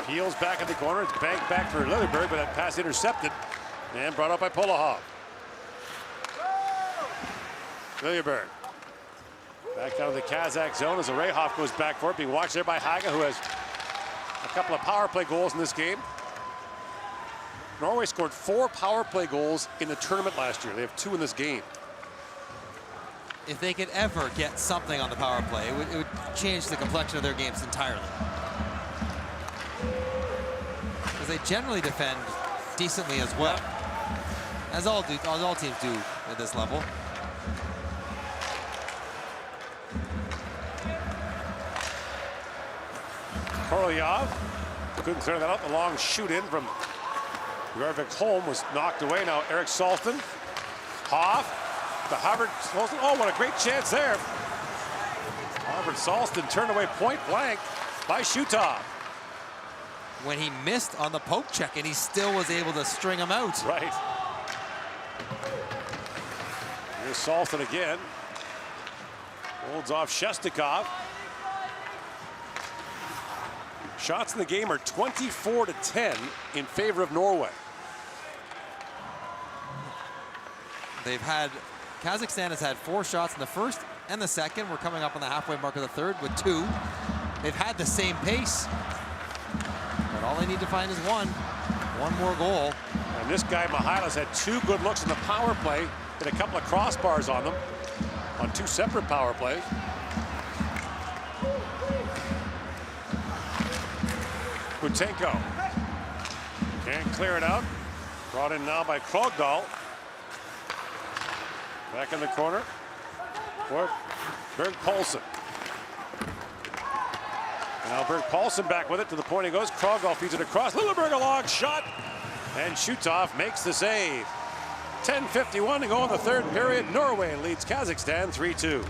peels back in the corner. It's banked back for Lilleberg, but that pass intercepted and brought up by Polahov. Lilleberg back down to the Kazakh zone as Arehov goes back for it, being watched there by Haga, who has a couple of power play goals in this game. Norway scored 4 power play goals in the tournament last year. They have 2 in this game. If they could ever get something on the power play, it would change the complexion of their games entirely. Because they generally defend decently as well, as all teams do at this level. Korolyov couldn't clear that out. The long shoot in from Jorvik Holm was knocked away. Now Eric Salton. Hoff to Hubbard. Oh, what a great chance there. Harvard Salston turned away point blank by Shutov. When he missed on the poke check, and he still was able to string him out. Right. Here's Salton again. Holds off Shestakov. Shots in the game are 24-10 in favor of Norway. Kazakhstan has had 4 shots in the first and the second. We're coming up on the halfway mark of the third with 2. They've had the same pace, but all they need to find is one more goal. And this guy, Mihailas, had 2 good looks in the power play, hit a couple of crossbars on them on 2 separate power plays. Butenko can't clear it out. Brought in now by Krogdahl. Back in the corner for Berg Paulsen. Now Berg Paulsen back with it to the point he goes. Krogdahl feeds it across. Lilleberg a long shot. And Shutov makes the save. 10:51 to go in the third period. Norway leads Kazakhstan 3-2.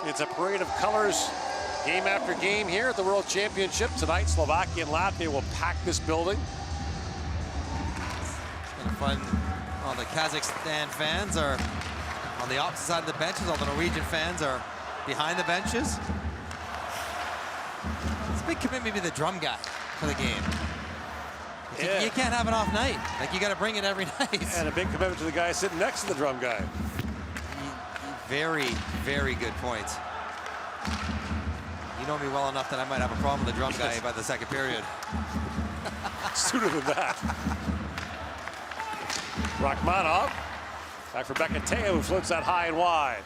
It's a parade of colors game after game here at the World Championship. Tonight, Slovakia and Latvia will pack this building. It's been fun. All the Kazakhstan fans are on the opposite side of the benches. All the Norwegian fans are behind the benches. It's a big commitment to be the drum guy for the game. Yeah. You can't have an off night. Like, you got to bring it every night. And a big commitment to the guy sitting next to the drum guy. Very, very good points. You know me well enough that I might have a problem with the drum guy by the second period. Sooner than that. Rachmanov. Back for Bekatea, who floats that high and wide.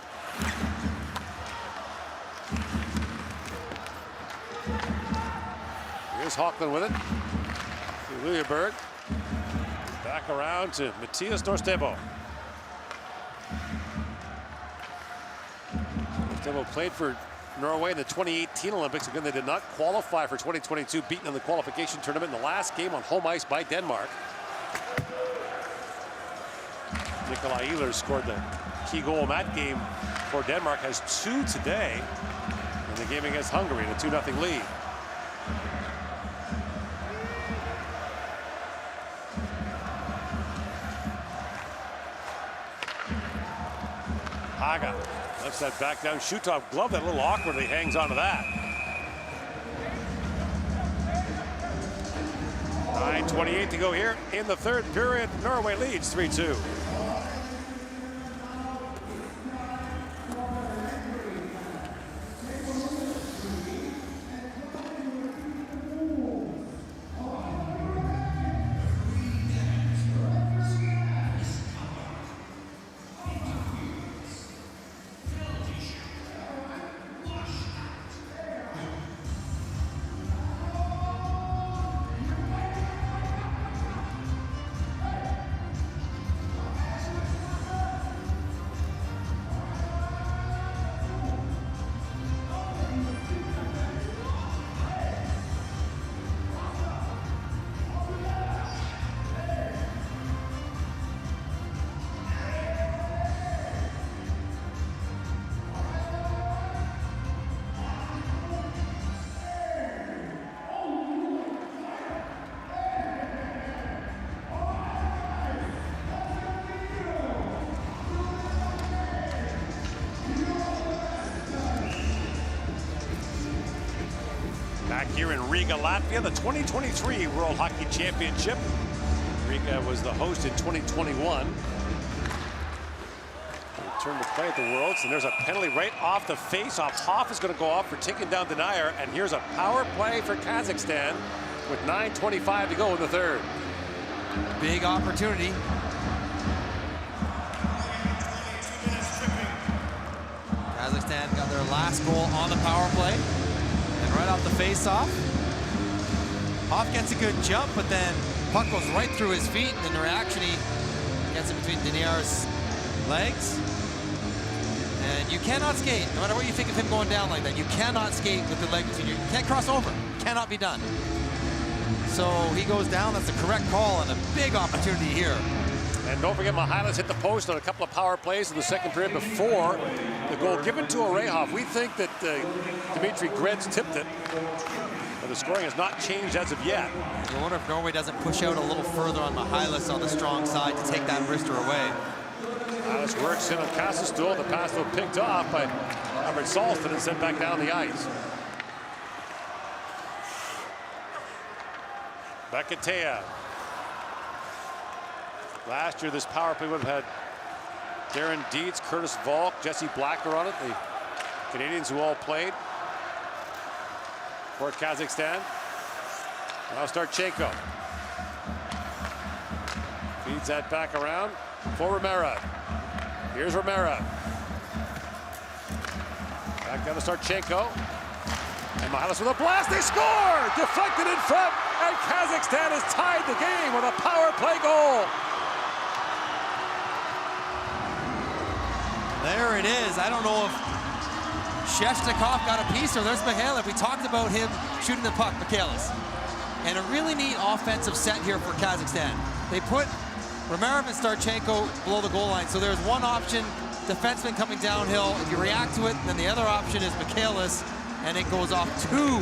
Here's Hawkland with it. To Lilleberg. Back around to Matthias Norstebo. Norstebo played for Norway in the 2018 Olympics. Again, they did not qualify for 2022, beaten in the qualification tournament in the last game on home ice by Denmark. Nikolai Ehlers scored the key goal in that game for Denmark, has 2 today in the game against Hungary in a 2-0 lead. Haga lets that back down. Shutov glove that a little awkwardly, hangs onto that. 9:28 to go here in the third period. Norway leads 3-2. Back here in Riga, Latvia, the 2023 World Hockey Championship. Riga was the host in 2021. Return to play at the Worlds, and there's a penalty right off the face-off. Hoff is going to go off for taking down Denier, and here's a power play for Kazakhstan with 9:25 to go in the third. Big opportunity. Kazakhstan got their last goal on the power play. And right off the face-off, Hoff gets a good jump, but then puck goes right through his feet, and in the reaction, he gets it between Denier's legs. And you cannot skate, no matter what you think of him going down like that. You cannot skate with the leg between you. You can't cross over. Cannot be done. So he goes down. That's the correct call, and a big opportunity here. And don't forget, Mihalis hit the post on a couple of power plays in the second period before the goal given to Orehov. We think that Dmitry Gredz tipped it, but the scoring has not changed as of yet. I wonder if Norway doesn't push out a little further on Mihalis on the strong side to take that wrister away. Mihalis works in on Kasastul. The pass though picked off by Robert Salston and sent back down the ice. Bakatea. Last year, this power play would have had Darren Dietz, Curtis Volk, Jesse Blacker on it, the Canadians who all played for Kazakhstan. Now Starchenko. Feeds that back around for Romera. Here's Romera. Back down to Starchenko. And Mihalis with a blast, they score! Deflected in front, and Kazakhstan has tied the game with a power play goal. There it is. I don't know if Sheshnikov got a piece, or there's Mikhailov. We talked about him shooting the puck, Michaelis. And a really neat offensive set here for Kazakhstan. They put Romarov and Starchenko below the goal line. So there's one option, defenseman coming downhill. If you react to it, then the other option is Michaelis, and it goes off two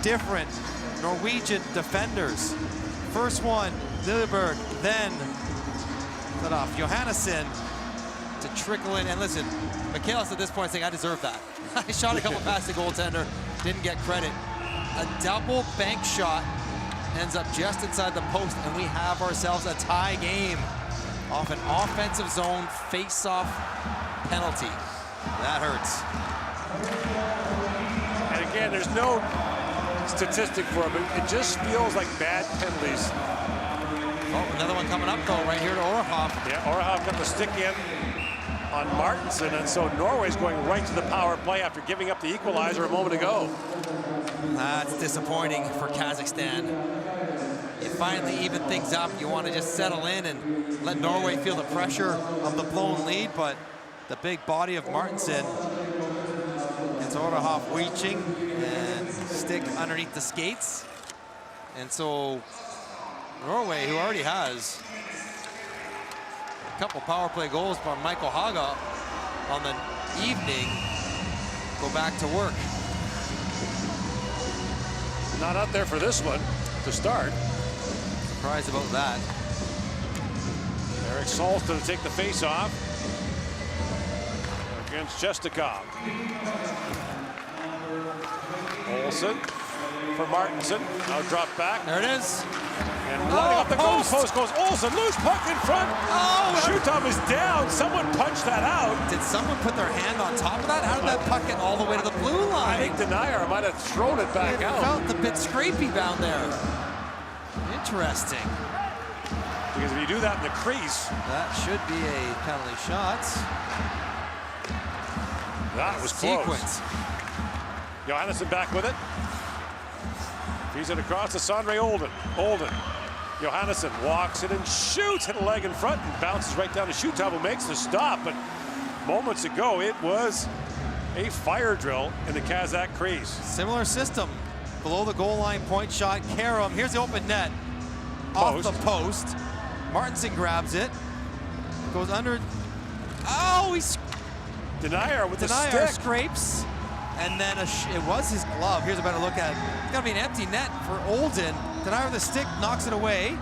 different Norwegian defenders. First one, Lilleberg, then cut off Johannesson to trickle in. And listen, Michaelis at this point saying, I deserve that. I shot a couple past the goaltender, didn't get credit. A double bank shot ends up just inside the post, and we have ourselves a tie game off an offensive zone face-off penalty. That hurts. And again, there's no statistic for him. It just feels like bad penalties. Oh, another one coming up though, right here to Orehov. Yeah, Orehov got the stick in on Martinson, and so Norway's going right to the power play after giving up the equalizer a moment ago. That's disappointing for Kazakhstan. You finally even things up. You want to just settle in and let Norway feel the pressure of the blown lead, but the big body of Martinson gets Orehov reaching and stick underneath the skates. And so Norway, who already has a couple power play goals by Michael Haga on the evening, go back to work. Not out there for this one to start. Surprised about that. Eric Salston to take the face-off against Chestikov. Olsen for Martinson. Now drop back. There it is. And running up the goal post goes Olsen. Loose puck in front. Oh! Shutov is down. Someone punched that out. Did someone put their hand on top of that? How did that puck get all the way to the blue line? I think Denier might have thrown it back out. It felt a bit scrapey down there. Interesting. Because if you do that in the crease, that should be a penalty shot. That was close. Johannesson back with it. Feeds it across to Sondre Olden. Johannesson walks it and shoots, hit a leg in front and bounces right down to Shutov, who makes the stop. But moments ago, it was a fire drill in the Kazakh crease. Similar system. Below the goal line, point shot. Karam, here's the open net. Off the post. Martinson grabs it. Goes under. Oh, he's... Denier with the stick. Scrapes. And then it was his glove. Here's a better look at it. It's got to be an empty net for Olden. Denier with the stick knocks it away. And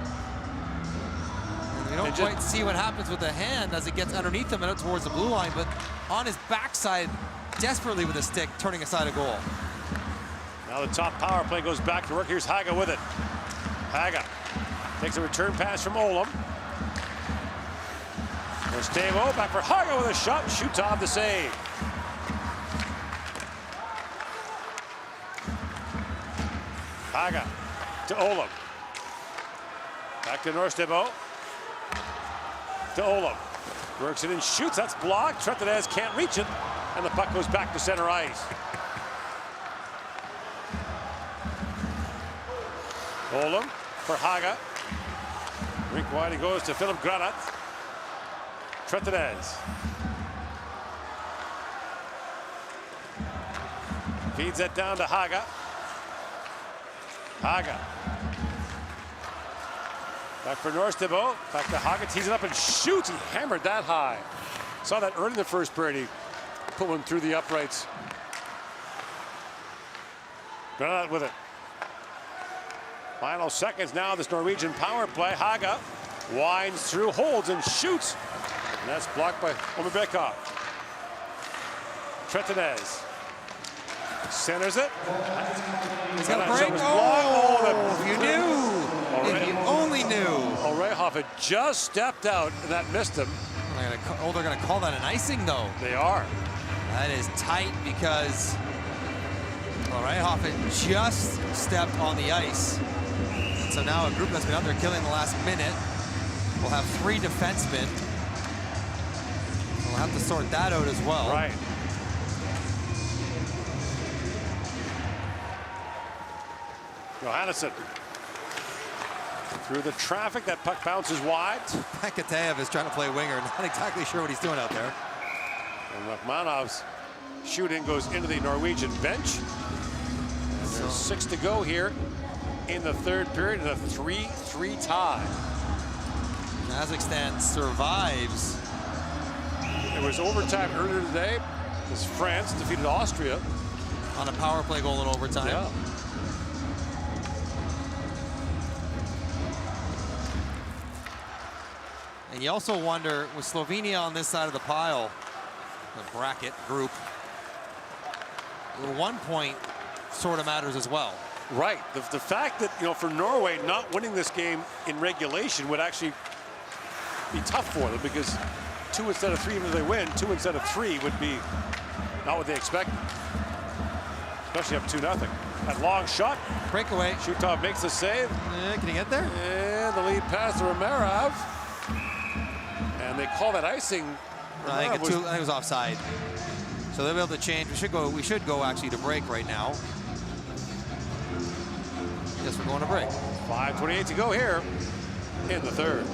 we don't quite see what happens with the hand as it gets underneath him and out towards the blue line, but on his backside, desperately with the stick, turning aside a goal. Now the top power play goes back to work. Here's Haga with it. Haga takes a return pass from Olam. There's Stevo, back for Haga with a shot. Shutov the save. Haga to Olam. Back to Norstebo. To Olam. Works it and shoots. That's blocked. Tretinez can't reach it. And the puck goes back to center ice. Olam for Haga. Rink wide he goes to Philip Granat. Tretinez. Feeds that down to Haga. Haga. Back for Norstebo. Back to Haga. Tees it up and shoots. He hammered that high. Saw that early in the first period. He put one through the uprights. Granat with it. Final seconds now, this Norwegian power play. Haga winds through, holds and shoots. And that's blocked by Omibekov. Tretinez centers it. He's got a break. Oh, you knew. If you only knew. Orehov had just stepped out and that missed him. They're going to call that an icing, though. They are. That is tight because Orehov had just stepped on the ice. So now a group that's been out there killing the last minute will have 3 defensemen. We'll have to sort that out as well. Right. Johannesson through the traffic. That puck bounces wide. Pekateev is trying to play winger. Not exactly sure what he's doing out there. And Rachmanov's shooting goes into the Norwegian bench. And there's 6 to go here in the third period in a 3-3 tie. Kazakhstan survives. It was overtime earlier today as France defeated Austria on a power play goal in overtime. Yeah. And you also wonder, with Slovenia on this side of the pile, the bracket group, 1 point sort of matters as well. Right. The fact that, you know, for Norway, not winning this game in regulation would actually be tough for them, because 2 instead of 3, even if they win, 2 instead of 3 would be not what they expected. Especially up 2-0. That long shot. Breakaway. Shutov makes the save. Can he get there? And the lead pass to Romarov. And they call that icing. I think it was offside. So they'll be able to change. We should go actually to break right now. Yes, we're going to break. 5:28 to go here in the third.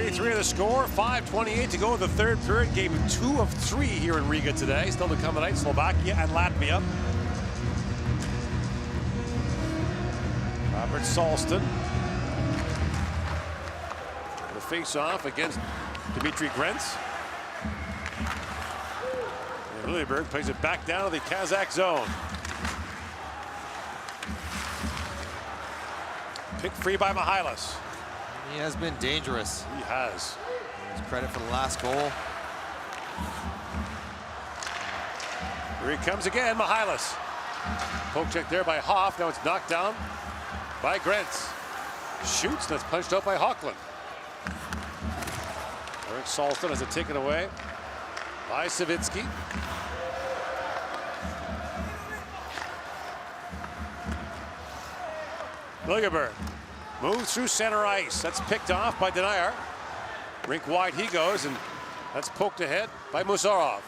6:33 of the score, 5:28 to go in the third period. Game 2 of 3 here in Riga today. Still to come tonight, Slovakia and Latvia. Robert Salston. The face-off against Dmitry Grentz. And Lilleberg plays it back down to the Kazakh zone. Picked free by Mihalis. He has been dangerous. He has. His credit for the last goal. Here he comes again, Mihalis. Poke check there by Hoff. Now it's knocked down by Grentz. Shoots, and that's punched out by Hochland. Eric Salston has it taken away by Savitsky. Lilleberg moves through center ice. That's picked off by Denier. Rink wide he goes, and that's poked ahead by Musarov.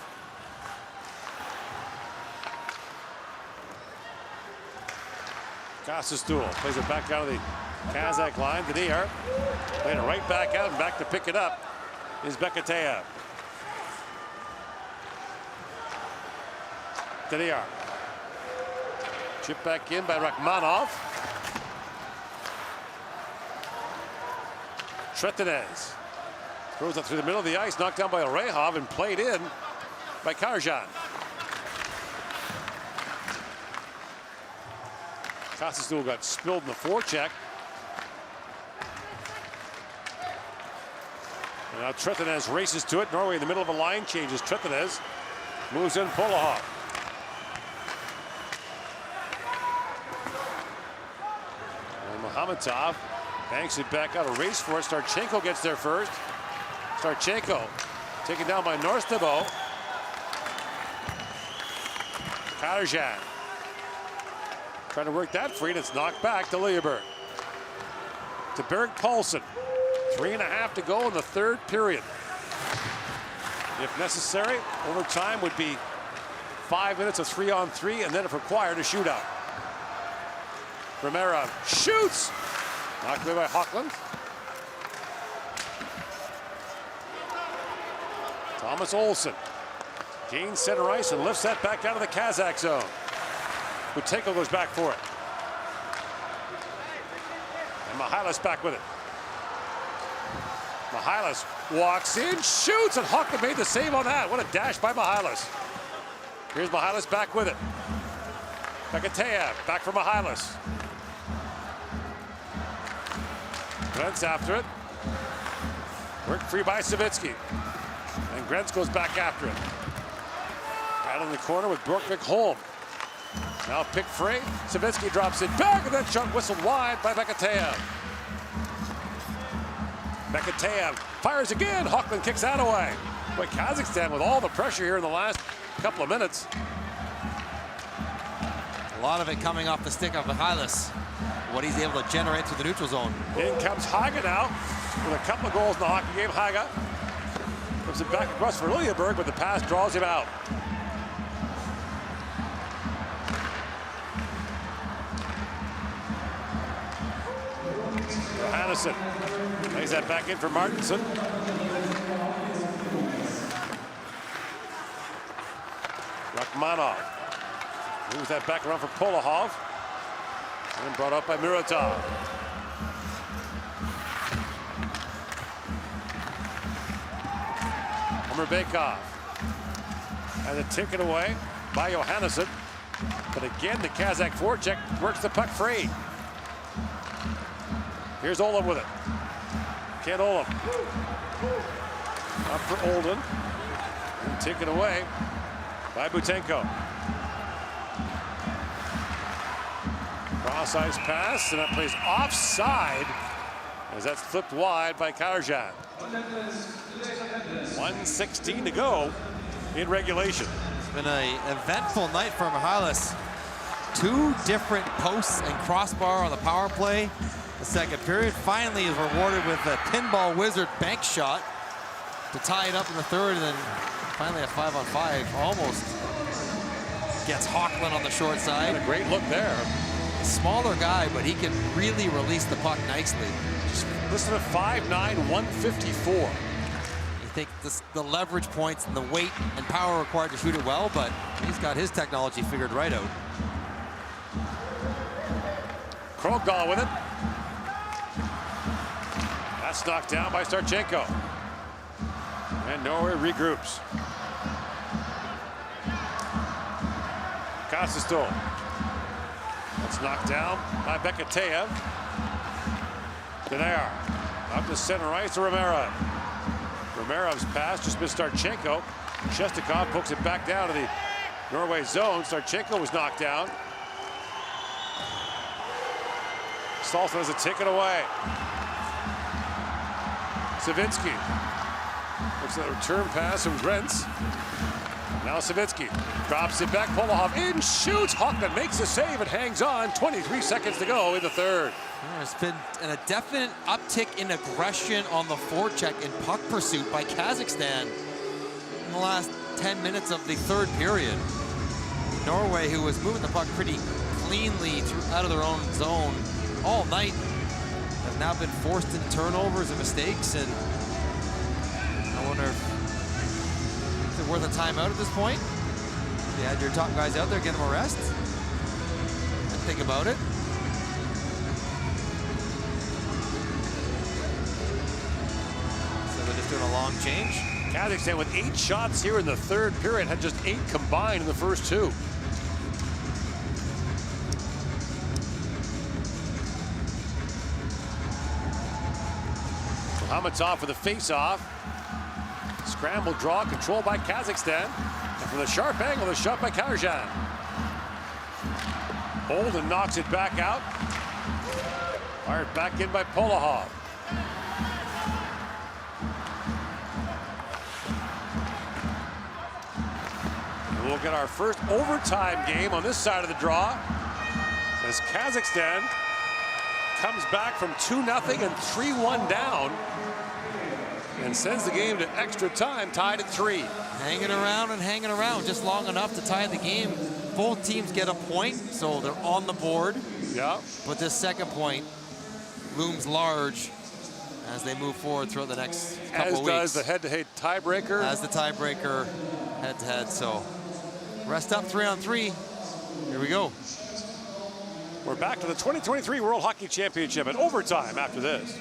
Kostastul plays it back out of the Kazakh line. Denier playing it right back out, and back to pick it up is Bekateev. Denier. Chip back in by Rachmanov. Tretinez throws it through the middle of the ice, knocked down by Orehov and played in by Karjan. Kostastul got spilled in the forecheck. And now Tretinez races to it. Norway in the middle of a line changes. Tretinez moves in Polahov. And Mohamadov banks it back out. A race for it. Starchenko gets there first. Starchenko taken down by Norstabo. Karjan trying to work that free, and it's knocked back to Lilleberg. To Berg Paulsen. 3.5 to go in the third period. If necessary, overtime would be 5 minutes of 3-on-3, and then if required, a shootout. Romerov shoots. Knocked away by Hochland. Thomas Olsen gains center ice and lifts that back out of the Kazakh zone. Butenko goes back for it. And Mihalis back with it. Mihalis walks in, shoots, and Hochland made the save on that. What a dash by Mihalis. Here's Mihalis back with it. Bekateev back for Mihalis. Grentz after it. Worked free by Savitsky. And Grentz goes back after it. Out in the corner with Borkvik Holm. Now pick free. Savitsky drops it back, and then shot whistled wide by Bekateev. Bekateev fires again. Hochland kicks that away. Boy, Kazakhstan with all the pressure here in the last couple of minutes. A lot of it coming off the stick of Mihalis. What he's able to generate through the neutral zone. In comes Haga now with a couple of goals in the hockey game. Haga puts it back across for Lilleberg, but the pass draws him out. Johannesson lays that back in for Martinson. Rachmanov moves that back around for Polahov. And brought up by Muratov. Bekov. And it taken away by Johannesson. But again, the Kazakh forecheck works the puck free. Here's Olam with it. Ken Olam. Up for Olden. And taken away by Butenko. Cross ice pass, and that plays offside as that's flipped wide by Karjan. 1:16 to go in regulation. It's been an eventful night for Mihalis. 2 different posts and crossbar on the power play. The second period finally is rewarded with a pinball wizard bank shot to tie it up in the third, and then finally a 5-on-5 almost gets Hochland on the short side. A great look there. A smaller guy, but he can really release the puck nicely. Just listed at 5'9", 154. You think the leverage points and the weight and power required to shoot it well, but he's got his technology figured right out. Krogdahl with it. That's knocked down by Starchenko. And Norway regroups. Kazakistan. That's knocked down by Bekateev. Denayer up to center ice to Romerev. Romerev's pass just missed Starchenko. Shestakov pokes it back down to the Norway zone. Starchenko was knocked down. Salsa has it taken away. Savitsky. Looks like a return pass from Grentz. Now Savitsky drops it back. Polahov in, shoots. Hockman makes the save and hangs on. 23 seconds to go in the third. There's been a definite uptick in aggression on the forecheck and puck pursuit by Kazakhstan in the last 10 minutes of the third period. Norway, who was moving the puck pretty cleanly out of their own zone all night, have now been forced into turnovers and mistakes, and I wonder if it's worth a timeout at this point. You had your top guys out there, get them a rest, and think about it. So they're just doing a long change. Kazakhstan with 8 shots here in the third period, had just 8 combined in the first 2. Hamatov for the face-off. Scramble draw controlled by Kazakhstan. And from the sharp angle, the shot by Karzhan. Holden knocks it back out. Fired back in by Polahov. And we'll get our first overtime game on this side of the draw as Kazakhstan comes back from 2-0 and 3-1 down and sends the game to extra time, tied at 3. Hanging around just long enough to tie the game. Both teams get a point, so they're on the board. Yeah. But this second point looms large as they move forward throughout the next couple of weeks. As does the head-to-head tiebreaker. As the tiebreaker head-to-head, so rest up 3-on-3. Here we go. We're back to the 2023 World Hockey Championship in overtime after this.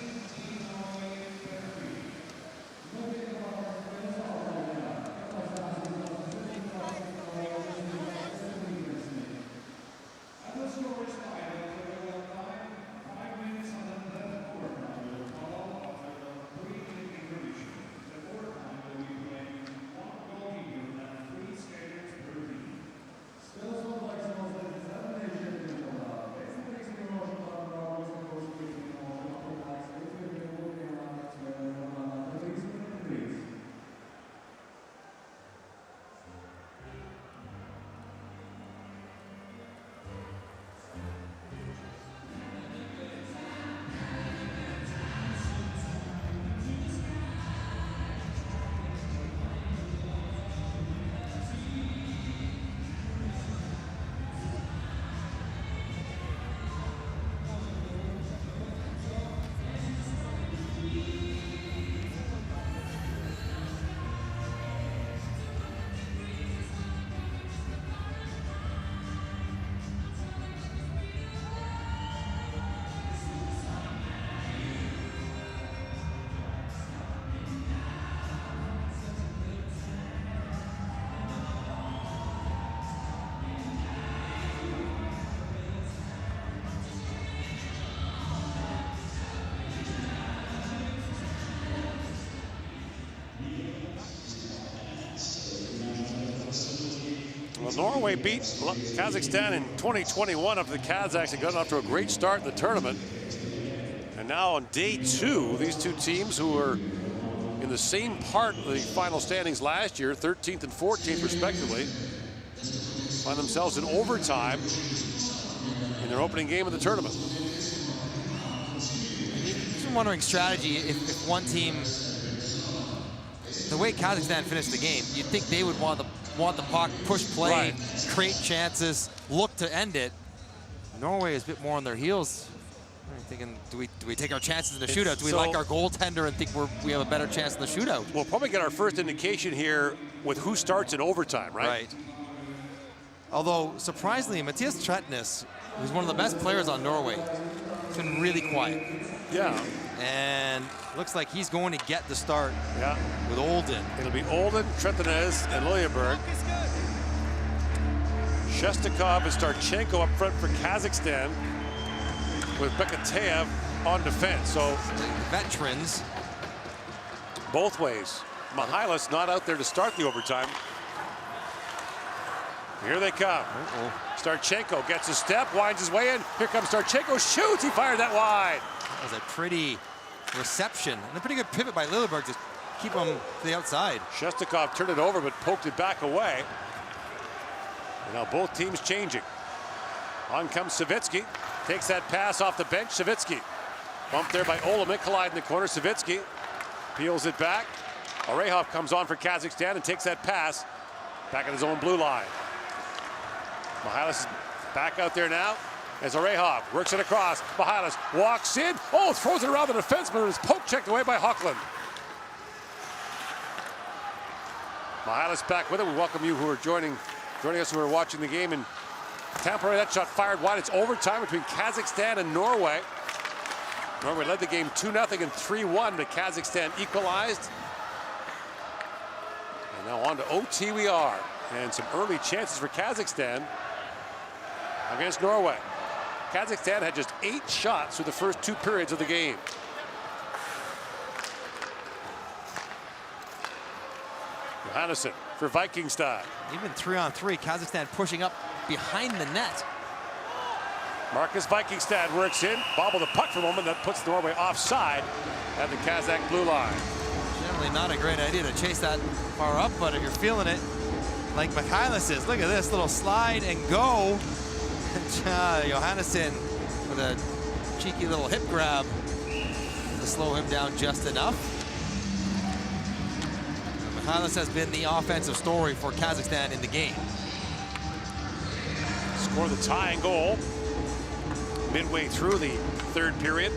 Well, Norway beat Kazakhstan in 2021 after the Kazakhs had gotten off to a great start in the tournament. And now on day 2, these two teams who were in the same part of the final standings last year, 13th and 14th respectively, find themselves in overtime in their opening game of the tournament. I'm wondering strategy if one team, the way Kazakhstan finished the game, you'd think they would want the puck, push play, right, create chances, look to end it. Norway is a bit more on their heels I'm thinking, do we take our chances in the shootout? Do we like our goaltender and think we have a better chance in the shootout? We'll probably get our first indication here with who starts in overtime, right? Right. Although, surprisingly, Mattias Tretnes, who's one of the best players on Norway, has been really quiet. Yeah. And looks like he's going to get the start with Olden. It'll be Olden, Tretnes, and Liljeberg. Shestakov and Starchenko up front for Kazakhstan, with Bekateev on defense. So veterans both ways. Mihalis not out there to start the overtime. Here they come. Starchenko gets a step, winds his way in. Here comes Starchenko, shoots, he fired that wide. That was a pretty reception and a pretty good pivot by Liljeberg to keep him to the outside. Shestakov turned it over but poked it back away. And now both teams changing. On comes Savitsky. Takes that pass off the bench. Savitsky. Bumped there by Ola Mikolaj in the corner. Savitsky peels it back. IIHF comes on for Kazakhstan and takes that pass back at his own blue line. Mihalis is back out there now as IIHF works it across. Mihalis walks in. Oh, throws it around the defenseman. It's poke checked away by Hockland. Mihalis back with it. We welcome you who are joining us who are watching the game in Tampa. That shot fired wide. It's overtime between Kazakhstan and Norway. Norway led the game 2-0 and 3-1, but Kazakhstan equalized. And now on to OT we are. And some early chances for Kazakhstan against Norway. Kazakhstan had just 8 shots through the first 2 periods of the game. Johannesson for Vikingstad. Even 3-on-3, Kazakhstan pushing up behind the net. Marcus Vikingstad works in, bobble the puck for a moment, that puts Norway offside at the Kazakh blue line. Generally not a great idea to chase that far up, but if you're feeling it, like Mihalis is, look at this little slide and go. Johannesson with a cheeky little hip grab to slow him down just enough. Mihalis has been the offensive story for Kazakhstan in the game. Score the tying goal midway through the 3rd period.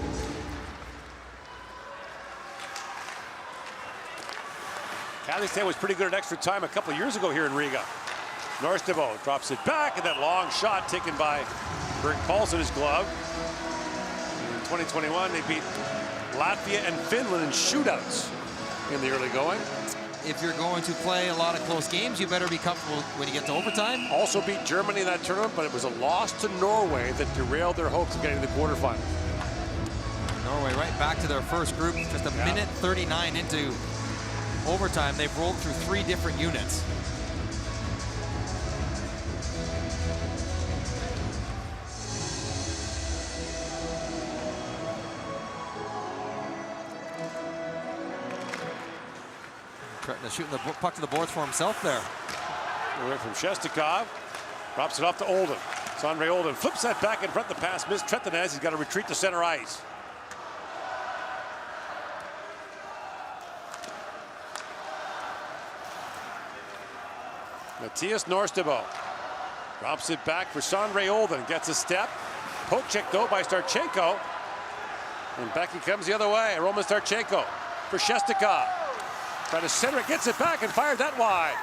Kazakhstan was pretty good at extra time a couple years ago here in Riga. Norstebo drops it back, and that long shot taken by Berg Paulsen, his glove. In 2021, they beat Latvia and Finland in shootouts in the early going. If you're going to play a lot of close games, you better be comfortable when you get to overtime. Also beat Germany in that tournament, but it was a loss to Norway that derailed their hopes of getting to the quarterfinals. Norway right back to their first group, just a minute 39 into overtime. They've rolled through 3 different units. Shooting the puck to the boards for himself there. Away from Shestakov. Drops it off to Olden. It's Andre Olden. Flips that back in front. The pass missed. Tretnes, he's got to retreat to center ice. Mattias Norstebo drops it back for Sondre Olden. Gets a step. Poke check though by Starchenko. And back he comes the other way. Roman Starchenko for Shestakov. Trying to center it, gets it back and fired that wide.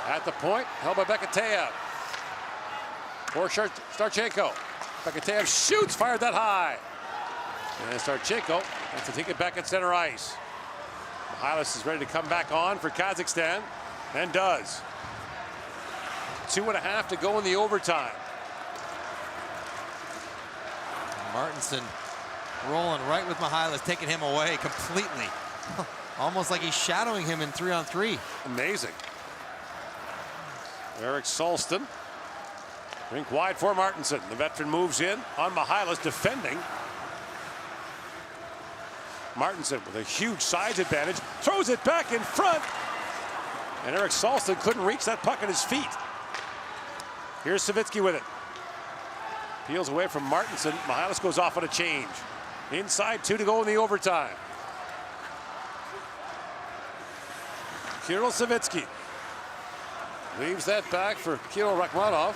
At the point, held by Bekateev. For Starchenko. Bekateev shoots, fired that high. And Starchenko has to take it back at center ice. Mihalis is ready to come back on for Kazakhstan, and does. 2.5 to go in the overtime. Martinson rolling right with Mihalis, taking him away completely. Almost like he's shadowing him in 3-on-3. Amazing. Eric Solston. Rink wide for Martinson. The veteran moves in on Mihalis defending. Martinson with a huge size advantage. Throws it back in front. And Eric Solston couldn't reach that puck at his feet. Here's Savitsky with it. Peels away from Martinson. Mihalis goes off on a change. Inside 2 to go in the overtime. Kirill Savitsky leaves that back for Kirill Rachmanov.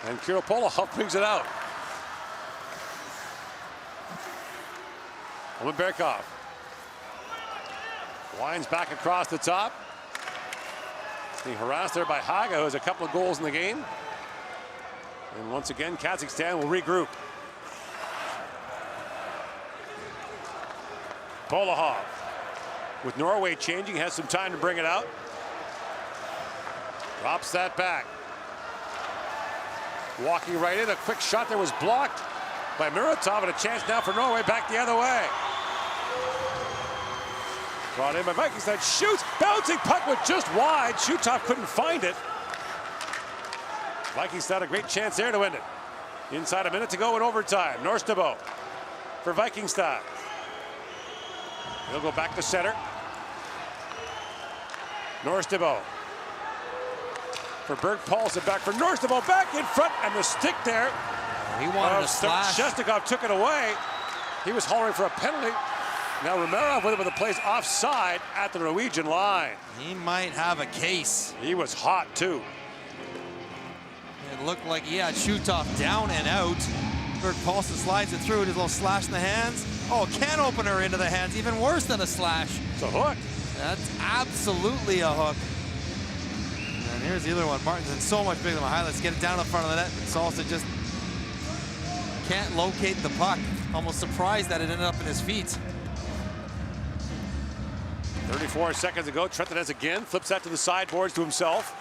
And Kiropolov brings it out. Berkov winds back across the top. Being harassed there by Haga, who has a couple of goals in the game. And once again, Kazakhstan will regroup. Polahov, with Norway changing, has some time to bring it out. Drops that back. Walking right in, a quick shot that was blocked by Muratov, and a chance now for Norway back the other way. Brought in by Vikings, that shoots, bouncing puck went just wide. Shutov couldn't find it. Vikings had a great chance there to win it. Inside a minute to go in overtime. Norstabo for Vikingstad. He'll go back to center. Norstabo for Berg Paulsen, back for Norstabo, back in front, and the stick there. He wanted a slash. Shestakov took it away. He was hollering for a penalty. Now Romerov with it, but the play's offside at the Norwegian line. He might have a case. He was hot too. It looked like he had Shutov down and out. Berg Paulsen slides it through, his little slash in the hands. Oh, can opener into the hands, even worse than a slash. It's a hook. That's absolutely a hook. And here's the other one. Martinson so much bigger than my highlights. Get it down in front of the net. Salsa just can't locate the puck. Almost surprised that it ended up in his feet. 34 seconds ago, Trentinez again flips that to the sideboards to himself.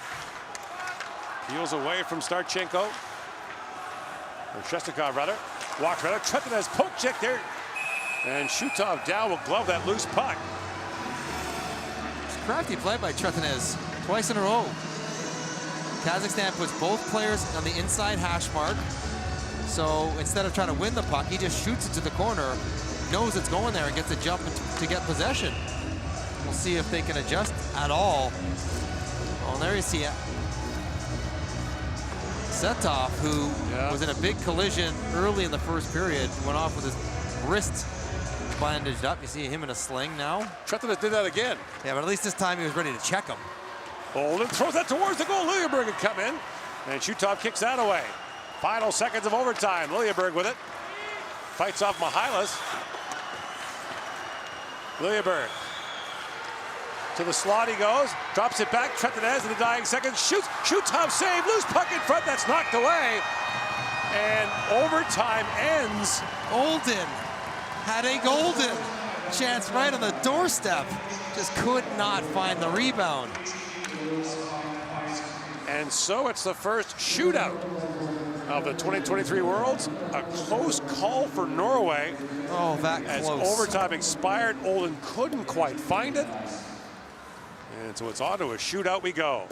Peels away from Starchenko. Or Shestakov rather. Walks right out. Trentinez poke check there. And Shutov down will glove that loose puck. It's crafty play by Trentinez twice in a row. Kazakhstan puts both players on the inside hash mark. So instead of trying to win the puck, he just shoots it to the corner, knows it's going there, and gets a jump to get possession. We'll see if they can adjust at all. Well, there you see it. Setov, who was in a big collision early in the first period, went off with his wrist bandaged up. You see him in a sling now. Trentinez did that again. Yeah, but at least this time he was ready to check him. Bolden throws that towards the goal. Liljeberg had come in, and Shutov kicks that away. Final seconds of overtime. Liljeberg with it. Fights off Mihalis. Liljeberg. To the slot he goes. Drops it back. Trentinez in the dying seconds. Shoots. Shutov save. Loose puck in front. That's knocked away. And overtime ends. Olden had a golden chance right on the doorstep. Just could not find the rebound. And so it's the first shootout of the 2023 Worlds. A close call for Norway. Oh, that close. As overtime expired, Olden couldn't quite find it. And so it's on to a shootout we go.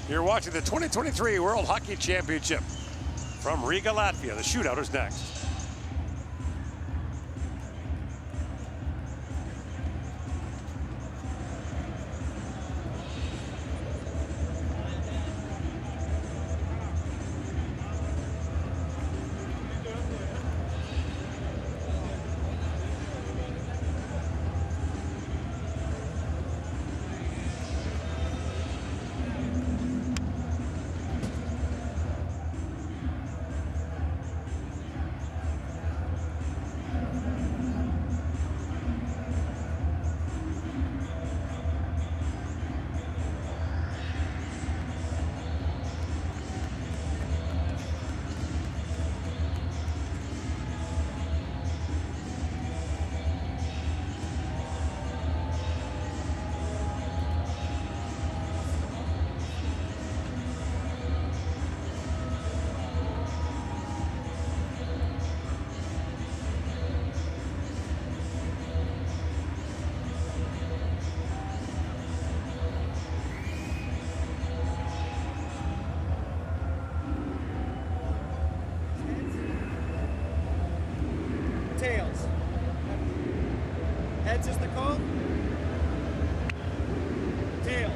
You're watching the 2023 World Hockey Championship from Riga, Latvia. The shootout is next. Tails. Heads is the call. Tails.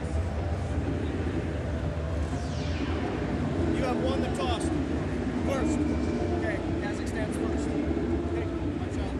You have won the toss. First. Okay, Kazakhstan's first. Okay, watch out.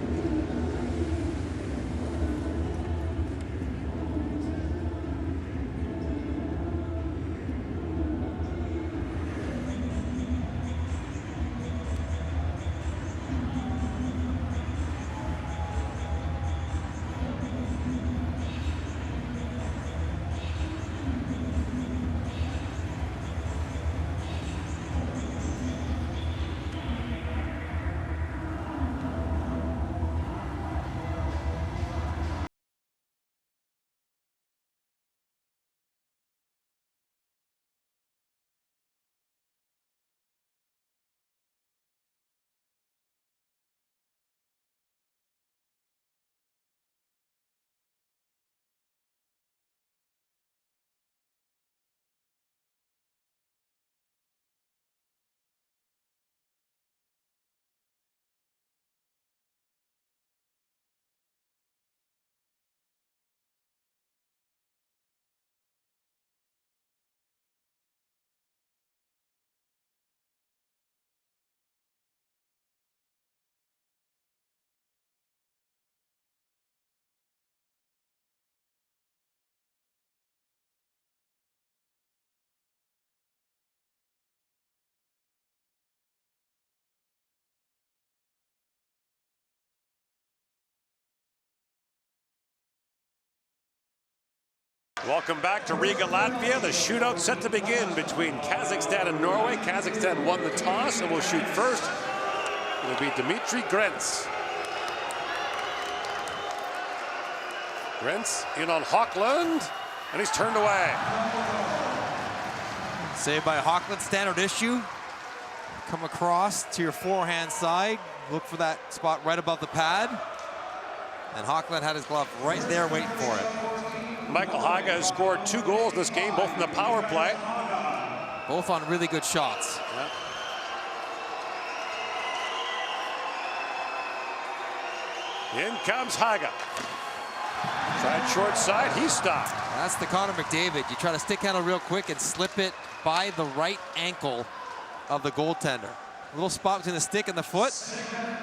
Welcome back to Riga, Latvia. The shootout set to begin between Kazakhstan and Norway. Kazakhstan won the toss and will shoot first. It'll be Dmitry Grentz. Grentz in on Hochland, and he's turned away. Saved by Hochland, standard issue. Come across to your forehand side. Look for that spot right above the pad. And Hochland had his glove right there waiting for it. Michael Haga has scored 2 goals in this game, both in the power play. Both on really good shots. Yeah. In comes Haga. Tried short side, he stopped. That's the Connor McDavid. You try to stick handle real quick and slip it by the right ankle of the goaltender. A little spot between the stick and the foot.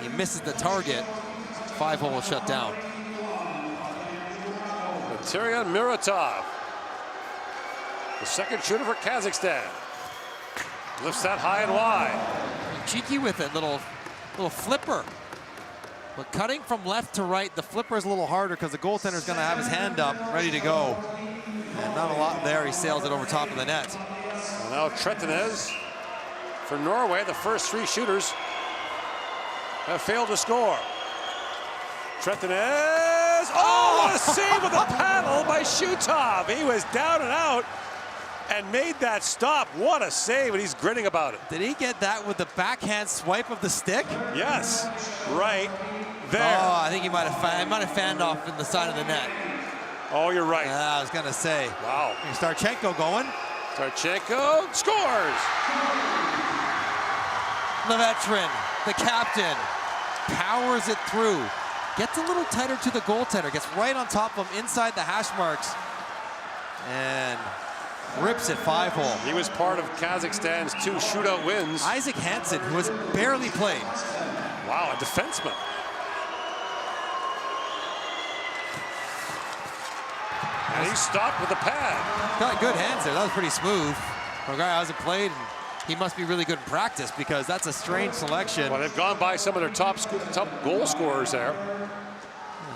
He misses the target. 5-hole will shut down. Materian Muratov, the second shooter for Kazakhstan. Lifts that high and wide. Cheeky with it, little flipper. But cutting from left to right, the flipper is a little harder because the goaltender's going to have his hand up, ready to go. And not a lot there. He sails it over top of the net. And now Tretinez for Norway. The first 3 shooters have failed to score. Tretinez. Oh, what a save with a paddle by Shutov. He was down and out and made that stop. What a save, and he's grinning about it. Did he get that with the backhand swipe of the stick? Yes, right there. Oh, I think he might have fanned off in the side of the net. Oh, you're right. I was going to say. Wow. Starchenko going. Starchenko scores. The veteran, the captain, powers it through. Gets a little tighter to the goaltender. Gets right on top of him inside the hash marks. And rips it 5-hole. He was part of Kazakhstan's 2 shootout wins. Isaac Hansen, who has barely played. Wow, a defenseman. And he stopped with the pad. Got good hands there. That was pretty smooth. For a guy who hasn't played, he must be really good in practice because that's a strange selection. Well, they've gone by some of their top goal scorers there.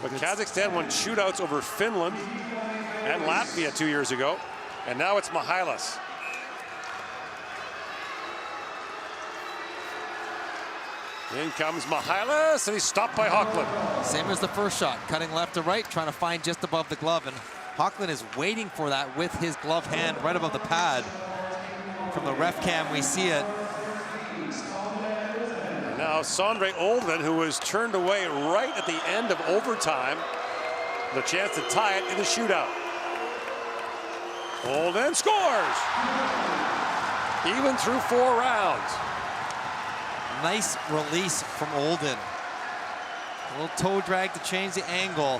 But Kazakhstan won shootouts over Finland and Latvia 2 years ago. And now it's Mihalis. In comes Mihalis, and he's stopped by Hochland. Same as the first shot, cutting left to right, trying to find just above the glove. And Hochland is waiting for that with his glove hand right above the pad. From the ref cam, we see it. And now Sondre Olden, who was turned away right at the end of overtime, the chance to tie it in the shootout. Olden scores! Even through 4 rounds. Nice release from Olden. A little toe drag to change the angle.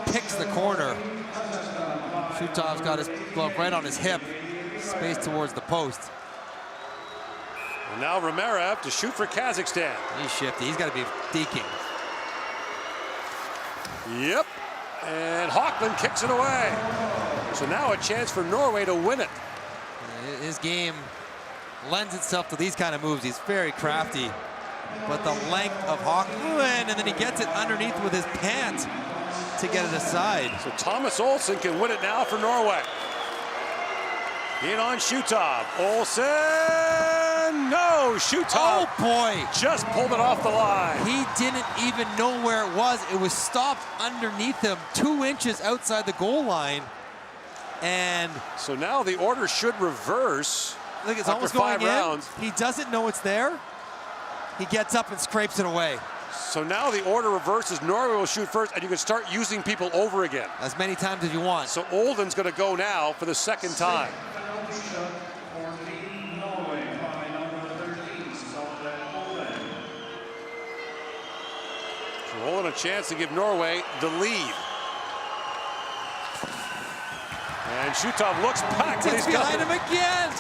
Picks the corner. Shutov's got his glove right on his hip. Space towards the post. And now Romerev to shoot for Kazakhstan. He's shifty. He's got to be deking. Yep. And Hochland kicks it away. So now a chance for Norway to win it. His game lends itself to these kind of moves. He's very crafty. But the length of Hochland, and then he gets it underneath with his pant to get it aside. So Thomas Olsen can win it now for Norway. In on Shutov. Olsen, no, Shutov. Oh boy. Just pulled it off the line. He didn't even know where it was. It was stopped underneath him, 2 inches outside the goal line. And so now the order should reverse. Look, it's after almost going 5 in. rounds. He doesn't know it's there. He gets up and scrapes it away. So now the order reverses. Norway will shoot first, and you can start using people over again. As many times as you want. So Olden's going to go now for the second time. So Olden a chance to give Norway the lead. And Shutov looks back, but he's behind him again.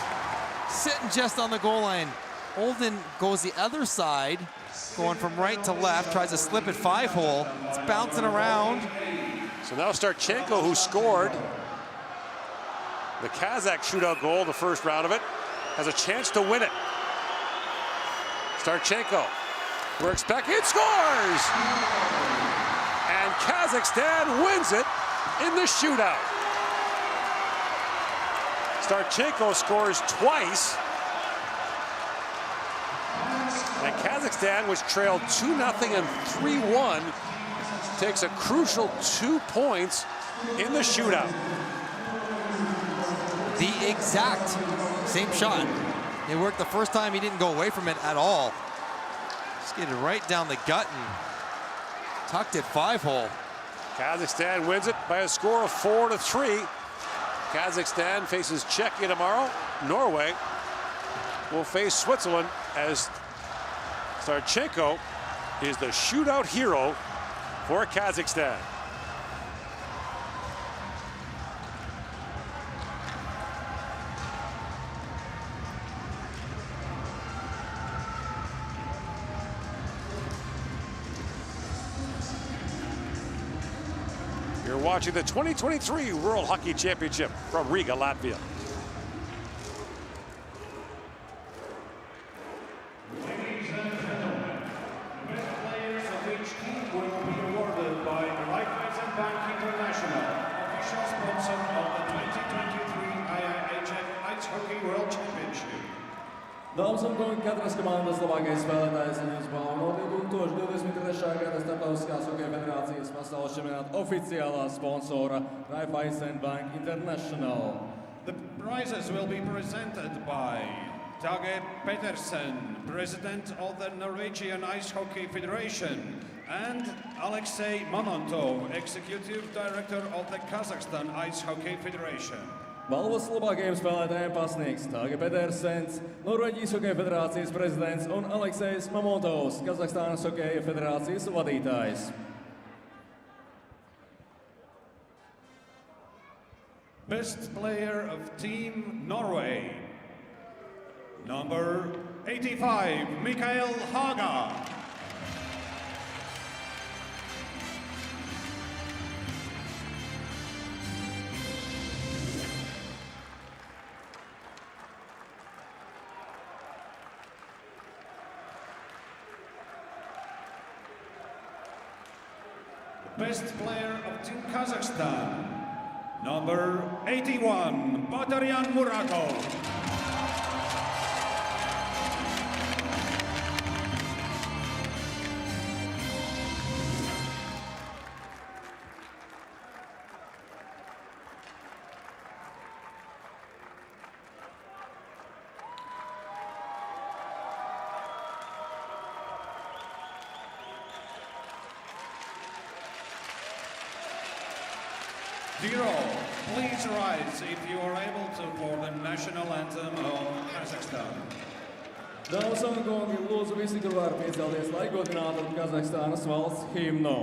Sitting just on the goal line. Olden goes the other side, going from right to left, tries to slip it 5-hole. It's bouncing around. So now Starchenko, who scored the Kazakh shootout goal, the first round of it, has a chance to win it. Starchenko, we're expecting, it scores! And Kazakhstan wins it in the shootout. Starchenko scores twice. And Kazakhstan, which trailed 2-0 and 3-1, takes a crucial 2 points in the shootout. The exact same shot. It worked the first time. He didn't go away from it at all. Skated right down the gut and tucked it 5-hole. Kazakhstan wins it by a score of 4-3. Kazakhstan faces Czechia tomorrow. Norway will face Switzerland as Starchenko is the shootout hero for Kazakhstan. You're watching the 2023 World Hockey Championship from Riga, Latvia. Ladies and gentlemen, the best players of each team will be awarded by Raiffeisen Bank International, official sponsor of the 2023 IIHF Ice Hockey World Championship. Dāmas un kungi, katras komandas labākais spēlētājs saņems balvu no 2023. gada Starptautiskās hokeja federācijas pasaules čempionāta oficiālā sponsora Raiffeisen Bank International. The prizes will be presented by Tage Petersen, President of the Norwegian Ice Hockey Federation, and Alexei Mamontov, Executive Director of the Kazakhstan Ice Hockey Federation. Balvas labākajiem spēlētājiem pasniegs Tage Petersens, Norvēģijas hokeja federācijas prezidents, un Aleksejs Mamontovs, Kazahstānas hokeja federācijas vadītājs. Best player of Team Norway, number 85, Mikael Haga. Best player of Team Kazakhstan, number 81, Bataryan Murakov. Dear all, please rise if you are able to for the national anthem of Kazakhstan. Dāmas un kungi, lūdzu visi, kur var piecelties, lai godinātu Kazahstānas valsts himnu.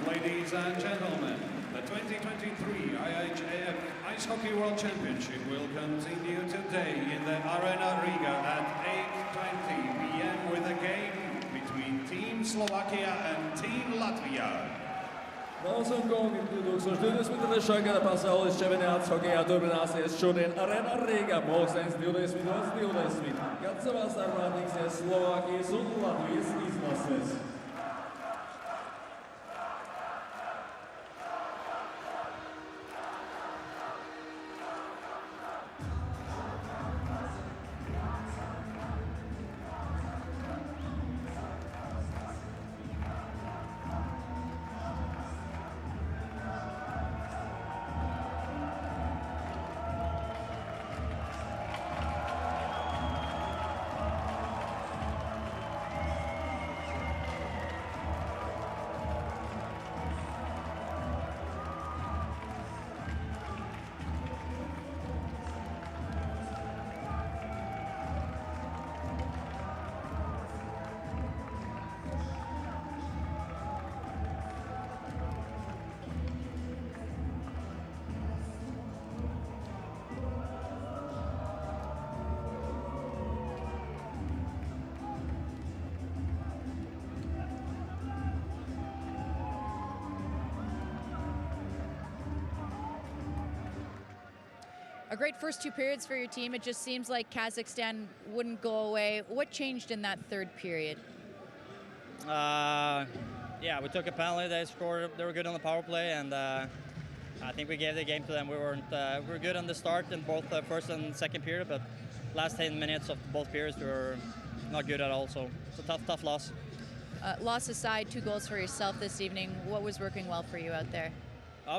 Ladies and gentlemen, the 2023 IIHF Ice Hockey World Championship will continue today in the Arena Riga at 8:20 p.m. with a game between Team Slovakia and Team Latvia. Dāmas un kungi, 2023. gada pasaules čempionāts hokejā turpināsies šodien Arēnā Rīgā, pulkstens 20:20, kad savā starpā tiksies Slovākijas un Latvijas izlases. A great first two periods for your team. It just seems like Kazakhstan wouldn't go away. What changed in that third period? Yeah, we took a penalty. They scored. They were good on the power play, and I think we gave the game to them. We were good on the start in both the first and second period, but last 10 minutes of both periods we were not good at all. So it's a tough loss. Loss aside, 2 goals for yourself this evening. What was working well for you out there?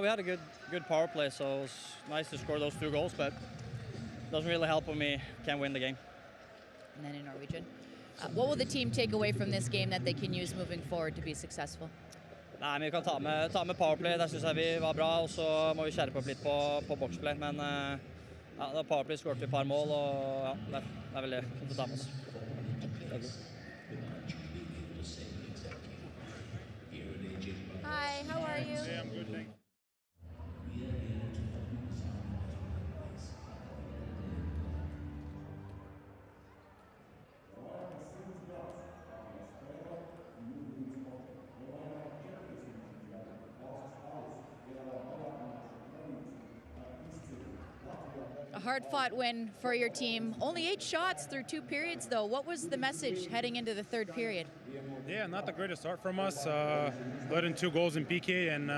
We had a good power play, so it was nice to score those 2 goals, but it doesn't really help when we can't win the game. And then in Norwegian. What will the team take away from this game that they can use moving forward to be successful? Nei, men Vi kan ta med powerplay. Der synes jeg vi var bra. Og så må vi skjerpe opp litt på boksplay. Men da powerplay skåret vi et par mål, og ja, det er vel det vi får ta med oss. Hi, how are you? Yeah, I'm good, thanks. A hard-fought win for your team. Only 8 shots through 2 periods, though. What was the message heading into the third period? Yeah, not the greatest start from us. Let in 2 goals in PK, and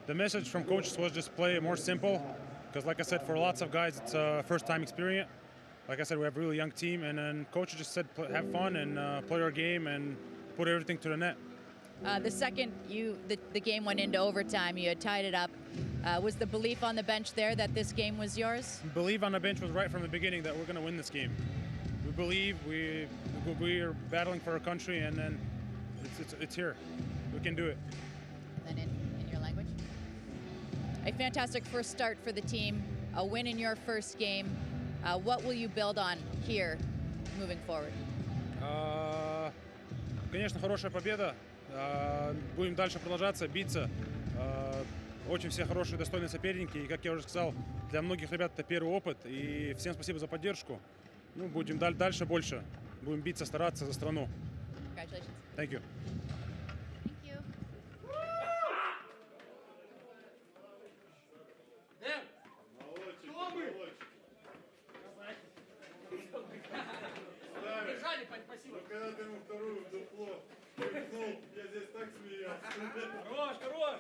the message from coaches was just play more simple. Because, like I said, for lots of guys, it's a first-time experience. Like I said, we have a really young team, and then coach just said have fun and play our game and put everything to the net. The second the game went into overtime, you had tied it up. Was the belief on the bench there that this game was yours? Believe on the bench was right from the beginning that we're going to win this game. We believe we are battling for our country, and then it's here. We can do it. And then in your language? A fantastic first start for the team, a win in your first game. What will you build on here moving forward? Конечно, хорошая победа. Будем дальше продолжаться, биться. Очень все хорошие, достойные соперники. И, как я уже сказал, для многих ребят это первый опыт. И всем спасибо за поддержку. Ну, будем дальше больше. Будем биться, стараться за страну. Congratulations. Thank you. Thank you. Держали, спасибо. Когда ты ему вторую в дупло пихнул, я здесь так смеялся. Хорош, хорош!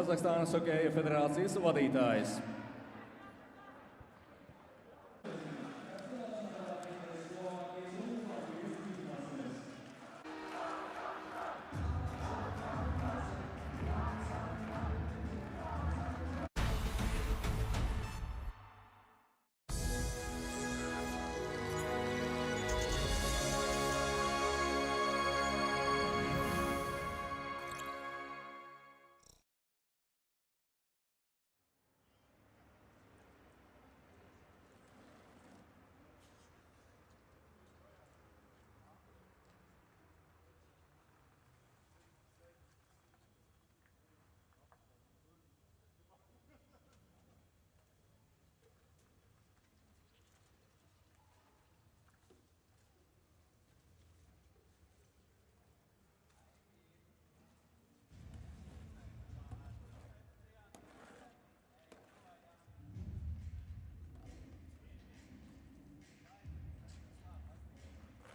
Kazahstānas hokeja federācijas vadītājs.